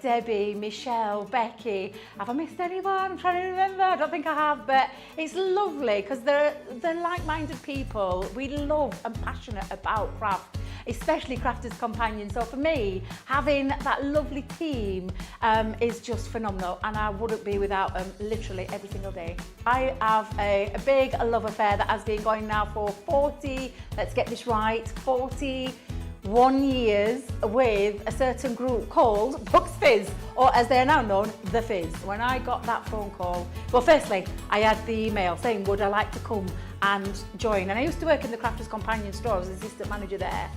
Debbie, Michelle, Becky. Have I missed anyone? I'm trying to remember. I don't think I have, but it's lovely because they're like-minded people. We love and passionate about craft, especially Crafters Companion. So for me, having that lovely team is just phenomenal, and I wouldn't be without them literally every single day. I have a big love affair that has been going now for 40, let's get this right, 41 years with a certain group called Bucks Fizz, or as they are now known, The Fizz. When I got that phone call, well, firstly, I had the email saying, would I like to come and join? And I used to work in the Crafters Companion store, I was assistant manager there.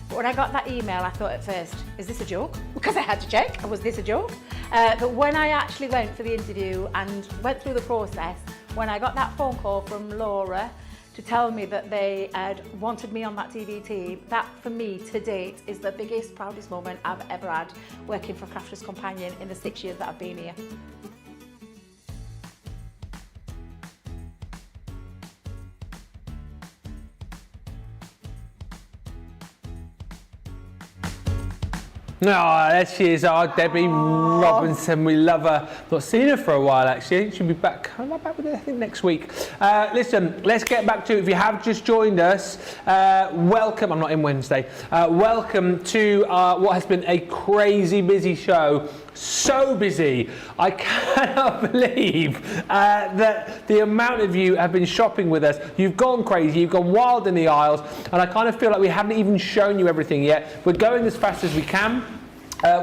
But when I got that email, I thought at first, is this a joke? Because I had to check, was this a joke? But when I actually went for the interview and went through the process, when I got that phone call from Laura to tell me that they had wanted me on that TV team, that for me to date is the biggest, proudest moment I've ever had working for Crafters Companion in the 6 years that I've been here. No, there she is, our Debbie Robinson. We love her. Not seen her for a while, actually. She'll be back. I'm not back with her, I think, next week. Listen, let's get back to it. If you have just joined us, welcome. I'm not in Wednesday. Welcome to what has been a crazy busy show. So busy. I cannot believe that the amount of you have been shopping with us. You've gone crazy. You've gone wild in the aisles. And I kind of feel like we haven't even shown you everything yet. We're going as fast as we can.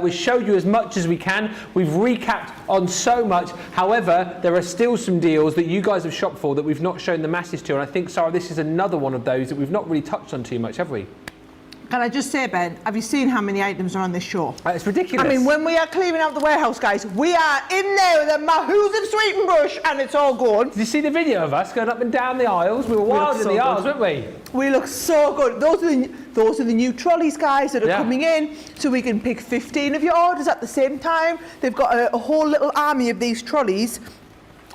We've showed you as much as we can. We've recapped on so much. However, there are still some deals that you guys have shopped for that we've not shown the masses to. And I think, Sarah, this is another one of those that we've not really touched on too much, have we? Can I just say, Ben, have you seen how many items are on this show? It's ridiculous. I mean, when we are clearing out the warehouse, guys, we are in there with a mahoos of sweet brush, and it's all gone. Did you see the video of us going up and down the aisles? We were wild in the aisles, weren't we? We look so good. Those are the new trolleys, guys, that are coming in, so we can pick 15 of your orders at the same time. They've got a whole little army of these trolleys,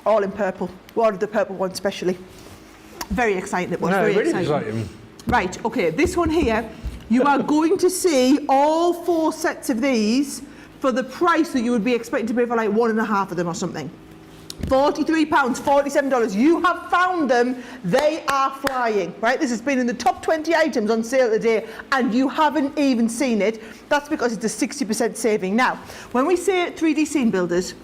all in purple. We ordered the purple one specially. Very exciting it was, very really exciting. Right, okay, this one here, you are going to see all 4 sets of these for the price that you would be expecting to pay for like 1.5 of them or something. £43, $47. You have found them. They are flying, right? This has been in the top 20 items on sale today, and you haven't even seen it. That's because it's a 60% saving. Now, when we say 3D scene builders,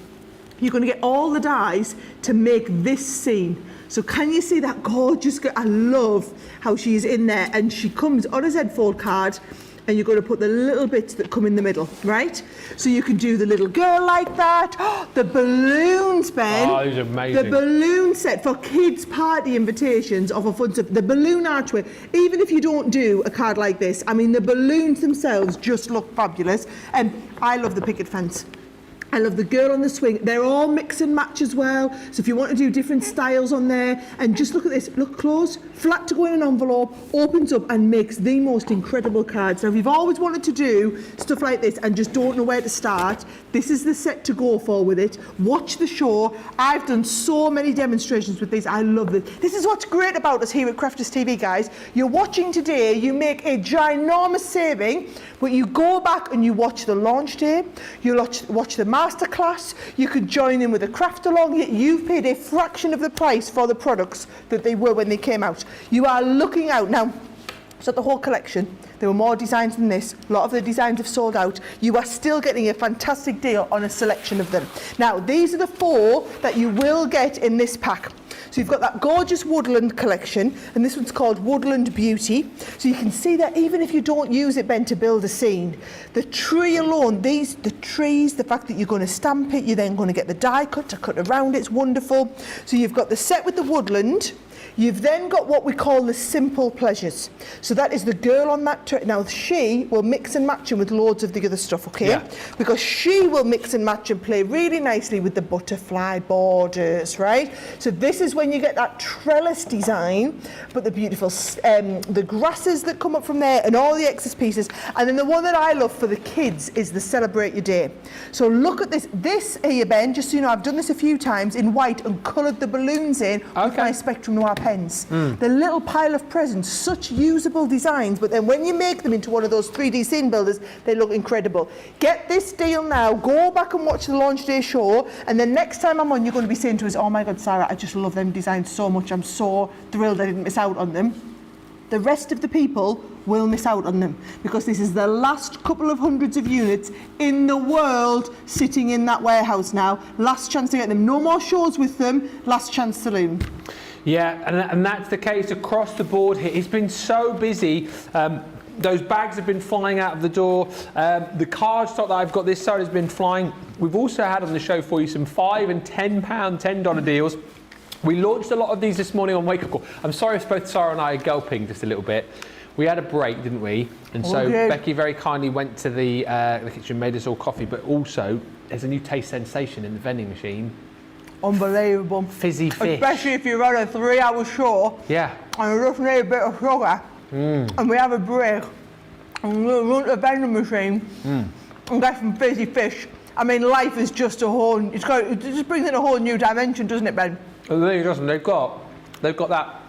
you're going to get all the dies to make this scene. So can you see that gorgeous girl? I love how she's in there, and she comes on a Z-fold card, and you're going to put the little bits that come in the middle, right? So you can do the little girl like that. Oh, the balloons, Ben. Oh, these are amazing. The balloon set for kids' party invitations of a fun stuff. The balloon archway. Even if you don't do a card like this, I mean, the balloons themselves just look fabulous. And I love the picket fence. I love the girl on the swing. They're all mix and match as well. So if you want to do different styles on there, and just look at this, look close, flat to go in an envelope, opens up and makes the most incredible cards. Now if you've always wanted to do stuff like this and just don't know where to start, this is the set to go for with it. Watch the show. I've done so many demonstrations with these. I love this. This is what's great about us here at Crafters TV, guys. You're watching today, you make a ginormous saving, but you go back and you watch the launch day, you watch the masterclass, you could join in with a craft along, yet you've paid a fraction of the price for the products that they were when they came out. You are looking out. Now, so the whole collection, there were more designs than this. A lot of the designs have sold out. You are still getting a fantastic deal on a selection of them. Now, these are the 4 that you will get in this pack. So you've got that gorgeous woodland collection, and this one's called Woodland Beauty. So you can see that even if you don't use it, Ben, to build a scene, the tree alone, the trees, the fact that you're going to stamp it, you're then going to get the die cut to cut around it's wonderful. So you've got the set with the woodland. You've then got what we call the simple pleasures. So that is the girl on that. Now she will mix and match in with loads of the other stuff, okay? Yeah. Because she will mix and match and play really nicely with the butterfly borders, right? So this is when you get that trellis design, but the beautiful, the grasses that come up from there and all the excess pieces. And then the one that I love for the kids is the Celebrate Your Day. So look at this. This here, Ben, just so you know, I've done this a few times in white and coloured the balloons in with my Spectrum Noir pens. The little pile of presents, such usable designs, but then when you make them into one of those 3D scene builders, they look incredible. Get this deal now, go back and watch the launch day show, and then next time I'm on, you're going to be saying to us, oh my God, Sarah, I just love them designs so much. I'm so thrilled I didn't miss out on them. The rest of the people will miss out on them because this is the last couple of hundreds of units in the world sitting in that warehouse now. Last chance to get them. No more shows with them. Last chance saloon. Yeah, and that's the case across the board here. It's been so busy. Those bags have been flying out of the door. The cardstock that I've got this side has been flying. We've also had on the show for you some £5 and £10 $10 deals. We launched a lot of these this morning on Wake Up Call. I'm sorry if both Sarah and I are gulping just a little bit. We had a break, didn't we? And so Becky very kindly went to the kitchen, made us all coffee, but also there's a new taste sensation in the vending machine. Unbelievable. Fizzy fish. Especially if you're on a 3-hour show. Yeah. And you just need a bit of sugar. And we have a break. And we'll run to the vending machine and get some fizzy fish. I mean, life is just a whole, it just brings in a whole new dimension, doesn't it, Ben? It really doesn't. They've got that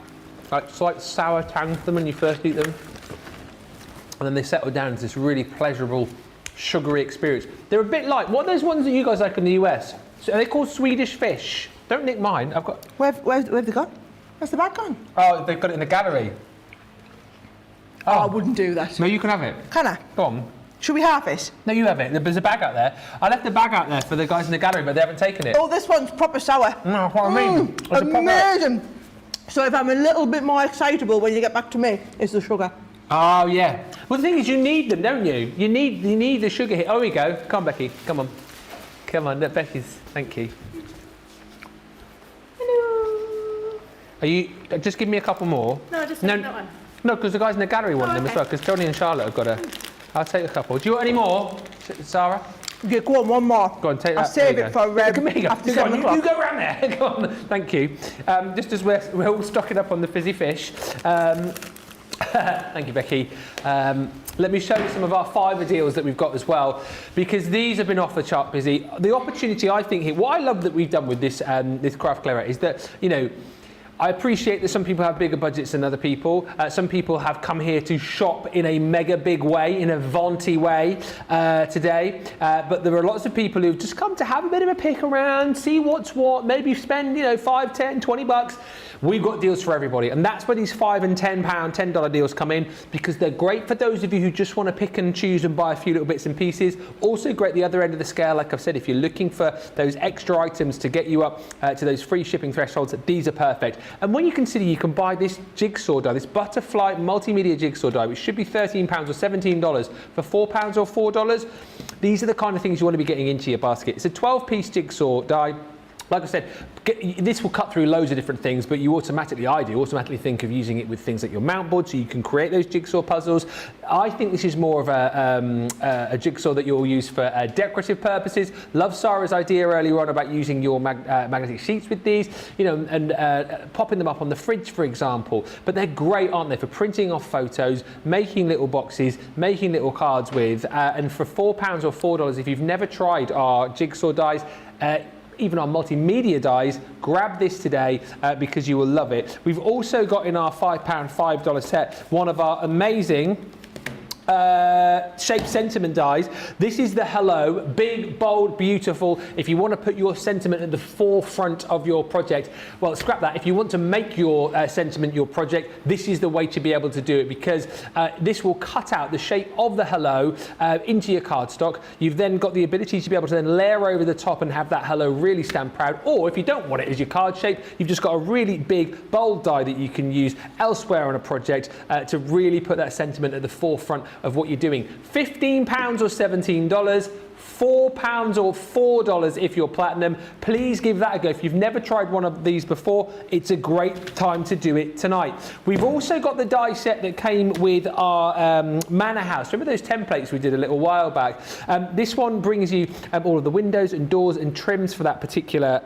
like slight sour tang to them when you first eat them. And then they settle down into this really pleasurable, sugary experience. They're a bit like, what are those ones that you guys like in the US? So are they called Swedish fish? Don't nick mine. I've got. Where have they gone? Where's the bag gone? Oh, they've got it in the gallery. Oh, I wouldn't do that. No, you can have it. Can I? Go on. Should we half it? No, you have it. There's a bag out there. I left the bag out there for the guys in the gallery, but they haven't taken it. Oh, this one's proper sour. No, that's what I mean. Amazing. So if I'm a little bit more excitable when you get back to me, it's the sugar. Oh, yeah. Well, the thing is, you need them, don't you? You need the sugar here. Oh, here we go. Come on, Becky. Come on. Come on, Becky's. Thank you. Hello. Are you? Just give me a couple more. No, just that one. No, because the guys in the gallery want them as well. Because Tony and Charlotte have got a. I'll take a couple. Do you want any more, Sarah? Yeah, go on, one more. Go on, take that. I'll save it for after 7 o'clock. You go around there. Go on. Thank you. Just as we're all stocking up on the fizzy fish. Thank you, Becky. Let me show you some of our fiver deals that we've got as well, because these have been off the chart busy. The opportunity, I think, here, what I love that we've done with this this craft Clearout is that, you know, I appreciate that some people have bigger budgets than other people. Some people have come here to shop in a mega big way, in a Venti way today. But there are lots of people who've just come to have a bit of a pick around, see what's what, maybe spend, you know, 5, 10, 20 bucks. We've got deals for everybody, and that's where these £5 and £10 $10 deals come in, because they're great for those of you who just want to pick and choose and buy a few little bits and pieces. Also great the other end of the scale, like I've said, if you're looking for those extra items to get you up to those free shipping thresholds, these are perfect. And when you consider you can buy this jigsaw die, this butterfly multimedia jigsaw die, which should be £13 or $17 for £4 or $4, these are the kind of things you want to be getting into your basket. It's a 12-piece jigsaw die. Like I said, this will cut through loads of different things, but you automatically think of using it with things like your mount board, so you can create those jigsaw puzzles. I think this is more of a jigsaw that you'll use for decorative purposes. Love Sara's idea earlier on about using your magnetic sheets with these, you know, and popping them up on the fridge, for example. But they're great, aren't they, for printing off photos, making little boxes, making little cards with, and for £4 or $4, if you've never tried our jigsaw dies, even our multimedia dies, grab this today because you will love it. We've also got in our £5, $5 set one of our amazing shape sentiment dies. This is the Hello, big, bold, beautiful. If you want to put your sentiment at the forefront of your project, well, scrap that. If you want to make your sentiment your project, this is the way to be able to do it, because this will cut out the shape of the Hello into your cardstock. You've then got the ability to be able to then layer over the top and have that Hello really stand proud. Or if you don't want it as your card shape, you've just got a really big, bold die that you can use elsewhere on a project to really put that sentiment at the forefront of what you're doing. £15 or $17, £4 or $4 if you're platinum. Please give that a go. If you've never tried one of these before, it's a great time to do it tonight. We've also got the die set that came with our manor house. Remember those templates we did a little while back? This one brings you all of the windows and doors and trims for that particular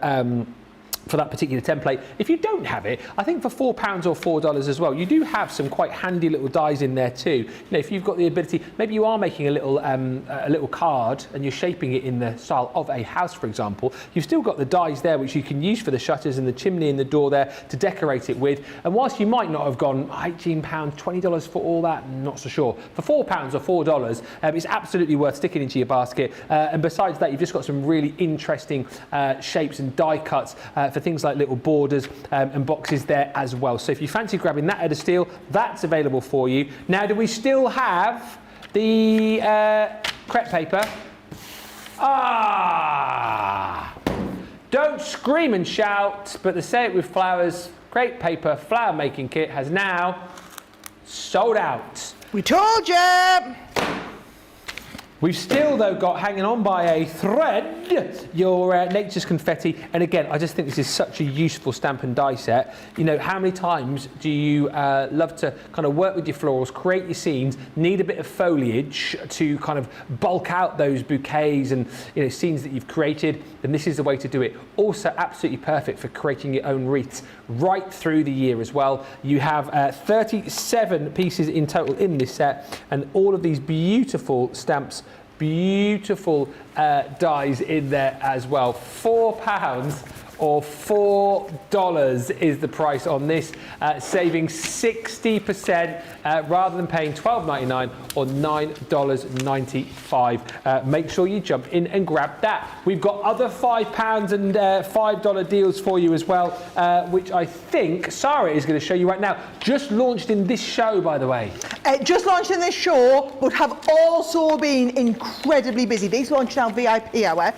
template. If you don't have it, I think for £4 or $4 as well, you do have some quite handy little dies in there too. You know, if you've got the ability, maybe you are making a little card and you're shaping it in the style of a house, for example, you've still got the dies there which you can use for the shutters and the chimney and the door there to decorate it with. And whilst you might not have gone £18, $20 for all that, not so sure. For £4 or $4, it's absolutely worth sticking into your basket. And besides that, you've just got some really interesting shapes and die cuts for things like little borders and boxes there as well. So if you fancy grabbing that head of steel, that's available for you. Now, do we still have the crepe paper? Don't scream and shout, but the Say It With Flowers crepe paper flower making kit has now sold out. We told you! We've still, though, got hanging on by a thread your Nature's Confetti. And again, I just think this is such a useful stamp and die set. You know, how many times do you love to kind of work with your florals, create your scenes, need a bit of foliage to kind of bulk out those bouquets and, you know, scenes that you've created? Then this is the way to do it. Also, absolutely perfect for creating your own wreaths right through the year as well. You have 37 pieces in total in this set, and all of these beautiful stamps, beautiful dies in there as well. £4 or $4 is the price on this, saving 60% rather than paying $12.99 or $9.95. Make sure you jump in and grab that. We've got other £5 and $5 deals for you as well, which I think Sara is going to show you right now. Just launched in this show, by the way. Just launched in this show, but have also been incredibly busy. These launched our VIP hour.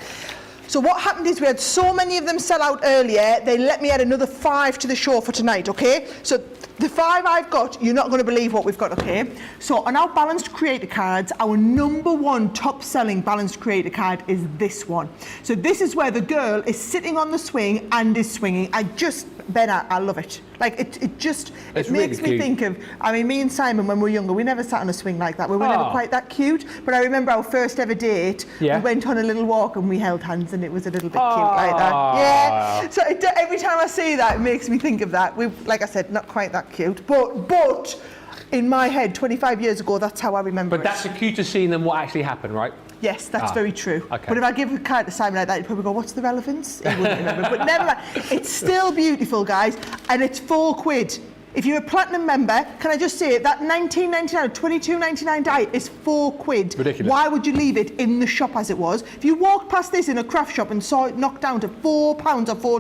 So what happened is we had so many of them sell out earlier, they let me add another 5 to the show for tonight, okay? So the 5 I've got, you're not going to believe what we've got, okay? So on our balanced creator cards, our #1 top selling balanced creator card is this one. So this is where the girl is sitting on the swing and is swinging. Ben, I love it. Like, it makes me think of, I mean, me and Simon, when we were younger, we never sat on a swing like that. We were never quite that cute. But I remember our first ever date, we went on a little walk and we held hands and it was a little bit cute like that. Yeah. So every time I see that, it makes me think of that. Like I said, not quite that cute. But in my head, 25 years ago, that's how I remember it. But that's a cuter scene than what actually happened, right? Yes, that's very true. Okay. But if I give a card to Simon like that, he'd probably go, what's the relevance? He wouldn't remember. But never mind. It's still beautiful, guys, and it's £4. If you're a platinum member, can I just say it, that $19.99, $22.99 die is £4. Ridiculous. Why would you leave it in the shop as it was? If you walked past this in a craft shop and saw it knocked down to £4 or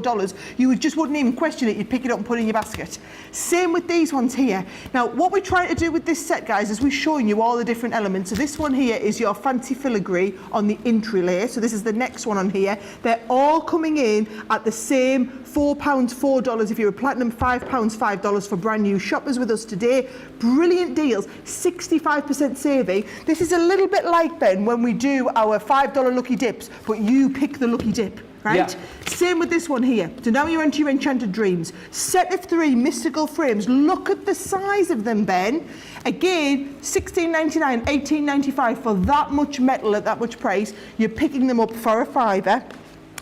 $4, you just wouldn't even question it. You'd pick it up and put it in your basket. Same with these ones here. Now, what we're trying to do with this set, guys, is we're showing you all the different elements. So this one here is your fancy filigree on the interlay. So this is the next one on here. They're all coming in at the same £4, $4 if you're a platinum, £5, $5 for brand new shoppers with us today. Brilliant deals, 65% saving. This is a little bit like, Ben, when we do our $5 lucky dips, but you pick the lucky dip. Right? Yeah. Same with this one here. So now you're into your Enchanted Dreams. Set of 3 mystical frames. Look at the size of them, Ben. Again, $16.99, $18.95 for that much metal at that much price. You're picking them up for a £5.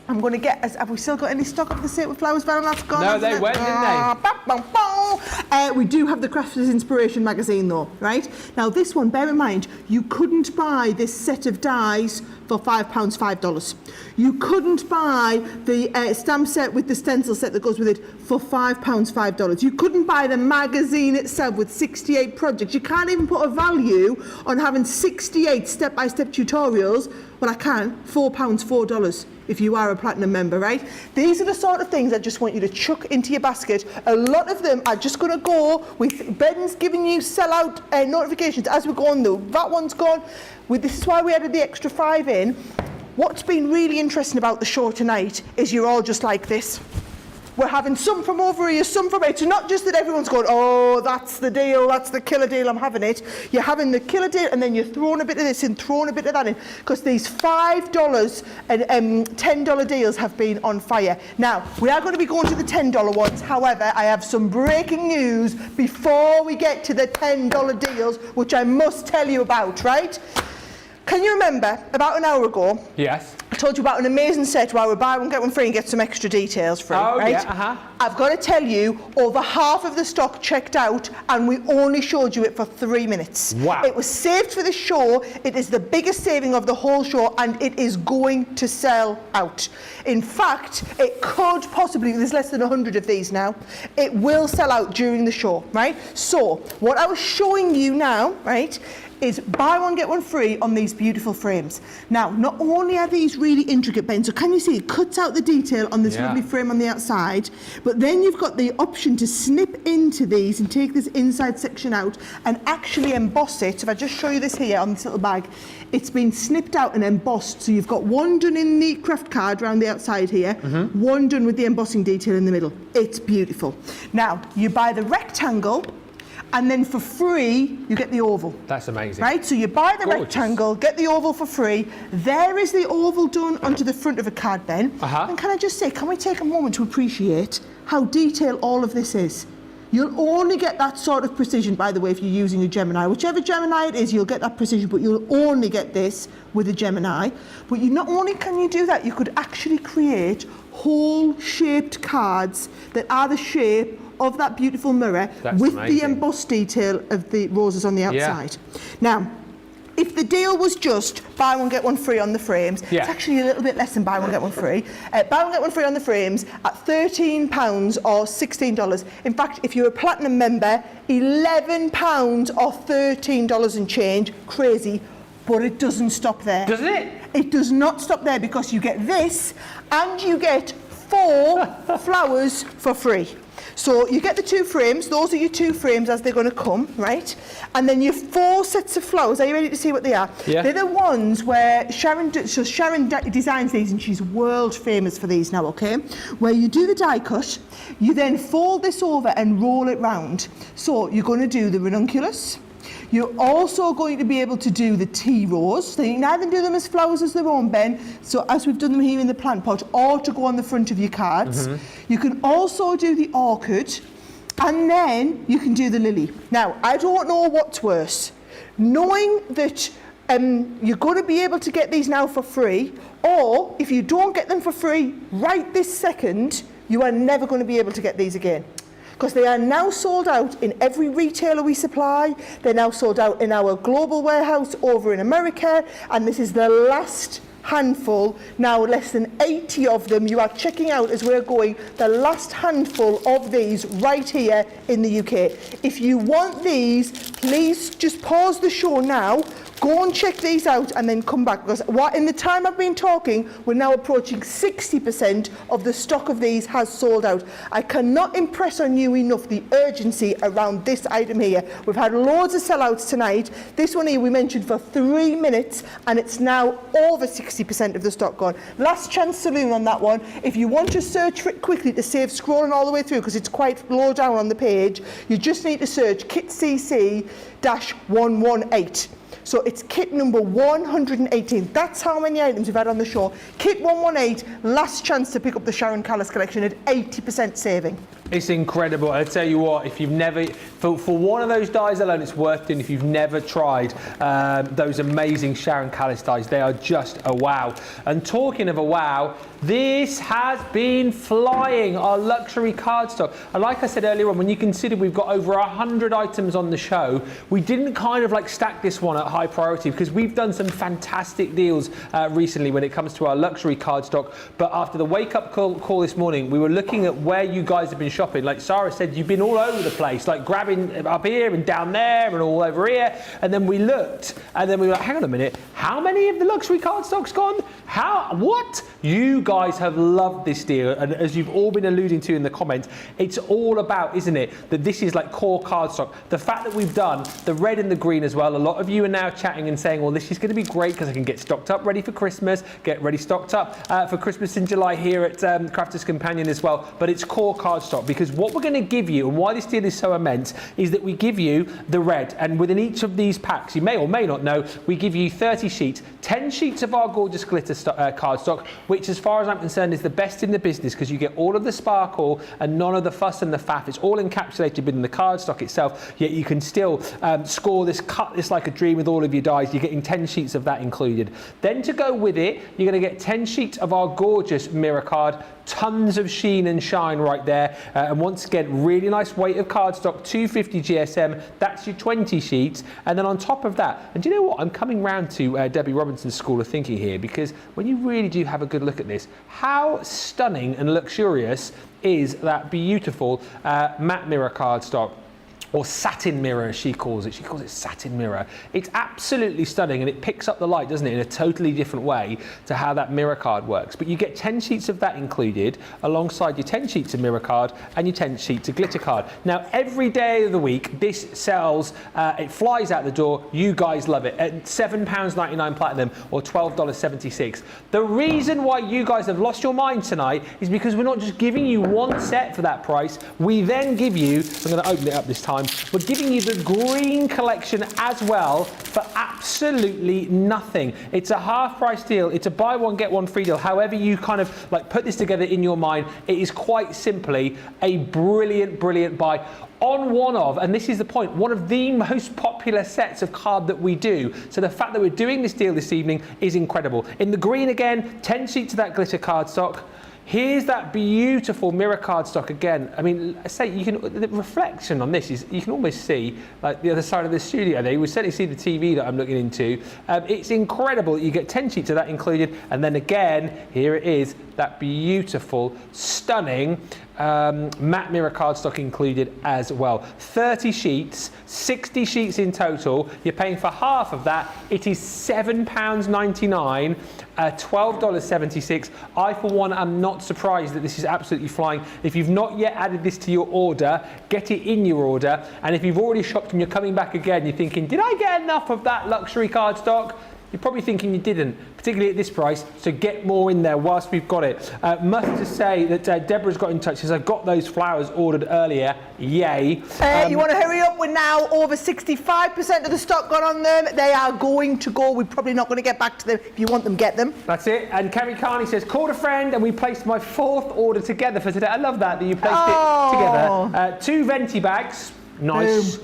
I'm going to get, have we still got any stock of the set with flowers, Ben? That's gone. No, they went, didn't they? We do have the Crafters Inspiration magazine though, right? Now this one, bear in mind, you couldn't buy this set of dies for £5, $5. You couldn't buy the stamp set with the stencil set that goes with it for £5, $5. You couldn't buy the magazine itself with 68 projects. You can't even put a value on having 68 step-by-step tutorials. Well, I can, £4, $4 if you are a platinum member, right? These are the sort of things I just want you to chuck into your basket. A lot of them are just going to go with Ben's giving you sell-out notifications as we're going though. That one's gone. This is why we added the extra 5 in. What's been really interesting about the show tonight is you're all just like this. We're having some from over here, some from here. It's not just that everyone's going, oh, that's the deal, that's the killer deal, I'm having it. You're having the killer deal and then you're throwing a bit of this in, throwing a bit of that in, because these $5 and $10 deals have been on fire. Now, we are going to be going to the $10 ones. However, I have some breaking news before we get to the $10 deals, which I must tell you about, right? Can you remember, about an hour ago, Yes. I told you about an amazing set where we buy one, get one free and get some extra details free, right? Yeah, I've got to tell you, over half of the stock checked out and we only showed you it for 3 minutes. Wow. It was saved for the show. It is the biggest saving of the whole show and it is going to sell out. In fact, it could possibly, there's less than 100 of these now, it will sell out during the show, right? So, what I was showing you now, right, is buy one, get one free on these beautiful frames. Now, not only are these really intricate, Ben, so can you see it cuts out the detail on this lovely frame on the outside, but then you've got the option to snip into these and take this inside section out and actually emboss it. If I just show you this here on this little bag, it's been snipped out and embossed. So you've got one done in the craft card around the outside here, one done with the embossing detail in the middle. It's beautiful. Now, you buy the rectangle, and then for free, you get the oval. That's amazing. Right, so you buy the rectangle, get the oval for free. There is the oval done onto the front of a card, Ben. And can I just say, can we take a moment to appreciate how detailed all of this is? You'll only get that sort of precision, by the way, if you're using a Gemini. Whichever Gemini it is, you'll get that precision, but you'll only get this with a Gemini. But you not only can you do that, you could actually create whole-shaped cards that are the shape of that beautiful mirror with the embossed detail of the roses on the outside. Now, if the deal was just buy one, get one free on the frames, it's actually a little bit less than buy one, get one free. Buy one, get one free on the frames at £13 or $16. In fact, if you're a platinum member, £11 or $13 and change. Crazy. But it doesn't stop there. Doesn't it? It does not stop there, because you get this and you get 4 flowers for free. So you get the 2 frames, those are your 2 frames as they're going to come, right? And then your 4 sets of flowers, are you ready to see what they are? Yeah. They're the ones where Sharon designs these, and she's world famous for these now, okay? Where you do the die cut, you then fold this over and roll it round. So you're going to do the ranunculus. You're also going to be able to do the tea rose. So you can either do them as flowers as their own, Ben, so as we've done them here in the plant pot, or to go on the front of your cards. You can also do the orchid, and then you can do the lily. Now, I don't know what's worse. Knowing that you're going to be able to get these now for free, or if you don't get them for free right this second, you are never going to be able to get these again. Because they are now sold out in every retailer we supply. They're now sold out in our global warehouse over in America, and this is the last handful. Now less than 80 of them you are checking out as we're going, the last handful of these right here in the UK. If you want these, please just pause the show now, Go and check these out and then come back, because in the time I've been talking, we're now approaching 60% of the stock of these has sold out. I cannot impress on you enough the urgency around this item here. We've had loads of sellouts tonight. This one here we mentioned for 3 minutes and it's now over 60% of the stock gone. Last chance saloon on that one. If you want to search for it quickly to save scrolling all the way through, because it's quite low down on the page, you just need to search Kit CC-118. So it's kit number 118. That's how many items we've had on the show. Kit 118, last chance to pick up the Sharon Callis collection at 80% saving. It's incredible. I tell you what, if you've never, for one of those dyes alone, it's worth doing. If you've never tried those amazing Sharon Callis dyes, they are just a wow. And talking of a wow, this has been flying, our luxury cardstock. And like I said earlier on, when you consider we've got over 100 items on the show, we didn't kind of like stack this one at high priority because we've done some fantastic deals recently when it comes to our luxury cardstock. But after the wake-up call this morning, we were looking at where you guys have been shopping. Like Sara said, you've been all over the place, like grabbing up here and down there and all over here. And then we looked, and then we were like, hang on a minute, how many of the luxury cardstock's gone? What? You guys have loved this deal, and as you've all been alluding to in the comments, it's all about, isn't it, that this is like core cardstock. The fact that we've done the red and the green as well, a lot of you are now chatting and saying, well, this is going to be great because I can get stocked up ready for Christmas, get ready stocked up for Christmas in July here at Crafters Companion as well. But it's core cardstock, because what we're going to give you, and why this deal is so immense, is that we give you the red, and within each of these packs, you may or may not know, we give you 30 sheets, 10 sheets of our gorgeous glitter cardstock, which as far as I'm concerned is the best in the business, because you get all of the sparkle and none of the fuss and the faff. It's all encapsulated within the cardstock itself, yet you can still score this, cut this like a dream with all of your dies. You're getting 10 sheets of that included. Then to go with it, you're going to get 10 sheets of our gorgeous mirror card, tons of sheen and shine right there, and once again, really nice weight of cardstock, 250 GSM, that's your 20 sheets. And then on top of that, and do you know what, I'm coming round to Debbie Robinson's school of thinking here, because when you really do have a good look at this, how stunning and luxurious is that beautiful matte mirror cardstock, or satin mirror as she calls it. She calls it satin mirror. It's absolutely stunning, and it picks up the light, doesn't it, in a totally different way to how that mirror card works. But you get 10 sheets of that included alongside your 10 sheets of mirror card and your 10 sheets of glitter card. Now, every day of the week, this sells, it flies out the door. You guys love it at £7.99 platinum or $12.76. The reason why you guys have lost your mind tonight is because we're not just giving you one set for that price. We then give you, I'm going to open it up this time, we're giving you the green collection as well for absolutely nothing. It's a half price deal. It's a buy one get one free deal. However you kind of like put this together in your mind, it is quite simply a brilliant buy on one of, and this is the point, one of the most popular sets of card that we do. So the fact that we're doing this deal this evening is incredible. In the green again, 10 sheets of that glitter cardstock. Here's that beautiful mirror cardstock again. I mean, I say you can, the reflection on this is, you can almost see like the other side of the studio there. You will certainly see the TV that I'm looking into. It's incredible that you get 10 sheets of that included. And then again, here it is, that beautiful, stunning matte mirror cardstock included as well. 30 sheets, 60 sheets in total. You're paying for half of that. It is £7.99, $12.76. I, for one, am not surprised that this is absolutely flying. If you've not yet added this to your order, get it in your order. And if you've already shopped and you're coming back again, you're thinking, did I get enough of that luxury cardstock? You're probably thinking you didn't, particularly at this price, so get more in there whilst we've got it. Must just say that Deborah's got in touch, says, I got those flowers ordered earlier, yay. You want to hurry up? We're now over 65% of the stock gone on them. They are going to go. We're probably not going to get back to them. If you want them, get them. That's it. And Kerry Carney says, called a friend and we placed my 4th order together for today. I love that you placed it together. 2 Venti bags. Nice.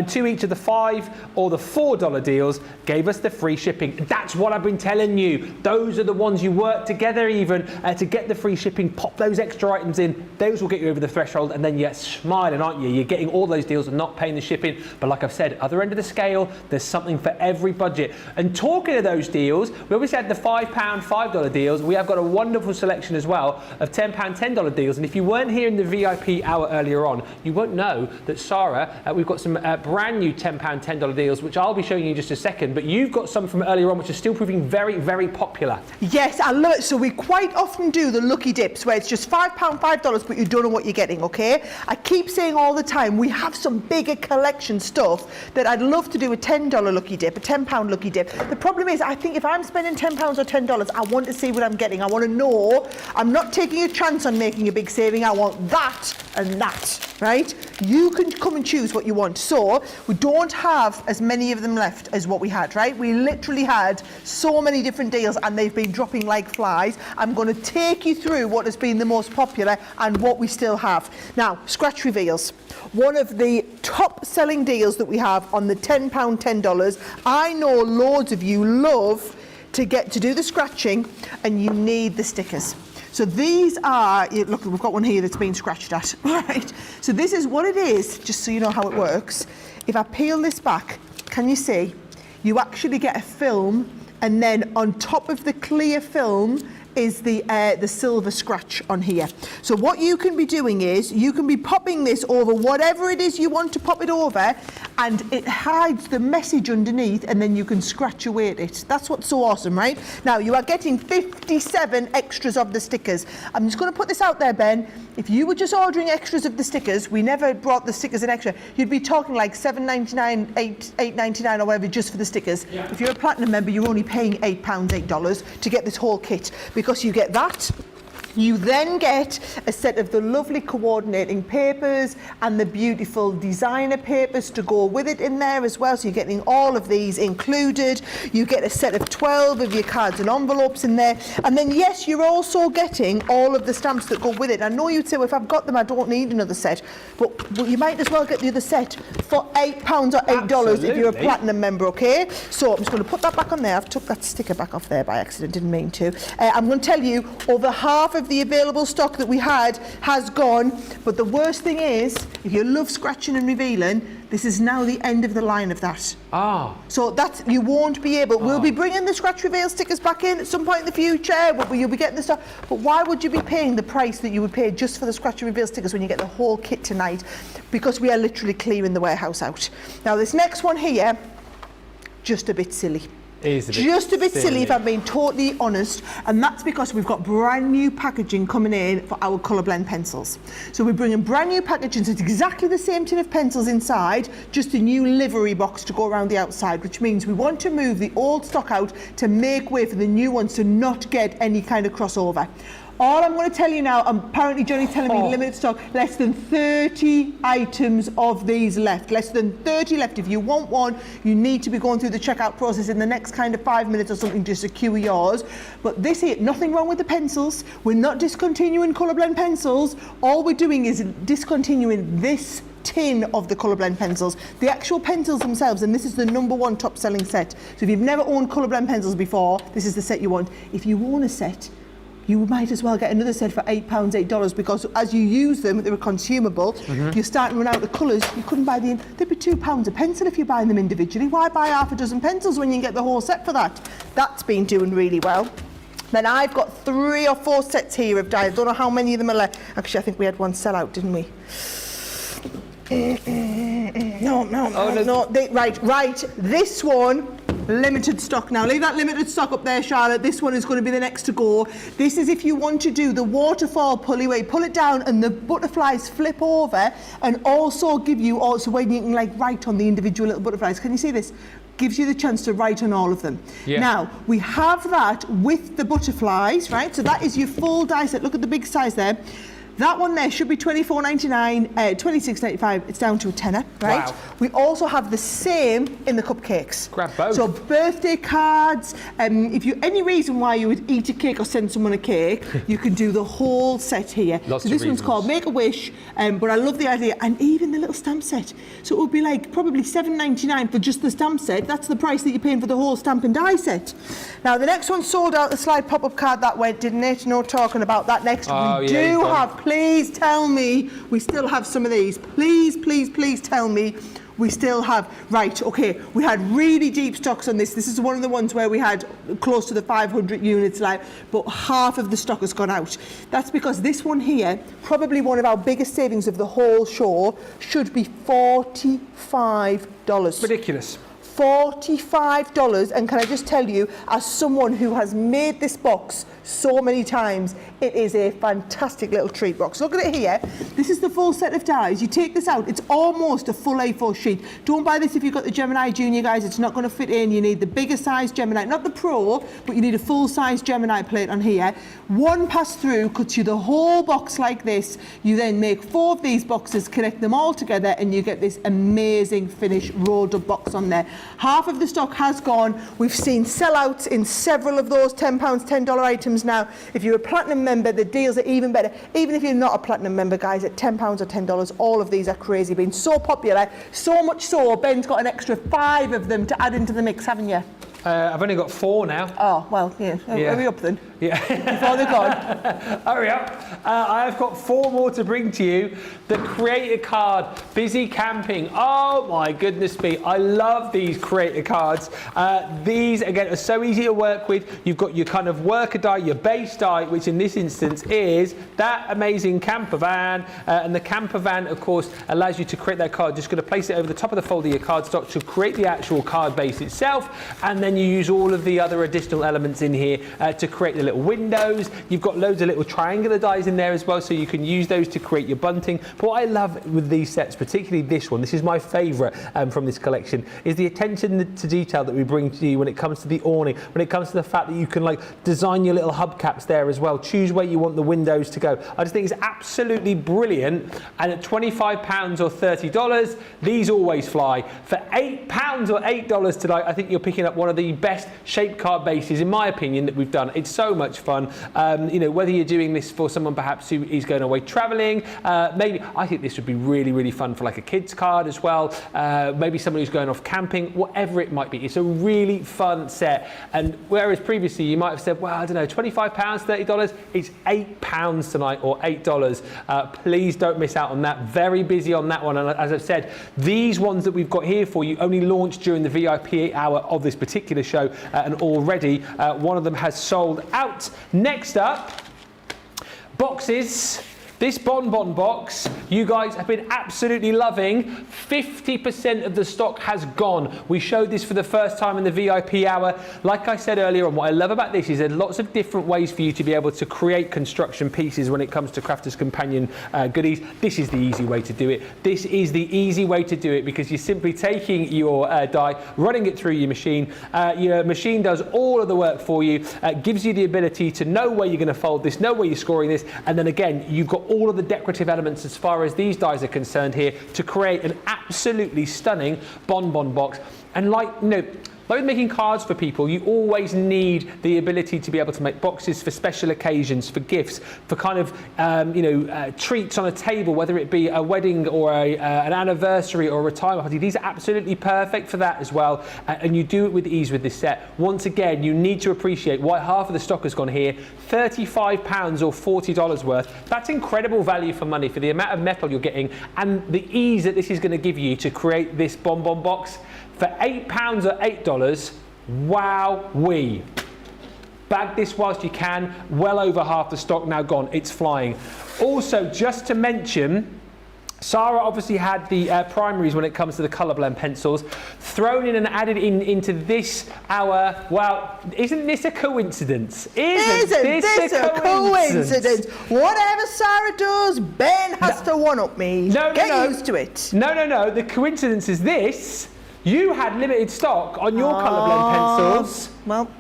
2 each of the $5 or the $4 deals gave us the free shipping. That's what I've been telling you. Those are the ones you work together even to get the free shipping. Pop those extra items in. Those will get you over the threshold, and then you're smiling, aren't you? You're getting all those deals and not paying the shipping. But like I've said, other end of the scale, there's something for every budget. And talking of those deals, we obviously had the £5, $5 deals. We have got a wonderful selection as well of £10, $10 deals. And if you weren't here in the VIP hour earlier on, you won't know that Sara Sara, we've got some brand new £10, $10 deals, which I'll be showing you in just a second, but you've got some from earlier on, which are still proving very, very popular. Yes, I love it. So we quite often do the lucky dips, where it's just £5, $5, but you don't know what you're getting, okay? I keep saying all the time, we have some bigger collection stuff that I'd love to do a $10 lucky dip, a £10 lucky dip. The problem is, I think if I'm spending £10 or $10, I want to see what I'm getting. I want to know I'm not taking a chance on making a big saving. I want that and that, right? You can come and choose what you want. So we don't have as many of them left as what we had, right? We literally had so many different deals and they've been dropping like flies. I'm going to take you through what has been the most popular and what we still have. Now, scratch reveals. One of the top selling deals that we have on the £10, $10. I know loads of you love to get to do the scratching and you need the stickers. So these are, look, we've got one here that's been scratched at, right? So this is what it is, just so you know how it works. If I peel this back, can you see? You actually get a film, and then on top of the clear film is the silver scratch on here. So what you can be doing is, you can be popping this over whatever it is you want to pop it over, and it hides the message underneath, and then you can scratch away at it. That's what's so awesome, right? Now, you are getting 57 extras of the stickers. I'm just going to put this out there, Ben. If you were just ordering extras of the stickers, we never brought the stickers in extra, you'd be talking like $7.99, $8.99 or whatever just for the stickers. Yeah. If you're a platinum member, you're only paying £8, $8 to get this whole kit, because you get that. You then get a set of the lovely coordinating papers and the beautiful designer papers to go with it in there as well. So you're getting all of these included. You get a set of 12 of your cards and envelopes in there. And then, yes, you're also getting all of the stamps that go with it. I know you'd say, well, if I've got them, I don't need another set. But you might as well get the other set for £8 or $8 Absolutely. if you're a platinum member, okay? So I'm just going to put that back on there. I've took that sticker back off there by accident, didn't mean to. I'm going to tell you, over half of the available stock that we had has gone, but the worst thing is, if you love scratching and revealing, this is now the end of the line of that. So that's, you won't be able, we'll be bringing the scratch reveal stickers back in at some point in the future, you'll be getting the stuff, but why would you be paying the price that you would pay just for the scratch and reveal stickers when you get the whole kit tonight? Because we are literally clearing the warehouse out. Now this next one here, just a bit silly. Just a bit silly, if I'm being totally honest, and that's because we've got brand new packaging coming in for our colour blend pencils. So we're bringing brand new packaging, so it's exactly the same tin of pencils inside, just a new livery box to go around the outside, which means we want to move the old stock out to make way for the new ones to not get any kind of crossover. All I'm going to tell you now, apparently Johnny's telling me limited stock, less than 30 items of these left. Less than 30 left. If you want one, you need to be going through the checkout process in the next kind of 5 minutes or something to secure yours. But this here, nothing wrong with the pencils. We're not discontinuing colour blend pencils. All we're doing is discontinuing this tin of the colour blend pencils. The actual pencils themselves, and this is the #1 top selling set. So if you've never owned colour blend pencils before, this is the set you want. If you own a set, you might as well get another set for £8, $8, because as you use them, they're consumable. You're starting to run out of colours. You couldn't buy they'd be £2 a pencil if you're buying them individually. Why buy half a dozen pencils when you can get the whole set for that? That's been doing really well. Then I've got 3 or 4 sets here of dies. I don't know how many of them are left. Actually, I think we had one sell out, didn't we? No. Right. This one, limited stock now. Leave that limited stock up there, Charlotte. This one is going to be the next to go. This is if you want to do the waterfall pulley where you pull it down and the butterflies flip over, and also give you also when you can like write on the individual little butterflies. Can you see this? Gives you the chance to write on all of them. Yeah. Now, we have that with the butterflies, right? So that is your full die set. Look at the big size there. That one there should be $24.99, $26.95. It's down to a tenner, right? Wow. We also have the same in the cupcakes. Grab both. So birthday cards. If you any reason why you would eat a cake or send someone a cake, you can do the whole set here. Lots so this one's called Make a Wish, but I love the idea, and even the little stamp set. So it would be like probably $7.99 for just the stamp set. That's the price that you're paying for the whole stamp and die set. Now the next one sold out. The slide pop-up card that went, didn't it? No talking about that next. We do have. Please tell me we still have some of these. Please tell me we still have, right, okay, we had really deep stocks on this. This is one of the ones where we had close to the 500 units live, but half of the stock has gone out. That's because this one here, probably one of our biggest savings of the whole show, should be $45. Ridiculous. $45, and can I just tell you, as someone who has made this box so many times, it is a fantastic little treat box. Look at it here. This is the full set of dies. You take this out, it's almost a full A4 sheet. Don't buy this if you've got the Gemini Junior, guys. It's not going to fit in. You need the bigger size Gemini, not the Pro, but you need a full size Gemini plate on here. One pass through cuts you the whole box like this. You then make 4 of these boxes, connect them all together, and you get this amazing finished rolled up box on there. Half of the stock has gone. We've seen sellouts in several of those £10, $10 items now. If you're a Platinum member, the deals are even better. Even if you're not a Platinum member, guys, at £10 or $10, all of these are crazy. Been so popular, so much so, Ben's got an extra 5 of them to add into the mix, haven't you? I've only got 4 now. Oh, well, yeah. Hurry up then. Yeah. Before they're gone. Hurry up. I've got 4 more to bring to you. The creator card, Busy Camping. Oh my goodness me. I love these creator cards. These, again, are so easy to work with. You've got your kind of worker die, your base die, which in this instance is that amazing camper van. And the camper van, of course, allows you to create that card. Just going to place it over the top of the fold of your cardstock to create the actual card base itself. And then you use all of the other additional elements in here to create the little windows. You've got loads of little triangular dies in there as well, so you can use those to create your bunting. But what I love with these sets, particularly this one, this is my favourite from this collection, is the attention to detail that we bring to you when it comes to the awning, when it comes to the fact that you can like design your little hubcaps there as well, choose where you want the windows to go. I just think it's absolutely brilliant, and at £25 or $30, these always fly. For £8 or $8 tonight, I think you're picking up one of the best shaped card bases, in my opinion, that we've done. It's so much fun. You know, whether you're doing this for someone perhaps who is going away travelling, maybe I think this would be really, really fun for like a kid's card as well. Maybe someone who's going off camping, whatever it might be. It's a really fun set. And whereas previously you might have said, well, I don't know, £25, $30, it's £8 tonight or $8. Please don't miss out on that. Very busy on that one. And as I've said, these ones that we've got here for you only launched during the VIP hour of this particular show, and already one of them has sold out. Next up, boxes. This bonbon box, you guys have been absolutely loving. 50% of the stock has gone. We showed this for the first time in the VIP hour. Like I said earlier on, what I love about this is there's lots of different ways for you to be able to create construction pieces when it comes to Crafter's Companion goodies. This is the easy way to do it. This is the easy way to do it because you're simply taking your die, running it through your machine. Your machine does all of the work for you, gives you the ability to know where you're going to fold this, know where you're scoring this, and then again, you've got all of the decorative elements as far as these dies are concerned here to create an absolutely stunning bonbon box. And like, you know, like with making cards for people, you always need the ability to be able to make boxes for special occasions, for gifts, for kind of, treats on a table, whether it be a wedding or an anniversary or a retirement party. These are absolutely perfect for that as well. And you do it with ease with this set. Once again, you need to appreciate why half of the stock has gone here. £35 or $40 worth. That's incredible value for money for the amount of metal you're getting and the ease that this is going to give you to create this bonbon box. For £8 or $8, wow-wee. Bag this whilst you can. Well over half the stock now gone. It's flying. Also, just to mention, Sara obviously had the primaries when it comes to the colour blend pencils. Thrown in and added into this hour. Well, isn't this a coincidence? Isn't this a coincidence? Whatever Sara does, Ben has to one-up me. Get used to it. No. The coincidence is this. You had limited stock on your colour blend pencils. Well,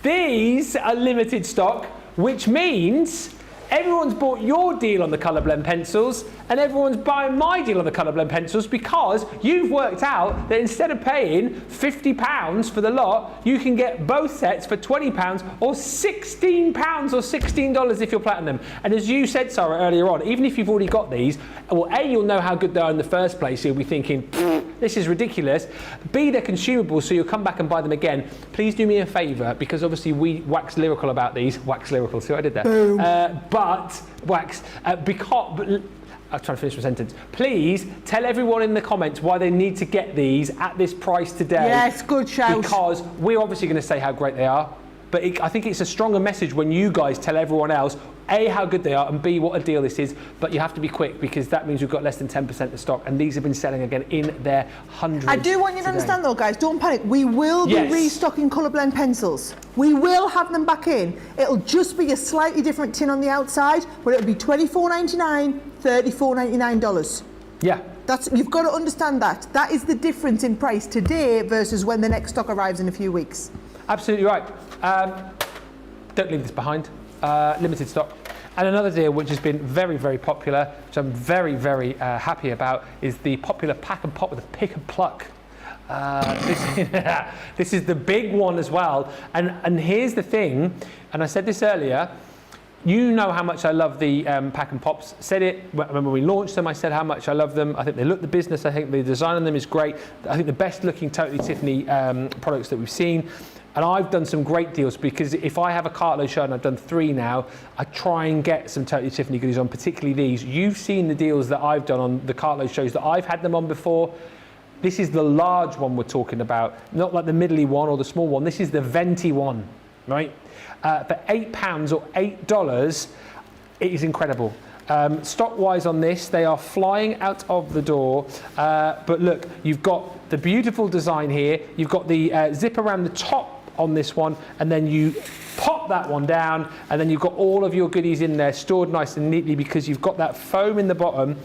these are limited stock, which means everyone's bought your deal on the colour blend pencils and everyone's buying my deal on the colour blend pencils because you've worked out that instead of paying £50 for the lot, you can get both sets for £20 or £16 or $16 if you're platinum. And as you said, Sara, earlier on, even if you've already got these, well, A, you'll know how good they are in the first place. You'll be thinking, this is ridiculous. B, they're consumable, so you'll come back and buy them again. Please do me a favour, because obviously we wax lyrical about these. Wax lyrical, see what I did there? Boom. Because... I'm trying to finish my sentence. Please tell everyone in the comments why they need to get these at this price today. Yes, good shout. Because we're obviously going to say how great they are, but I think it's a stronger message when you guys tell everyone else, A, how good they are, and B, what a deal this is. But you have to be quick, because that means we've got less than 10% of stock, and these have been selling again in their hundreds. I do want you to understand though, guys, don't panic. We will be restocking colour blend pencils. We will have them back in. It'll just be a slightly different tin on the outside, but it'll be $24.99, $34.99. Yeah. You've got to understand that. That is the difference in price today versus when the next stock arrives in a few weeks. Absolutely right. Don't leave this behind. Limited stock. And another deal which has been very, very popular, which I'm very, very happy about, is the popular pack and pop with a pick and pluck. This is the big one as well. And here's the thing, and I said this earlier, you know how much I love the pack and pops. Said it when we launched them. I said how much I love them. I think they look the business. I think the design on them is great. I think the best looking Totally Tiffany products that we've seen. And I've done some great deals, because if I have a cartload show, and I've done 3 now, I try and get some Totally Tiffany goodies on, particularly these. You've seen the deals that I've done on the cartload shows that I've had them on before. This is the large one we're talking about, not like the middly one or the small one. This is the Venti one, right? For £8 or $8, it is incredible. Stock-wise on this, they are flying out of the door. But look, you've got the beautiful design here. You've got the zip around the top on this one, and then you pop that one down, and then you've got all of your goodies in there stored nice and neatly, because you've got that foam in the bottom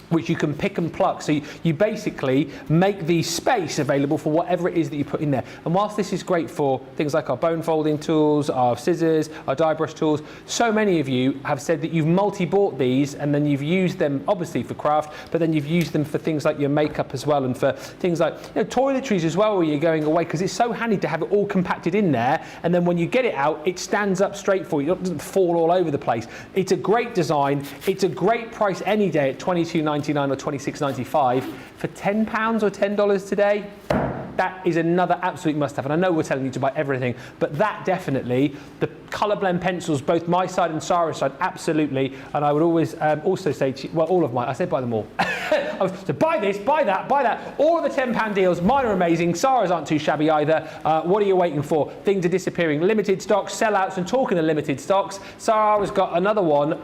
which you can pick and pluck. So you basically make the space available for whatever it is that you put in there. And whilst this is great for things like our bone folding tools, our scissors, our die brush tools, so many of you have said that you've multi-bought these, and then you've used them obviously for craft, but then you've used them for things like your makeup as well, and for things like toiletries as well, where you're going away, because it's so handy to have it all compacted in there, and then when you get it out, it stands up straight for you. It doesn't fall all over the place. It's a great design. It's a great price any day at $22.99 or $26.95. For £10 or $10 today, that is another absolute must-have. And I know we're telling you to buy everything, but that definitely, the colour blend pencils, both my side and Sara's side, absolutely. And I would always also say to you, well, all of mine, I said buy them all. So buy this, buy that, buy that. All of the £10 deals, mine are amazing. Sara's aren't too shabby either. What are you waiting for? Things are disappearing. Limited stocks, sellouts, and talking of limited stocks, Sara's got another one.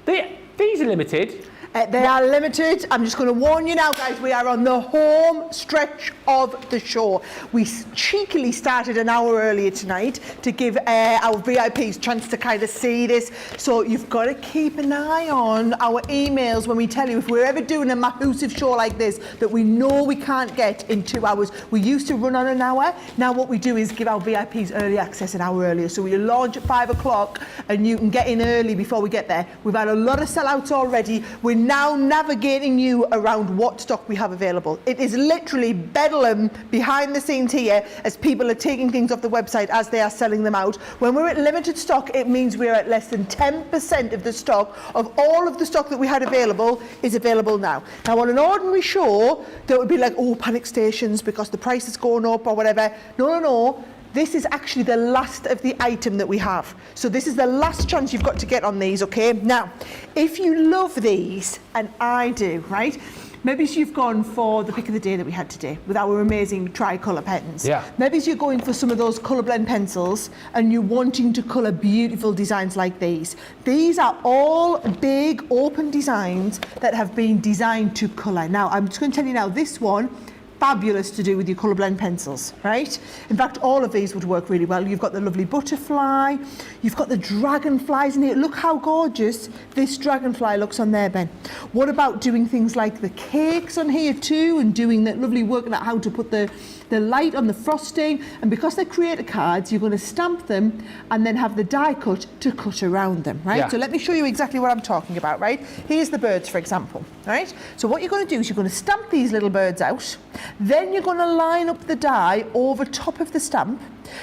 These are limited. They are limited. I'm just going to warn you now, guys, we are on the home stretch of the show. We cheekily started an hour earlier tonight to give our VIPs a chance to kind of see this. So you've got to keep an eye on our emails when we tell you if we're ever doing a massive show like this that we know we can't get in 2 hours. We used to run on an hour. Now what we do is give our VIPs early access an hour earlier. So we launch at 5 o'clock and you can get in early before we get there. We've had a lot of sellouts already. We're now navigating you around what stock we have available. It is literally bedlam behind the scenes here as people are taking things off the website as they are selling them out. When we're at limited stock, it means we're at less than 10% of the stock of all of the stock that we had available is available now. Now on an ordinary show, there would be like, oh, panic stations because the price is going up or whatever. No. This is actually the last of the item that we have. So this is the last chance you've got to get on these, okay? Now, if you love these, and I do, right? Maybe you've gone for the pick of the day that we had today with our amazing tricolour pens. Yeah. Maybe you're going for some of those colour blend pencils and you're wanting to colour beautiful designs like these. These are all big open designs that have been designed to colour. Now, I'm just going to tell you now, this one, fabulous to do with your colour blend pencils, right? In fact, all of these would work really well. You've got the lovely butterfly, you've got the dragonflies in here. Look how gorgeous this dragonfly looks on there, Ben. What about doing things like the cakes on here too, and doing that lovely working out how to put the light on the frosting? And because they're creator cards, you're going to stamp them and then have the die cut to cut around them, right? Yeah. So let me show you exactly what I'm talking about, right? Here's the birds, for example, right? So what you're going to do is you're going to stamp these little birds out. Then you're going to line up the die over top of the stamp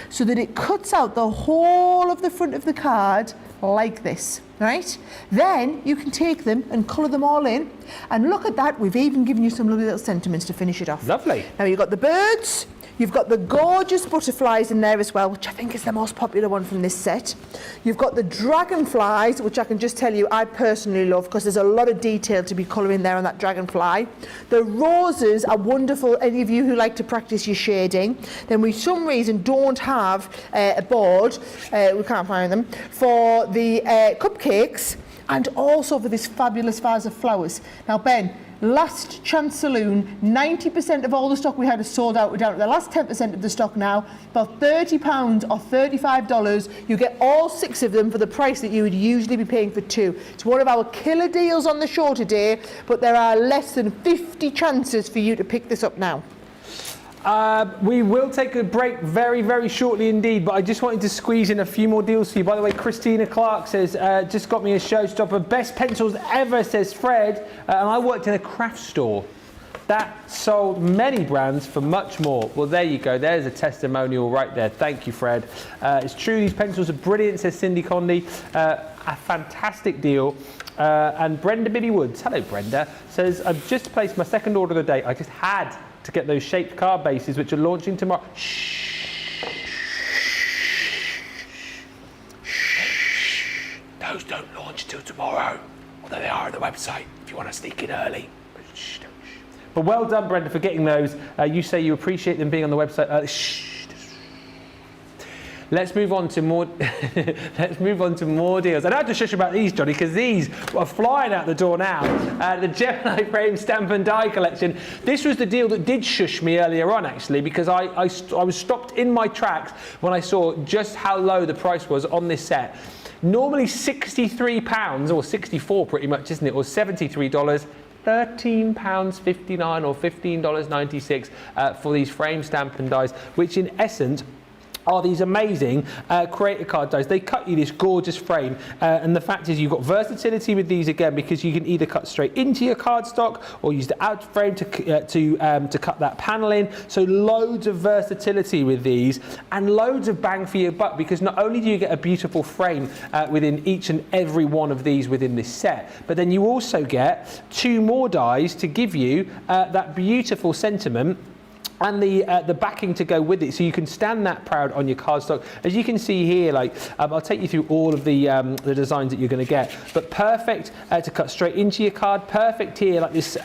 so that it cuts out the whole of the front of the card like this, right? Then you can take them and colour them all in. And look at that, we've even given you some lovely little sentiments to finish it off. Lovely. Now you've got the birds, you've got the gorgeous butterflies in there as well, which I think is the most popular one from this set. You've got the dragonflies, which I can just tell you I personally love because there's a lot of detail to be colouring there on that dragonfly. The roses are wonderful, any of you who like to practice your shading. Then we, for some reason, don't have a board, we can't find them, for the cupcakes and also for this fabulous vase of flowers. Now, Ben, last chance saloon, 90% of all the stock we had is sold out. We're down to the last 10% of the stock now. About £30 or $35. You get all 6 of them for the price that you would usually be paying for 2. It's one of our killer deals on the show today, but there are less than 50 chances for you to pick this up now. We will take a break very, very shortly indeed, but I just wanted to squeeze in a few more deals for you. By the way, Christina Clark says, just got me a showstopper. Best pencils ever, says Fred. And I worked in a craft store that sold many brands for much more. Well, there you go. There's a testimonial right there. Thank you, Fred. It's true, these pencils are brilliant, says Cindy Condy. A fantastic deal. And Brenda Bibby Woods, hello Brenda, says, I've just placed my second order of the day. I just had to get those shaped card bases, which are launching tomorrow. Those don't launch till tomorrow, although they are on the website if you want to sneak in early. But well done, Brenda, for getting those. You say you appreciate them being on the website early. Let's move on to more. Let's move on to more deals. I don't have to shush about these, Johnny, because these are flying out the door now. The Gemini Frame Stamp and Die collection. This was the deal that did shush me earlier on, actually, because I was stopped in my tracks when I saw just how low the price was on this set. Normally £63, or 64 pretty much, isn't it, or $73. £13.59 or $15.96 for these frame stamp and dies, which in essence are these amazing creator card dies. They cut you this gorgeous frame, and the fact is you've got versatility with these again, because you can either cut straight into your cardstock or use the out frame to cut that panel in. So loads of versatility with these, and loads of bang for your buck, because not only do you get a beautiful frame within each and every one of these within this set, but then you also get 2 more dies to give you that beautiful sentiment and the backing to go with it, so you can stand that proud on your cardstock. As you can see here, like I'll take you through all of the designs that you're going to get, but perfect to cut straight into your card. Perfect here, like this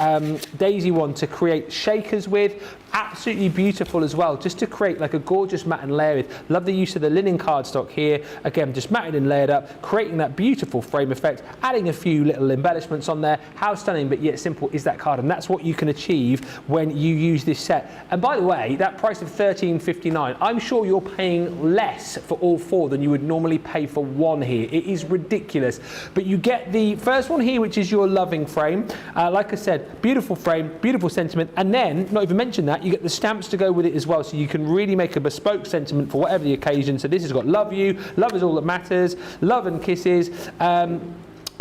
daisy one to create shakers with. Absolutely beautiful as well, just to create like a gorgeous matte and layer with. Love the use of the linen cardstock here. Again, just matted and layered up, creating that beautiful frame effect, adding a few little embellishments on there. How stunning but yet simple is that card? And that's what you can achieve when you use this set. And by the way, that price of $13.59, I'm sure you're paying less for all 4 than you would normally pay for one here. It is ridiculous. But you get the first one here, which is your loving frame. Like I said, beautiful frame, beautiful sentiment. And then, not even mention that, you get the stamps to go with it as well, so you can really make a bespoke sentiment for whatever the occasion. So this has got love you, love is all that matters, love and kisses,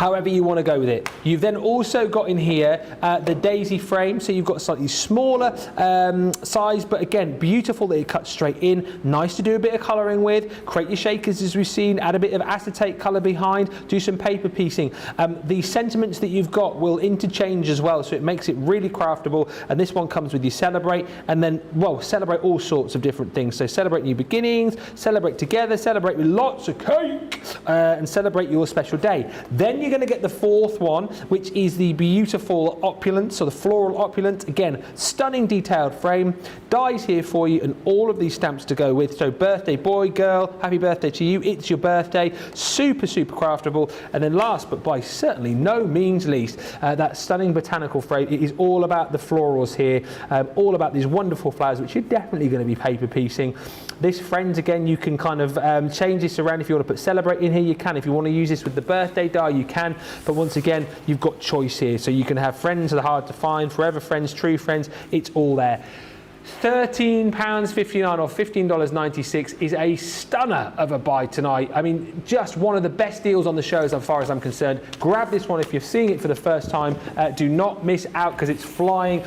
however you want to go with it. You've then also got in here the daisy frame, so you've got a slightly smaller size, but again, beautiful that it cuts straight in, nice to do a bit of colouring with, create your shakers as we've seen, add a bit of acetate colour behind, do some paper piecing. The sentiments that you've got will interchange as well, so it makes it really craftable, and this one comes with your celebrate, and then, well, celebrate all sorts of different things. So celebrate new beginnings, celebrate together, celebrate with lots of cake, and celebrate your special day. Then you're going to get the 4th one, which is the beautiful opulence, or the floral opulent. Again, stunning detailed frame, dies here for you, and all of these stamps to go with. So birthday boy, girl, happy birthday to you, it's your birthday. Super, super craftable. And then last, but by certainly no means least, that stunning botanical frame. It is all about the florals here, all about these wonderful flowers, which you're definitely going to be paper piecing. This, friends, again, you can kind of change this around. If you want to put celebrate in here, you can. If you want to use this with the birthday die, you can. But once again, you've got choice here. So you can have friends that are hard to find, forever friends, true friends, it's all there. £13.59 or $15.96 is a stunner of a buy tonight. I mean, just one of the best deals on the show as far as I'm concerned. Grab this one if you're seeing it for the first time. Do not miss out because it's flying.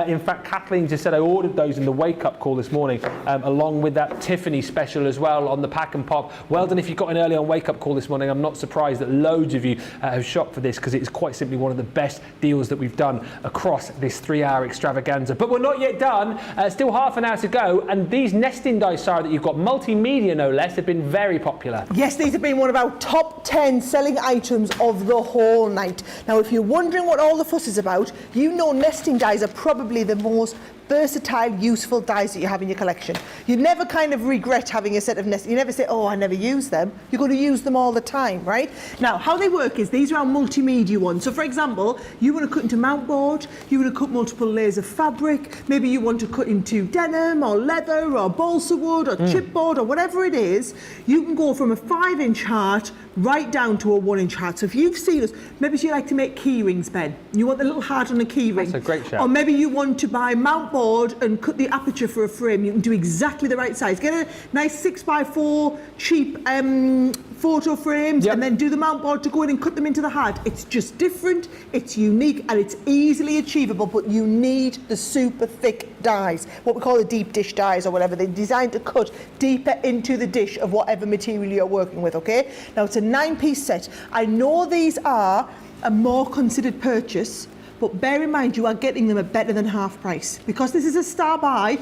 In fact, Kathleen just said I ordered those in the wake-up call this morning, along with that Tiffany special as well on the pack and pop. Well done if you got in early on wake-up call this morning. I'm not surprised that loads of you have shopped for this because it's quite simply one of the best deals that we've done across this 3-hour extravaganza. But we're not yet done. Still half an hour to go, and these nesting dice, Sarah, that you've got, multimedia no less, have been very popular. Yes, these have been one of our top 10 selling items of the whole night. Now, if you're wondering what all the fuss is about, you know nesting dies are probably the most versatile, useful dies that you have in your collection. You never kind of regret having a set of nesting. You never say, oh, I never use them. You're going to use them all the time, right? Now, how they work is these are our multimedia ones. So, for example, you want to cut into mount board, you want to cut multiple layers of fabric, maybe you want to cut into denim or leather or balsa wood or chipboard or whatever it is. You can go from a 5-inch heart right down to a 1-inch heart. So if you've seen us, maybe you like to make key rings, Ben. You want the little heart on a key ring. That's a great shout. Or maybe you want to buy mount board and cut the aperture for a frame. You can do exactly the right size. Get a nice 6x4 cheap photo frames, and then do the mount board to go in and cut them into the heart. It's just different, it's unique, and it's easily achievable, but you need the super thick dies, what we call the deep dish dies or whatever. They're designed to cut deeper into the dish of whatever material you're working with, okay? Now, it's a 9-piece set. I know these are a more considered purchase, but bear in mind you are getting them at better than half price. Because this is a star buy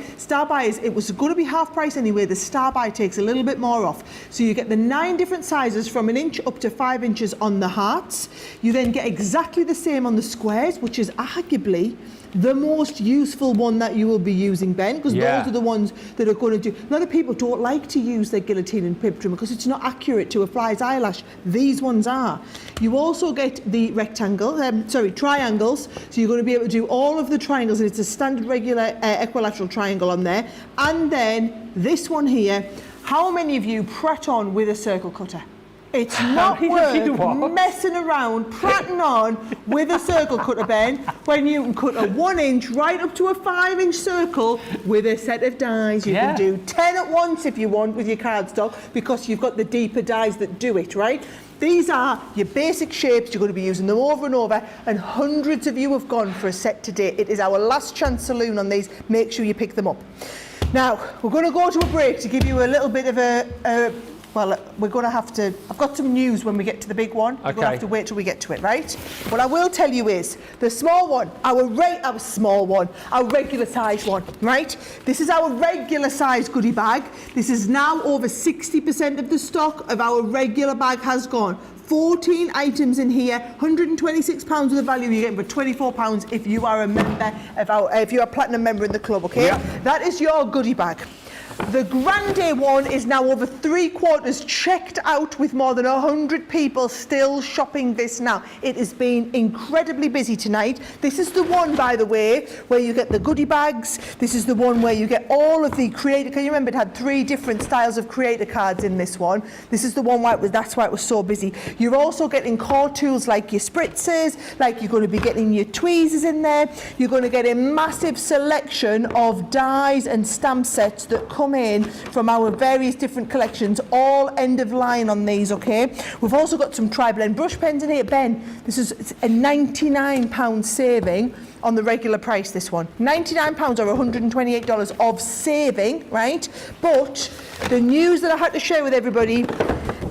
is, it was going to be half price anyway, the star buy takes a little bit more off. So you get the 9 different sizes from 1 inch up to 5 inches on the hearts. You then get exactly the same on the squares, which is arguably the most useful one that you will be using, Ben, because those are the ones that are going to do. A lot of people don't like to use their guillotine and pip trim because it's not accurate to a fly's eyelash. These ones are. You also get the triangles, so you're going to be able to do all of the triangles, and it's a standard regular equilateral triangle on there. And then this one here, how many of you prat on with a circle cutter? It's not worth messing around, prattling on with a circle cutter, Ben, when you can cut a 1 inch right up to a 5-inch circle with a set of dies. You can do 10 at once if you want with your cardstock, because you've got the deeper dies that do it, right? These are your basic shapes. You're going to be using them over and over, and hundreds of you have gone for a set today. It is our last chance saloon on these. Make sure you pick them up. Now, we're going to go to a break to give you a little bit of well, we're going to have to... I've got some news when we get to the big one. We're going to have to wait till we get to it, right? What I will tell you is, the small one, our regular size one, right? This is our regular size goodie bag. This is now over 60% of the stock of our regular bag has gone. 14 items in here, £126 of the value you're getting for £24 if you are a member of if you're a platinum member in the club, okay? Yep. That is your goodie bag. The Grande one is now over 3/4 checked out, with more than 100 people still shopping this now. It has been incredibly busy tonight. This is the one, by the way, where you get the goodie bags. This is the one where you get all of the creator. Can you remember it had 3 different styles of creator cards in this one? This is the one where that's why it was so busy. You're also getting core tools like your spritzers, like you're going to be getting your tweezers in there. You're going to get a massive selection of dies and stamp sets that come in from our various different collections, all end of line on these, okay? We've also got some tri-blend brush pens in here. Ben, this is a £99 saving on the regular price, this one. £99 or $128 of saving, right? But the news that I had to share with everybody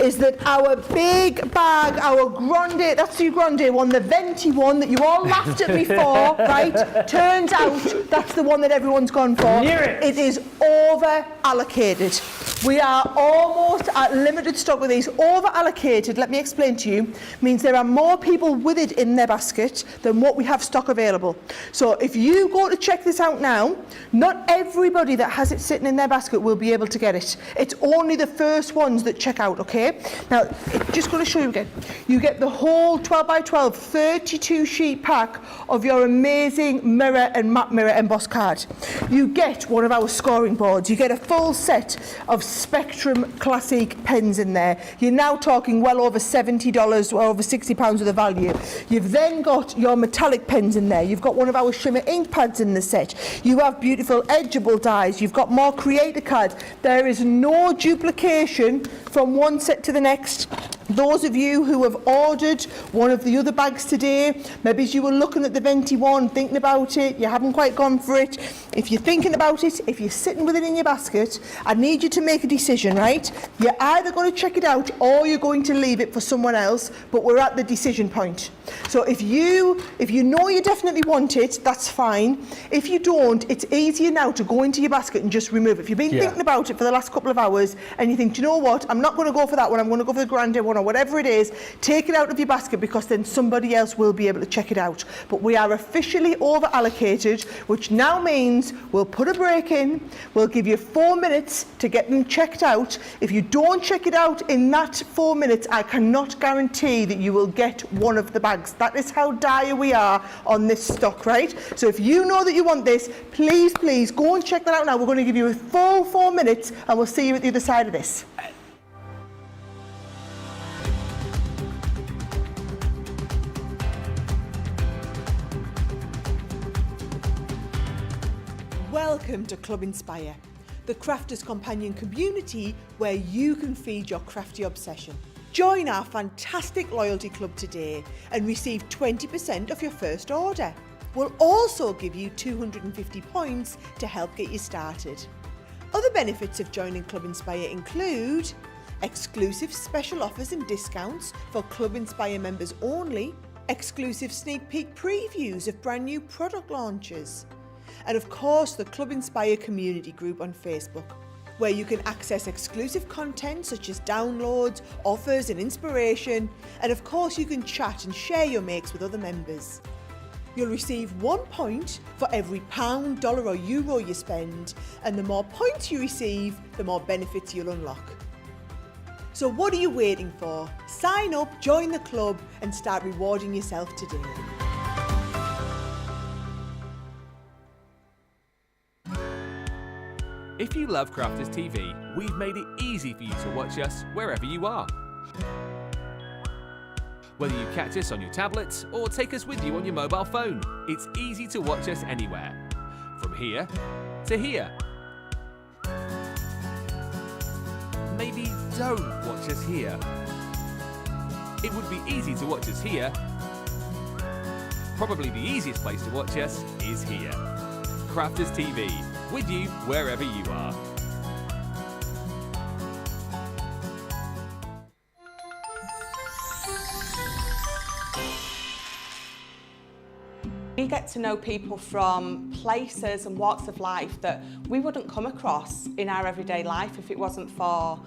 is that our big bag, our Grande, that's the Grande one, the Venti one that you all laughed at me for, right? Turns out that's the one that everyone's gone for. It is over allocated. We are almost at limited stock with these. Over allocated, let me explain to you, means there are more people with it in their basket than what we have stock available. So if you go to check this out now, not everybody that has it sitting in their basket will be able to get it. It's only the first ones that check out, okay? Now, just going to show you again. You get the whole 12x12 32 sheet pack of your amazing mirror and matte mirror embossed card. You get one of our scoring boards. You get a full set of Spectrum Classic pens in there. You're now talking well over $70 or over £60 worth of value. You've then got your metallic pens in there. You've got one of our shimmer ink pads in the set. You have beautiful edgeable dies. You've got more creator cards. There is no duplication from one set to the next. Those of you who have ordered one of the other bags today, maybe as you were looking at the Venti one, thinking about it, you haven't quite gone for it. If you're thinking about it, if you're sitting with it in your basket, I need you to make a decision, right? You're either going to check it out or you're going to leave it for someone else, but we're at the decision point. So if you know you definitely want it, that's fine. If you don't, it's easier now to go into your basket and just remove it. If you've been thinking about it for the last couple of hours and you think, do you know what, I'm not going to go for that one, I'm going to go for the Grande one or whatever it is, take it out of your basket because then somebody else will be able to check it out. But we are officially over allocated, which now means we'll put a break in, we'll give you 4 minutes to get them checked out. If you don't check it out in that 4 minutes, I cannot guarantee that you will get one of the bags. That is how dire we are on this stock, right? So if you know that you want this, please go and check that out now. We're going to give you a full 4 minutes and we'll see you at the other side of this. Welcome to Club Inspire, the crafters companion community where you can feed your crafty obsession. Join our fantastic loyalty club today and receive 20% off your first order. We'll also give you 250 points to help get you started. Other benefits of joining Club Inspire include exclusive special offers and discounts for Club Inspire members only, exclusive sneak peek previews of brand new product launches, and of course the Club Inspire community group on Facebook, where you can access exclusive content such as downloads, offers and inspiration, and of course you can chat and share your makes with other members. You'll receive 1 point for every £1, dollar or euro you spend, and the more points you receive, the more benefits you'll unlock. So what are you waiting for? Sign up, join the club and start rewarding yourself today. If you love Crafters TV, we've made it easy for you to watch us wherever you are. Whether you catch us on your tablets or take us with you on your mobile phone, it's easy to watch us anywhere. From here to here. Maybe don't watch us here. It would be easy to watch us here. Probably the easiest place to watch us is here. Crafters TV, with you wherever you are. We get to know people from places and walks of life that we wouldn't come across in our everyday life if it wasn't for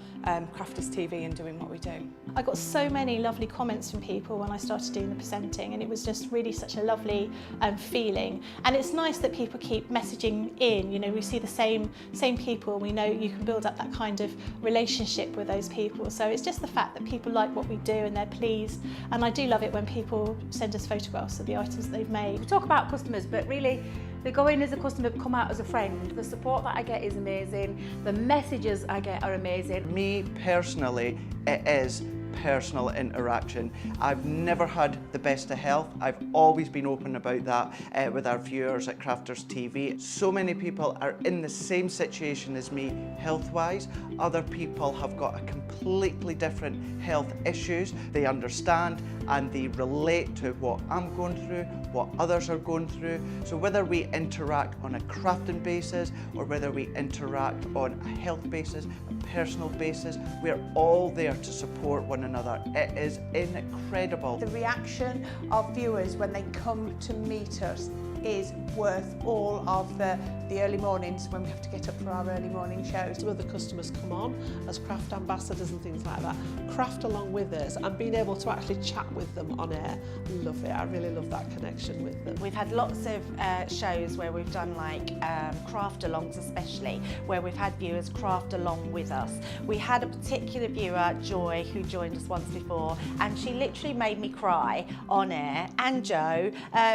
Crafters TV and doing what we do. I got so many lovely comments from people when I started doing the presenting, and it was just really such a lovely feeling. And it's nice that people keep messaging in. You know, we see the same people. We know you can build up that kind of relationship with those people. So it's just the fact that people like what we do and they're pleased. And I do love it when people send us photographs of the items that they've made. We talk about customers, but really they go in as a customer, come out as a friend. The support that I get is amazing. The messages I get are amazing. Me personally, it is personal interaction. I've never had the best of health. I've always been open about that with our viewers at Crafters TV. So many people are in the same situation as me health-wise. Other people have got a completely different health issues. They understand and they relate to what I'm going through, what others are going through. So whether we interact on a crafting basis or whether we interact on a health basis, a personal basis, we're all there to support one another. It is incredible. The reaction of viewers when they come to meet us is worth all of the early mornings when we have to get up for our early morning shows. Some of the customers come on as craft ambassadors and things like that, craft along with us, and being able to actually chat with them on air. Love it. I really love that connection with them. We've had lots of shows where we've done like craft alongs, especially where we've had viewers craft along with us. We had a particular viewer, Joy, who joined us once before, and she literally made me cry on air, and Joe,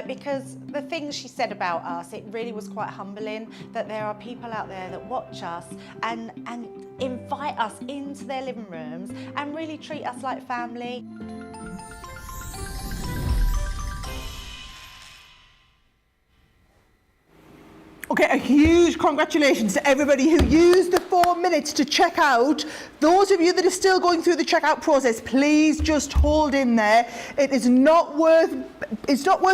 because the things things she said about us, it really was quite humbling that there are people out there that watch us and invite us into their living rooms and really treat us like family. Okay, a huge congratulations to everybody who used the 4 minutes to check out. Those of you that are still going through the checkout process, please just hold in there. It's not worth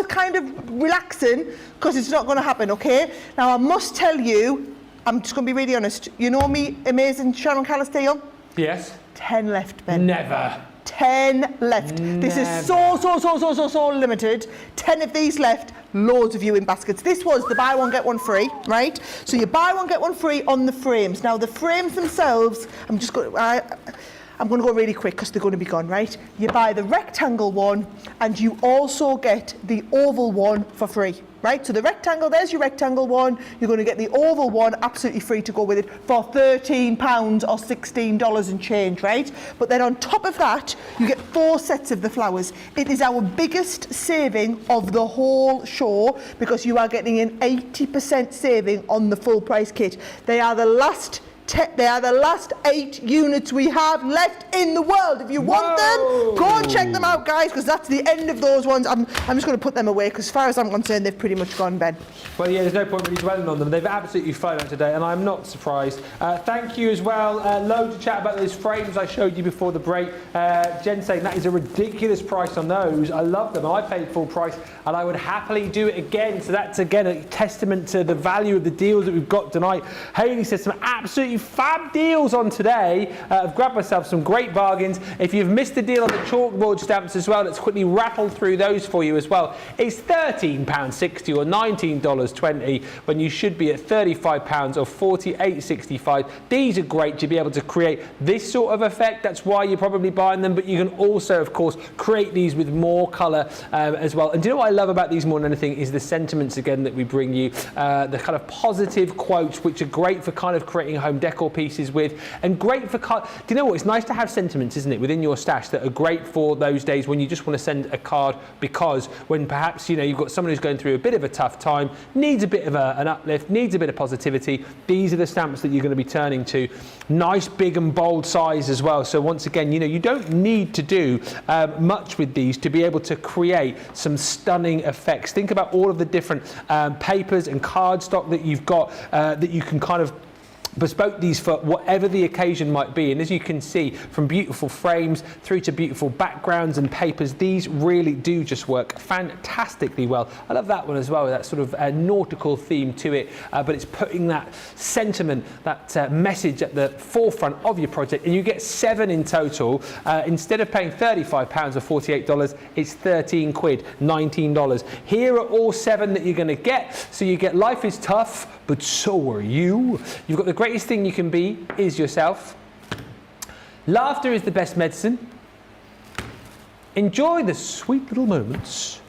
kind of relaxing, because it's not going to happen, okay? Now, I must tell you, I'm just going to be really honest. You know me, amazing Sharon Callistale? Yes. 10 left, Ben. Never. 10 left. This is so limited. 10 of these left. Loads of you in baskets. This was the buy one get one free, right? So you buy one get one free on the frames. Now the frames themselves, I'm going to go really quick because they're going to be gone, right? You buy the rectangle one and you also get the oval one for free, right? So the rectangle, there's your rectangle one. You're going to get the oval one absolutely free to go with it for £13 or $16 and change, right? But then on top of that, you get 4 sets of the flowers. It is our biggest saving of the whole show because you are getting an 80% saving on the full price kit. They are the last 8 units we have left in the world. If you want them, go and check them out, guys, because that's the end of those ones. I'm just going to put them away because as far as I'm concerned, they've pretty much gone, Ben. Well, yeah, there's no point really dwelling on them. They've absolutely flown out today, and I'm not surprised. Thank you as well. Loads of chat about those frames I showed you before the break. Jen saying that is a ridiculous price on those. I love them. I paid full price, and I would happily do it again. So that's, again, a testament to the value of the deals that we've got tonight. Hayley says some absolutely fab deals on today. I've grabbed myself some great bargains. If you've missed the deal on the chalkboard stamps as well, let's quickly rattle through those for you as well. It's £13.60 or $19.20 when you should be at £35 or $48.65. These are great to be able to create this sort of effect. That's why you're probably buying them, but you can also, of course, create these with more colour as well. And do you know what I love about these more than anything is the sentiments, again, that we bring you, the kind of positive quotes, which are great for kind of creating home decor pieces with, and great for do you know what, it's nice to have sentiments, isn't it, within your stash that are great for those days when you just want to send a card, because when perhaps, you know, you've got someone who's going through a bit of a tough time, needs a bit of an uplift, needs a bit of positivity. These are the stamps that you're going to be turning to. Nice big and bold size as well, so once again, you know, you don't need to do much with these to be able to create some stunning effects. Think about all of the different papers and cardstock that you've got that you can kind of bespoke these for whatever the occasion might be. And as you can see, from beautiful frames through to beautiful backgrounds and papers, these really do just work fantastically well. I love that one as well, that sort of nautical theme to it, but it's putting that sentiment, that message at the forefront of your project, and you get 7 in total. Instead of paying £35 or $48, it's 13 quid, $19. Here are all 7 that you're going to get. So you get Life is Tough, but so are you. You've got The Greatest Thing You Can Be Is Yourself. Laughter is the best medicine. Enjoy the sweet little moments.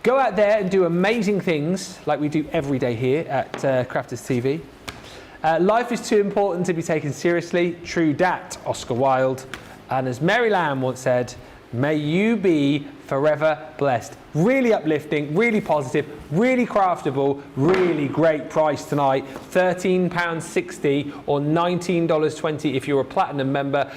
Go out there and do amazing things like we do every day here at Crafters TV. Life is too important to be taken seriously. True dat, Oscar Wilde. And as Mary Lamb once said, may you be forever blessed. Really uplifting, really positive, really craftable, really great price tonight. £13.60 or $19.20 if you're a platinum member.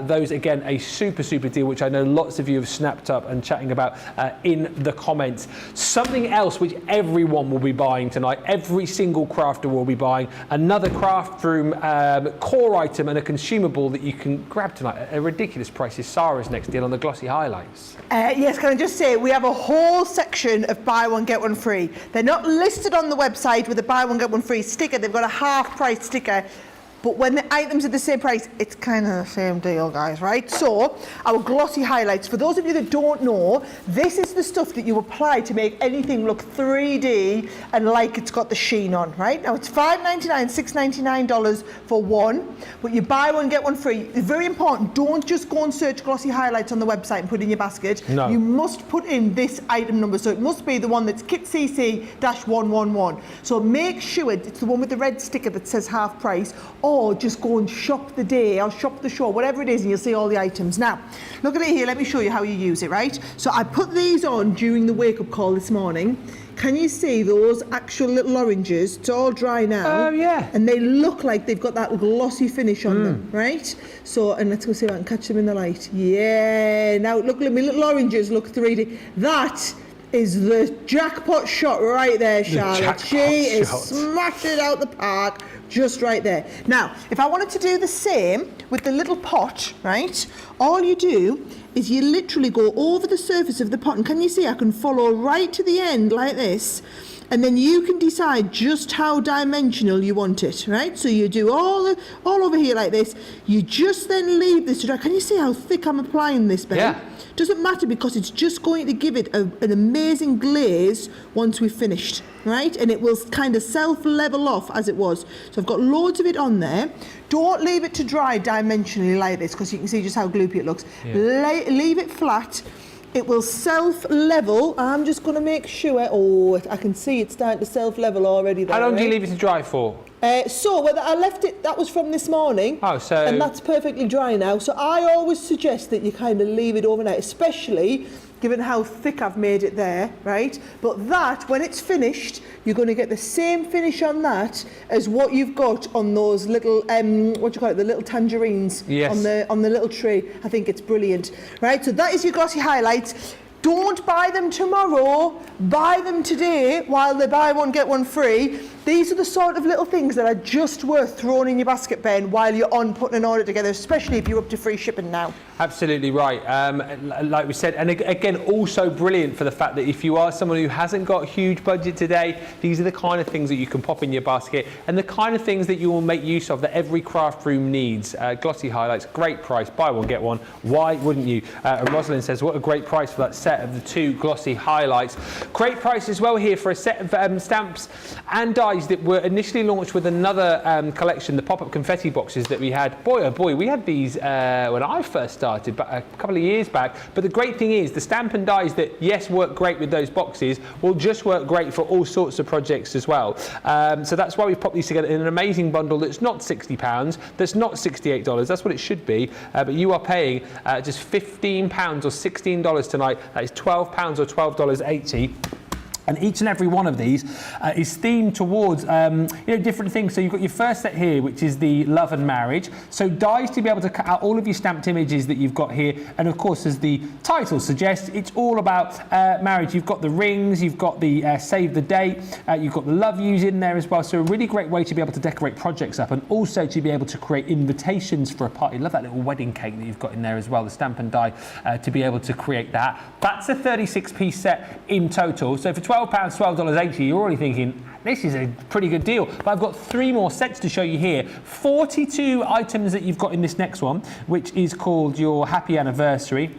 Those, again, a super deal, which I know lots of you have snapped up and chatting about in the comments. Something else which everyone will be buying tonight, every single crafter will be buying, another craft room core item and a consumable that you can grab tonight at a ridiculous price is Sara's next deal on the glossy highlights. Yes, can I just say, we have a whole section of buy one get one free. They're not listed on the website with a buy one get one free sticker. They've got a half price sticker. But when the items are the same price, it's kind of the same deal, guys, right? So, our glossy highlights. For those of you that don't know, this is the stuff that you apply to make anything look 3D and like it's got the sheen on, right? Now, it's $5.99, $6.99 for one, but you buy one, get one free. It's very important. Don't just go and search glossy highlights on the website and put it in your basket. No. You must put in this item number. So, it must be the one that's kit CC-111. So, make sure it's the one with the red sticker that says half price. or just go and shop the day or shop the show, whatever it is, and you'll see all the items. Now, look at it here. Let me show you how you use it, right? So I put these on during the wake-up call this morning. Can you see those actual little oranges? It's all dry now. Oh, yeah. And they look like they've got that glossy finish on them, right? So, and let's go see if I can catch them in the light. Yeah. Now, look at my little oranges, look 3D. That is the jackpot shot right there, Charlotte. She is smashing it out the park just right there. Now, if I wanted to do the same with the little pot, right, all you do is you literally go over the surface of the pot, and can you see I can follow right to the end like this, and then you can decide just how dimensional you want it, right? So you do all over here like this. You just then leave this to dry. Can you see how thick I'm applying this, Ben? Yeah. Doesn't matter, because it's just going to give it an amazing glaze once we've finished, right? And it will kind of self-level off as it was. So I've got loads of it on there. Don't leave it to dry dimensionally like this, because you can see just how gloopy it looks. Yeah. Leave it flat. It will self-level. I'm just going to make sure. Oh, I can see it's starting to self-level already there. How long do you leave it to dry for? So whether I left it, that was from this morning. Oh, so... And that's perfectly dry now. So I always suggest that you kind of leave it overnight, especially given how thick I've made it there, right? But that, when it's finished, you're going to get the same finish on that as what you've got on those little, what do you call it, the little tangerines. Yes. on the little tray. I think it's brilliant, right? So that is your glossy highlights. Don't buy them tomorrow, buy them today while they buy one, get one free. These are the sort of little things that are just worth throwing in your basket, Ben, while you're on putting an order together, especially if you're up to free shipping now. Absolutely right. Like we said, and again, also brilliant for the fact that if you are someone who hasn't got a huge budget today, these are the kind of things that you can pop in your basket and the kind of things that you will make use of that every craft room needs. Glossy highlights, great price, buy one, get one. Why wouldn't you? And Rosalind says, what a great price for that set of the 2 glossy highlights. Great price as well here for a set of stamps and dies that were initially launched with another collection, the pop-up confetti boxes that we had. Boy, oh boy, we had these when I first started, but a couple of years back. But the great thing is the stamp and dies that, yes, work great with those boxes, will just work great for all sorts of projects as well. So that's why we've popped these together in an amazing bundle that's not £60, that's not $68, that's what it should be, but you are paying just £15 or $16 tonight. That is £12 or $12.80. And each and every one of these is themed towards different things. So you've got your first set here, which is the love and marriage. So dies to be able to cut out all of your stamped images that you've got here. And of course, as the title suggests, it's all about marriage. You've got the rings, you've got the save the date, you've got the love yous in there as well. So a really great way to be able to decorate projects up and also to be able to create invitations for a party. Love that little wedding cake that you've got in there as well, the stamp and die, to be able to create that. That's a 36-piece set in total. So for £12, $12.80, you're already thinking, this is a pretty good deal. But I've got 3 more sets to show you here. 42 items that you've got in this next one, which is called your Happy Anniversary.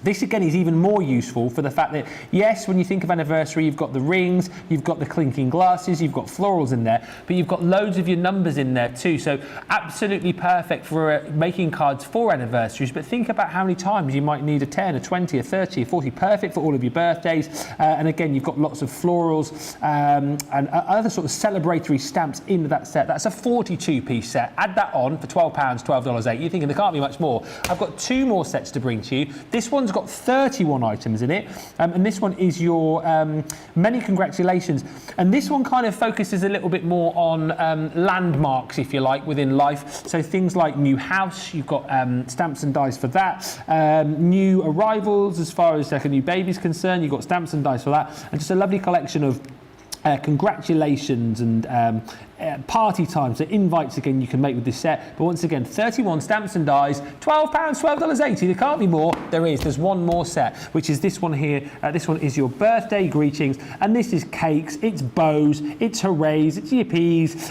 This again is even more useful for the fact that, yes, when you think of anniversary, you've got the rings, you've got the clinking glasses, you've got florals in there, but you've got loads of your numbers in there too. So absolutely perfect for making cards for anniversaries. But think about how many times you might need a 10, a 20, a 30, a 40. Perfect for all of your birthdays. And again, you've got lots of florals and other sort of celebratory stamps in that set. That's a 42-piece set. Add that on for £12, $12.80. You're thinking there can't be much more. I've got 2 more sets to bring to you. This one's got 31 items in it, and this one is your many congratulations, and this one kind of focuses a little bit more on landmarks, if you like, within life. So things like new house, you've got stamps and dies for that, new arrivals as far as like a new baby's concerned, you've got stamps and dies for that, and just a lovely collection of congratulations and party time, so invites again you can make with this set. But once again, 31 stamps and dies, £12, $12.80. There can't be more. There's one more set, which is this one here. This one is your birthday greetings, and this is cakes, it's bows, it's hoorays, it's yippies.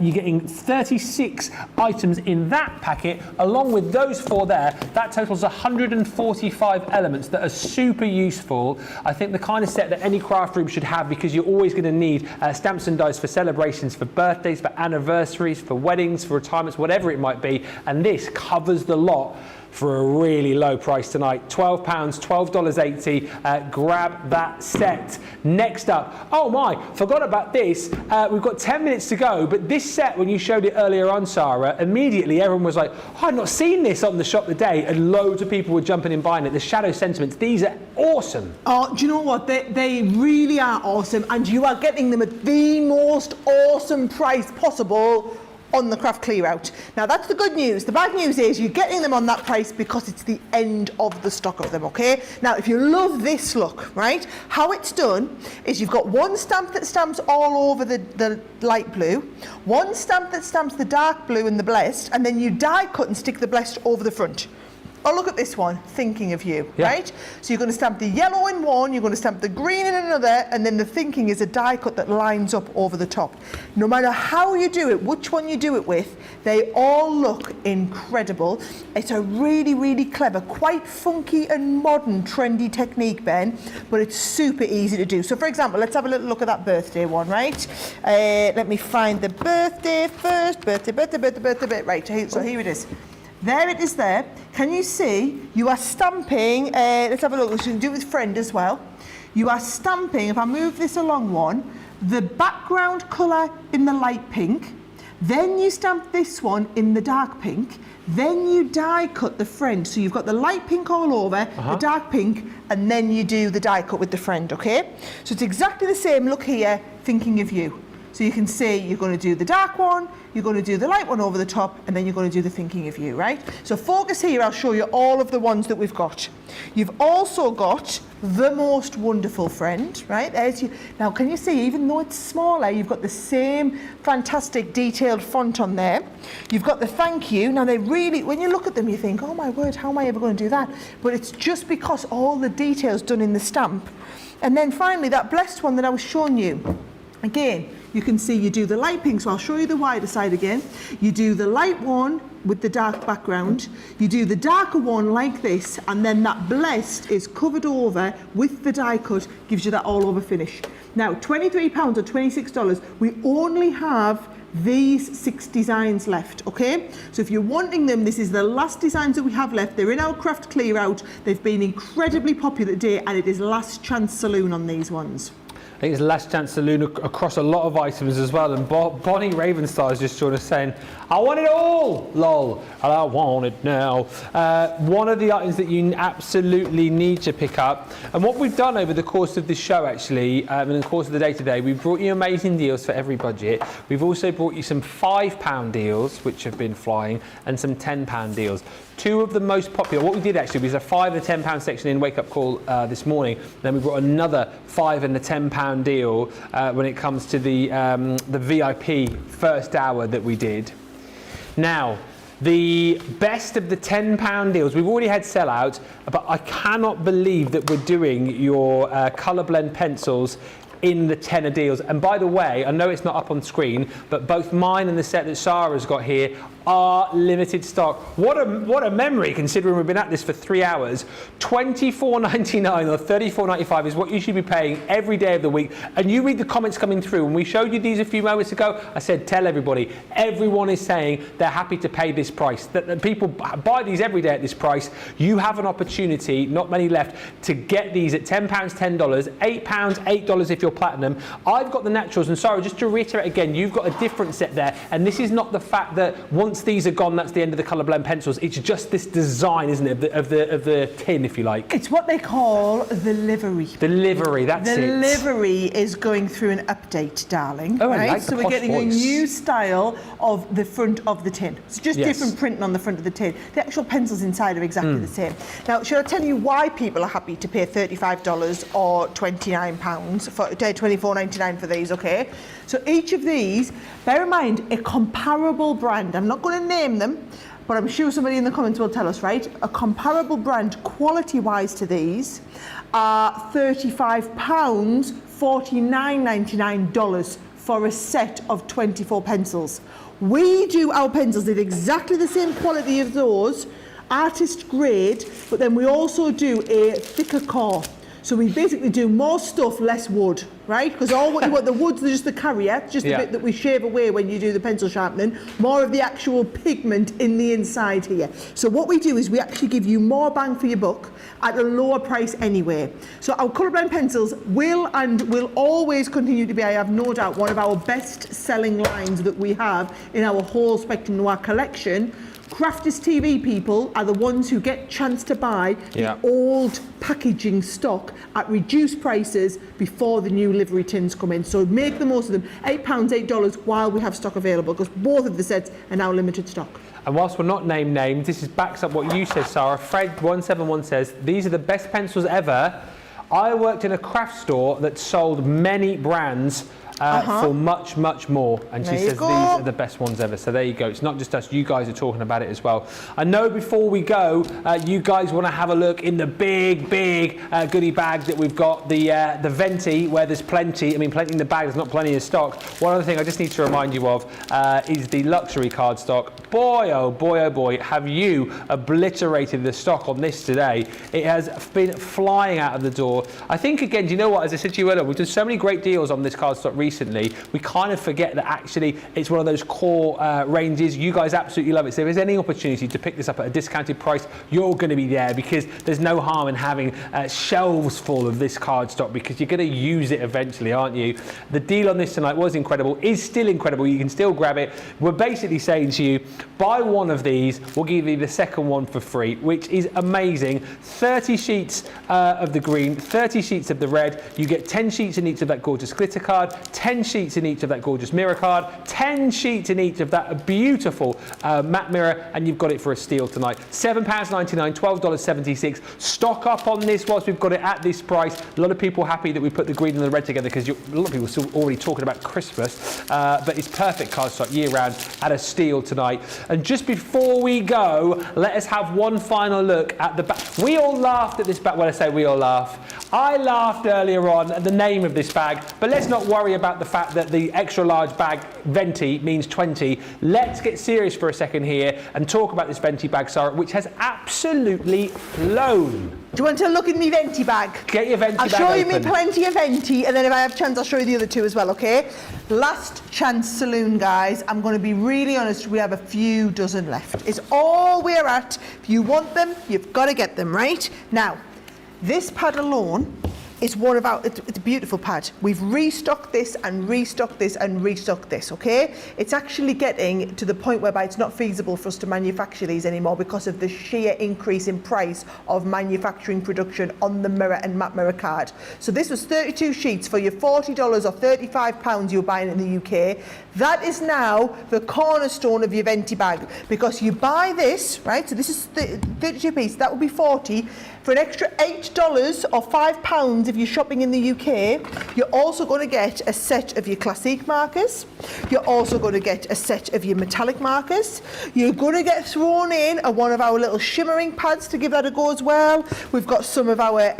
You're getting 36 items in that packet, along with those 4 there. That totals 145 elements that are super useful. I think the kind of set that any craft room should have, because you're always going to need stamps and dies for celebrations, for birthdays, for anniversaries, for weddings, for retirements, whatever it might be, and this covers the lot for a really low price tonight. £12, $12.80. Grab that set. Next up, oh my, forgot about this. We've got 10 minutes to go, but this set, when you showed it earlier on, Sara, immediately everyone was like, oh, I've not seen this on the shop today, and loads of people were jumping in buying it. The Shadow Sentiments, these are awesome. Oh, do you know what? They really are awesome, and you are getting them at the most awesome price possible on the Craft Clearout. Now that's the good news. The bad news is you're getting them on that price because it's the end of the stock of them, okay? Now if you love this look, right, how it's done is you've got one stamp that stamps all over the light blue, one stamp that stamps the dark blue and the blessed, and then you die cut and stick the blessed over the front. Oh, look at this one, Thinking of You, right? So you're going to stamp the yellow in one, you're going to stamp the green in another, and then the Thinking is a die cut that lines up over the top. No matter how you do it, which one you do it with, they all look incredible. It's a really, really clever, quite funky and modern, trendy technique, Ben, but it's super easy to do. So for example, let's have a little look at that birthday one, right? Let me find the birthday first. Birthday. Right, so here it is. There it is there. Can you see? You are stamping, let's have a look, we should do it with Friend as well. You are stamping, if I move this along one, the background colour in the light pink, then you stamp this one in the dark pink, then you die cut the Friend. So you've got the light pink all over, the dark pink, and then you do the die cut with the Friend, okay? So it's exactly the same, look here, Thinking of You. So you can see you're going to do the dark one, you're going to do the light one over the top, and then you're going to do the Thinking of You, right? So focus here, I'll show you all of the ones that we've got. You've also got the Most Wonderful Friend, right? There's you. Now, can you see, even though it's smaller, you've got the same fantastic detailed font on there. You've got the Thank You. Now, they really, when you look at them, you think, oh my word, how am I ever going to do that? But it's just because all the details done in the stamp. And then finally, that Blessed one that I was showing you. Again, you can see you do the light pink, so I'll show you the wider side again. You do the light one with the dark background, you do the darker one like this, and then that Blessed is covered over with the die cut, gives you that all over finish. Now, £23 or $26, we only have these 6 designs left, okay? So if you're wanting them, this is the last designs that we have left. They're in our Craft Clearout. They've been incredibly popular today, and it is last chance saloon on these ones. I think it's last chance saloon across a lot of items as well. And Bonnie Ravenstar is just sort of saying, I want it all, lol, and I want it now. One of the items that you absolutely need to pick up, and what we've done over the course of this show actually, in the course of the day today, we've brought you amazing deals for every budget. We've also brought you some £5 deals, which have been flying, and some £10 deals. Two of the most popular, what we did actually was a £5 and £10 section in Wake Up Call this morning. Then we brought another £5 and a £10 deal when it comes to the VIP first hour that we did. Now, the best of the £10 deals, we've already had sellouts, but I cannot believe that we're doing your colour blend pencils in the tenner deals. And by the way, I know it's not up on screen, but both mine and the set that Sara's got here are limited stock. What a memory, considering we've been at this for 3 hours. $24.99 or $34.95 is what you should be paying every day of the week. And you read the comments coming through. When we showed you these a few moments ago, I said, tell everybody. Everyone is saying they're happy to pay this price. That people buy these every day at this price. You have an opportunity, not many left, to get these at £10, $10, £8, $8 if you're platinum. I've got the naturals, and Sara, just to reiterate again, you've got a different set there. And this is not the fact that once these are gone, that's the end of the colour blend pencils. It's just this design, isn't it, of the tin, if you like. It's what they call the livery. The livery, that's it. The livery is going through an update, darling. Oh, right? I like So the we're posh getting voice. a new style of the front of the tin. It's just different printing on the front of the tin. The actual pencils inside are exactly the same. Now, should I tell you why people are happy to pay $35 or £29 for £24.99 for these, okay? So each of these, bear in mind, a comparable brand. I'm not going to name them, but I'm sure somebody in the comments will tell us, right? A comparable brand, quality-wise to these, are £35, $49.99 for a set of 24 pencils. We do our pencils in exactly the same quality as those, artist grade, but then we also do a thicker core. So we basically do more stuff, less wood, right? Because all what you want, the wood's just the carrier, just the bit that we shave away when you do the pencil sharpening, more of the actual pigment in the inside here. So what we do is we actually give you more bang for your buck at a lower price anyway. So our colourblind pencils will always continue to be, I have no doubt, one of our best selling lines that we have in our whole Spectrum Noir collection. Crafters TV people are the ones who get chance to buy the old packaging stock at reduced prices before the new livery tins come in. So make the most of them. £8, $8 while we have stock available, because both of the sets are now limited stock. And whilst we're not named names, this backs up what you said, Sarah. Fred171 says, these are the best pencils ever. I worked in a craft store that sold many brands for much, much more. And she says these are the best ones ever. So there you go. It's not just us. You guys are talking about it as well. I know before we go, you guys want to have a look in the big goodie bag that we've got, the Venti, where there's plenty. I mean, plenty in the bag. There's not plenty in stock. One other thing I just need to remind you of is the luxury cardstock. Boy, oh boy, have you obliterated the stock on this today. It has been flying out of the door. I think, again, do you know what? As I said to you earlier, we've done so many great deals on this cardstock recently, we kind of forget that actually it's one of those core ranges. You guys absolutely love it. So if there's any opportunity to pick this up at a discounted price, you're going to be there, because there's no harm in having shelves full of this cardstock, because you're going to use it eventually, aren't you? The deal on this tonight was incredible, is still incredible. You can still grab it. We're basically saying to you, buy one of these, we'll give you the second one for free, which is amazing. 30 sheets of the green, 30 sheets of the red. You get 10 sheets in each of that gorgeous glitter card, 10 sheets in each of that gorgeous mirror card, 10 sheets in each of that beautiful matte mirror, and you've got it for a steal tonight. £7.99, $12.76. Stock up on this whilst we've got it at this price. A lot of people happy that we put the green and the red together, because a lot of people are still already talking about Christmas, but it's perfect cardstock year round at a steal tonight. And just before we go, let us have one final look at the back. We all laughed at this bag. Well, I say we all laugh. I laughed earlier on at the name of this bag, but let's not worry about the fact that the extra large bag Venti means 20. Let's get serious for a second here and talk about this Venti bag, Sarah, which has absolutely flown. Do you want to look in my Venti bag? Get your Venti bag I'll show you open. me plenty of Venti, and then if I have chance, I'll show you the other two as well, okay? Last chance saloon, guys. I'm going to be really honest, we have a few dozen left. It's all we're at. If you want them, you've got to get them, right? Now, this pad alone is one of our, it's a beautiful pad. We've restocked this and restocked this and restocked this, okay? It's actually getting to the point whereby it's not feasible for us to manufacture these anymore because of the sheer increase in price of manufacturing production on the mirror and matte mirror card. So this was 32 sheets for your $40 or £35 you were buying in the UK. That is now the cornerstone of your Venti bag, because you buy this, right? So this is 32 pieces, that would be 40. For an extra $8 or £5 if you're shopping in the UK, you're also going to get a set of your classic markers. You're also going to get a set of your metallic markers. You're going to get thrown in one of our little shimmering pads to give that a go as well. We've got some of our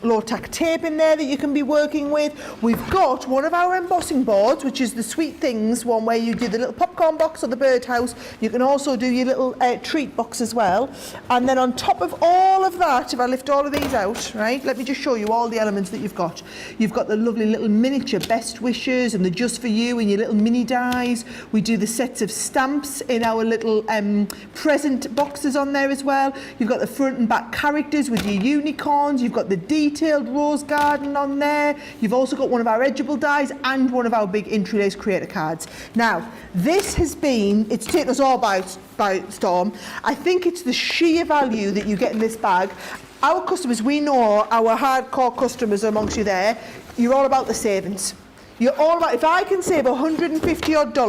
low-tack tape in there that you can be working with. We've got one of our embossing boards, which is the Sweet Things one, where you do the little popcorn box or the birdhouse. You can also do your little treat box as well. And then on top of all of that, if I lift all of these out, right, let me just show you all the elements that you've got. You've got the lovely little miniature best wishes and the just for you and your little mini dies. We do the sets of stamps in our little present boxes on there as well. You've got the front and back characters with your unicorns. You've got the detailed rose garden on there. You've also got one of our edgeable dies and one of our big Intralace creator cards. Now, this has been, it's taken us all by storm. I think it's the sheer value that you get in this bag. Our customers, we know our hardcore customers amongst you there, you're all about the savings. You're all about, if I can save $150 odd,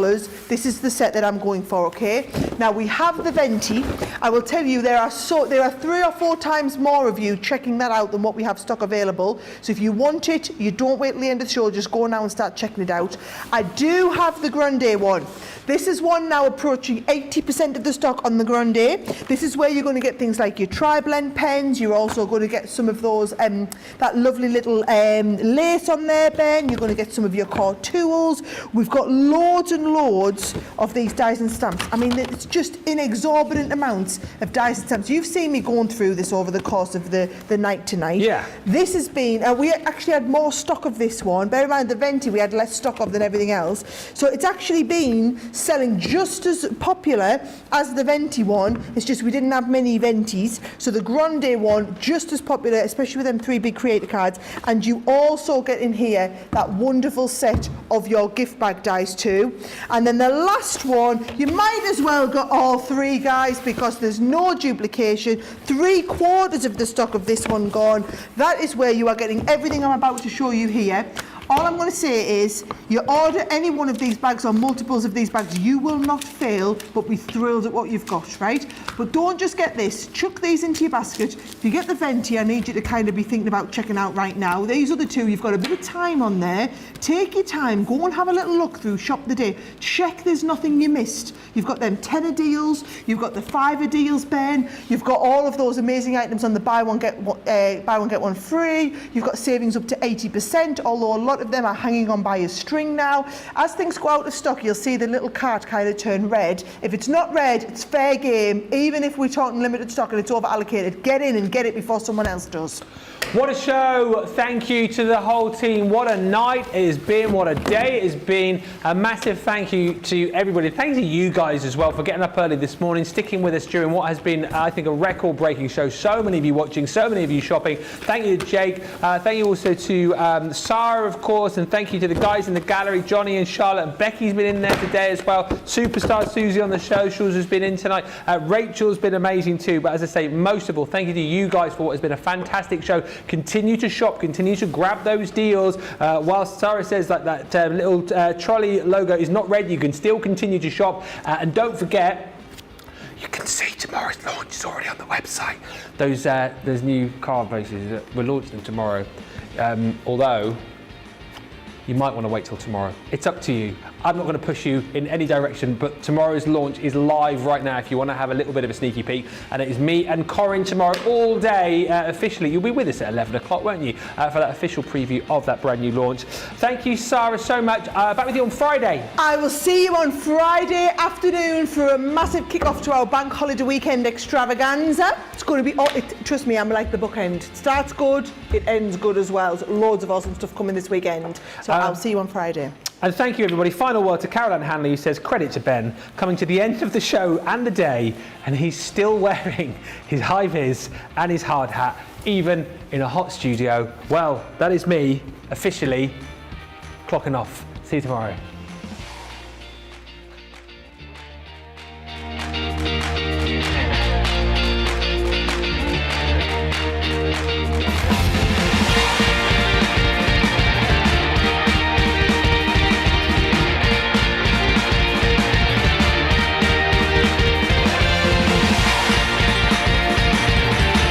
this is the set that I'm going for, okay? Now we have the Venti. I will tell you there are 3 or 4 times more of you checking that out than what we have stock available. So if you want it, you don't wait till the end of the show, just go now and start checking it out. I do have the Grande one. This is one now approaching 80% of the stock on the Grande. This is where you're going to get things like your tri-blend pens. You're also going to get some of those, that lovely little lace on there, Ben. You're going to get some of your your core tools. We've got loads and loads of these dies and stamps. I mean, it's just inexorbitant amounts of dies and stamps. You've seen me going through this over the course of the night tonight. Yeah. This has been, we actually had more stock of this one. Bear in mind, the Venti we had less stock of than everything else. So it's actually been selling just as popular as the Venti one. It's just we didn't have many Ventis. So the Grande one, just as popular, especially with them 3 big creator cards. And you also get in here that wonderful set of your gift bag dies too. And then the last one, you might as well get all 3, guys, because there's no duplication. 3/4 of the stock of this one gone. That is where you are getting everything I'm about to show you here. All I'm going to say is, you order any one of these bags or multiples of these bags, you will not fail but be thrilled at what you've got, right? But don't just get this. Chuck these into your basket. If you get the Venti, I need you to kind of be thinking about checking out right now. These other 2, you've got a bit of time on there. Take your time. Go and have a little look through Shop the Day. Check there's nothing you missed. You've got them tenner deals. You've got the 5er deals, Ben. You've got all of those amazing items on the buy one get one free. You've got savings up to 80%, although a lot of them are hanging on by a string now. As things go out of stock, you'll see the little cart kind of turn red. If it's not red, it's fair game. Even if we're talking limited stock and it's over allocated, get in and get it before someone else does. What a show. Thank you to the whole team. What a night it has been. What a day it has been. A massive thank you to everybody. Thank you to you guys as well for getting up early this morning, sticking with us during what has been, I think, a record-breaking show. So many of you watching, so many of you shopping. Thank you to Jake. Thank you also to Sara, of course, and thank you to the guys in the gallery, Johnny and Charlotte. And Becky's been in there today as well. Superstar Susie on the show. Shaw's has been in tonight. Rachel's been amazing too. But as I say, most of all, thank you to you guys for what has been a fantastic show. Continue to shop, continue to grab those deals. Whilst Sara says that little trolley logo is not red, you can still continue to shop. And don't forget, you can see tomorrow's launch is already on the website. Those new card bases, we're launching them tomorrow. Although, you might want to wait till tomorrow. It's up to you. I'm not going to push you in any direction, but tomorrow's launch is live right now if you want to have a little bit of a sneaky peek. And it is me and Corinne tomorrow all day officially. You'll be with us at 11 o'clock, won't you, for that official preview of that brand new launch. Thank you, Sara, so much. Back with you on Friday. I will see you on Friday afternoon for a massive kick-off to our bank holiday weekend extravaganza. It's going to be, trust me, I'm like the bookend. It starts good, it ends good as well. So loads of awesome stuff coming this weekend. So I'll see you on Friday. And thank you, everybody. Final word to Caroline Hanley, who says, credit to Ben, coming to the end of the show and the day, and he's still wearing his high-vis and his hard hat, even in a hot studio. Well, that is me, officially, clocking off. See you tomorrow.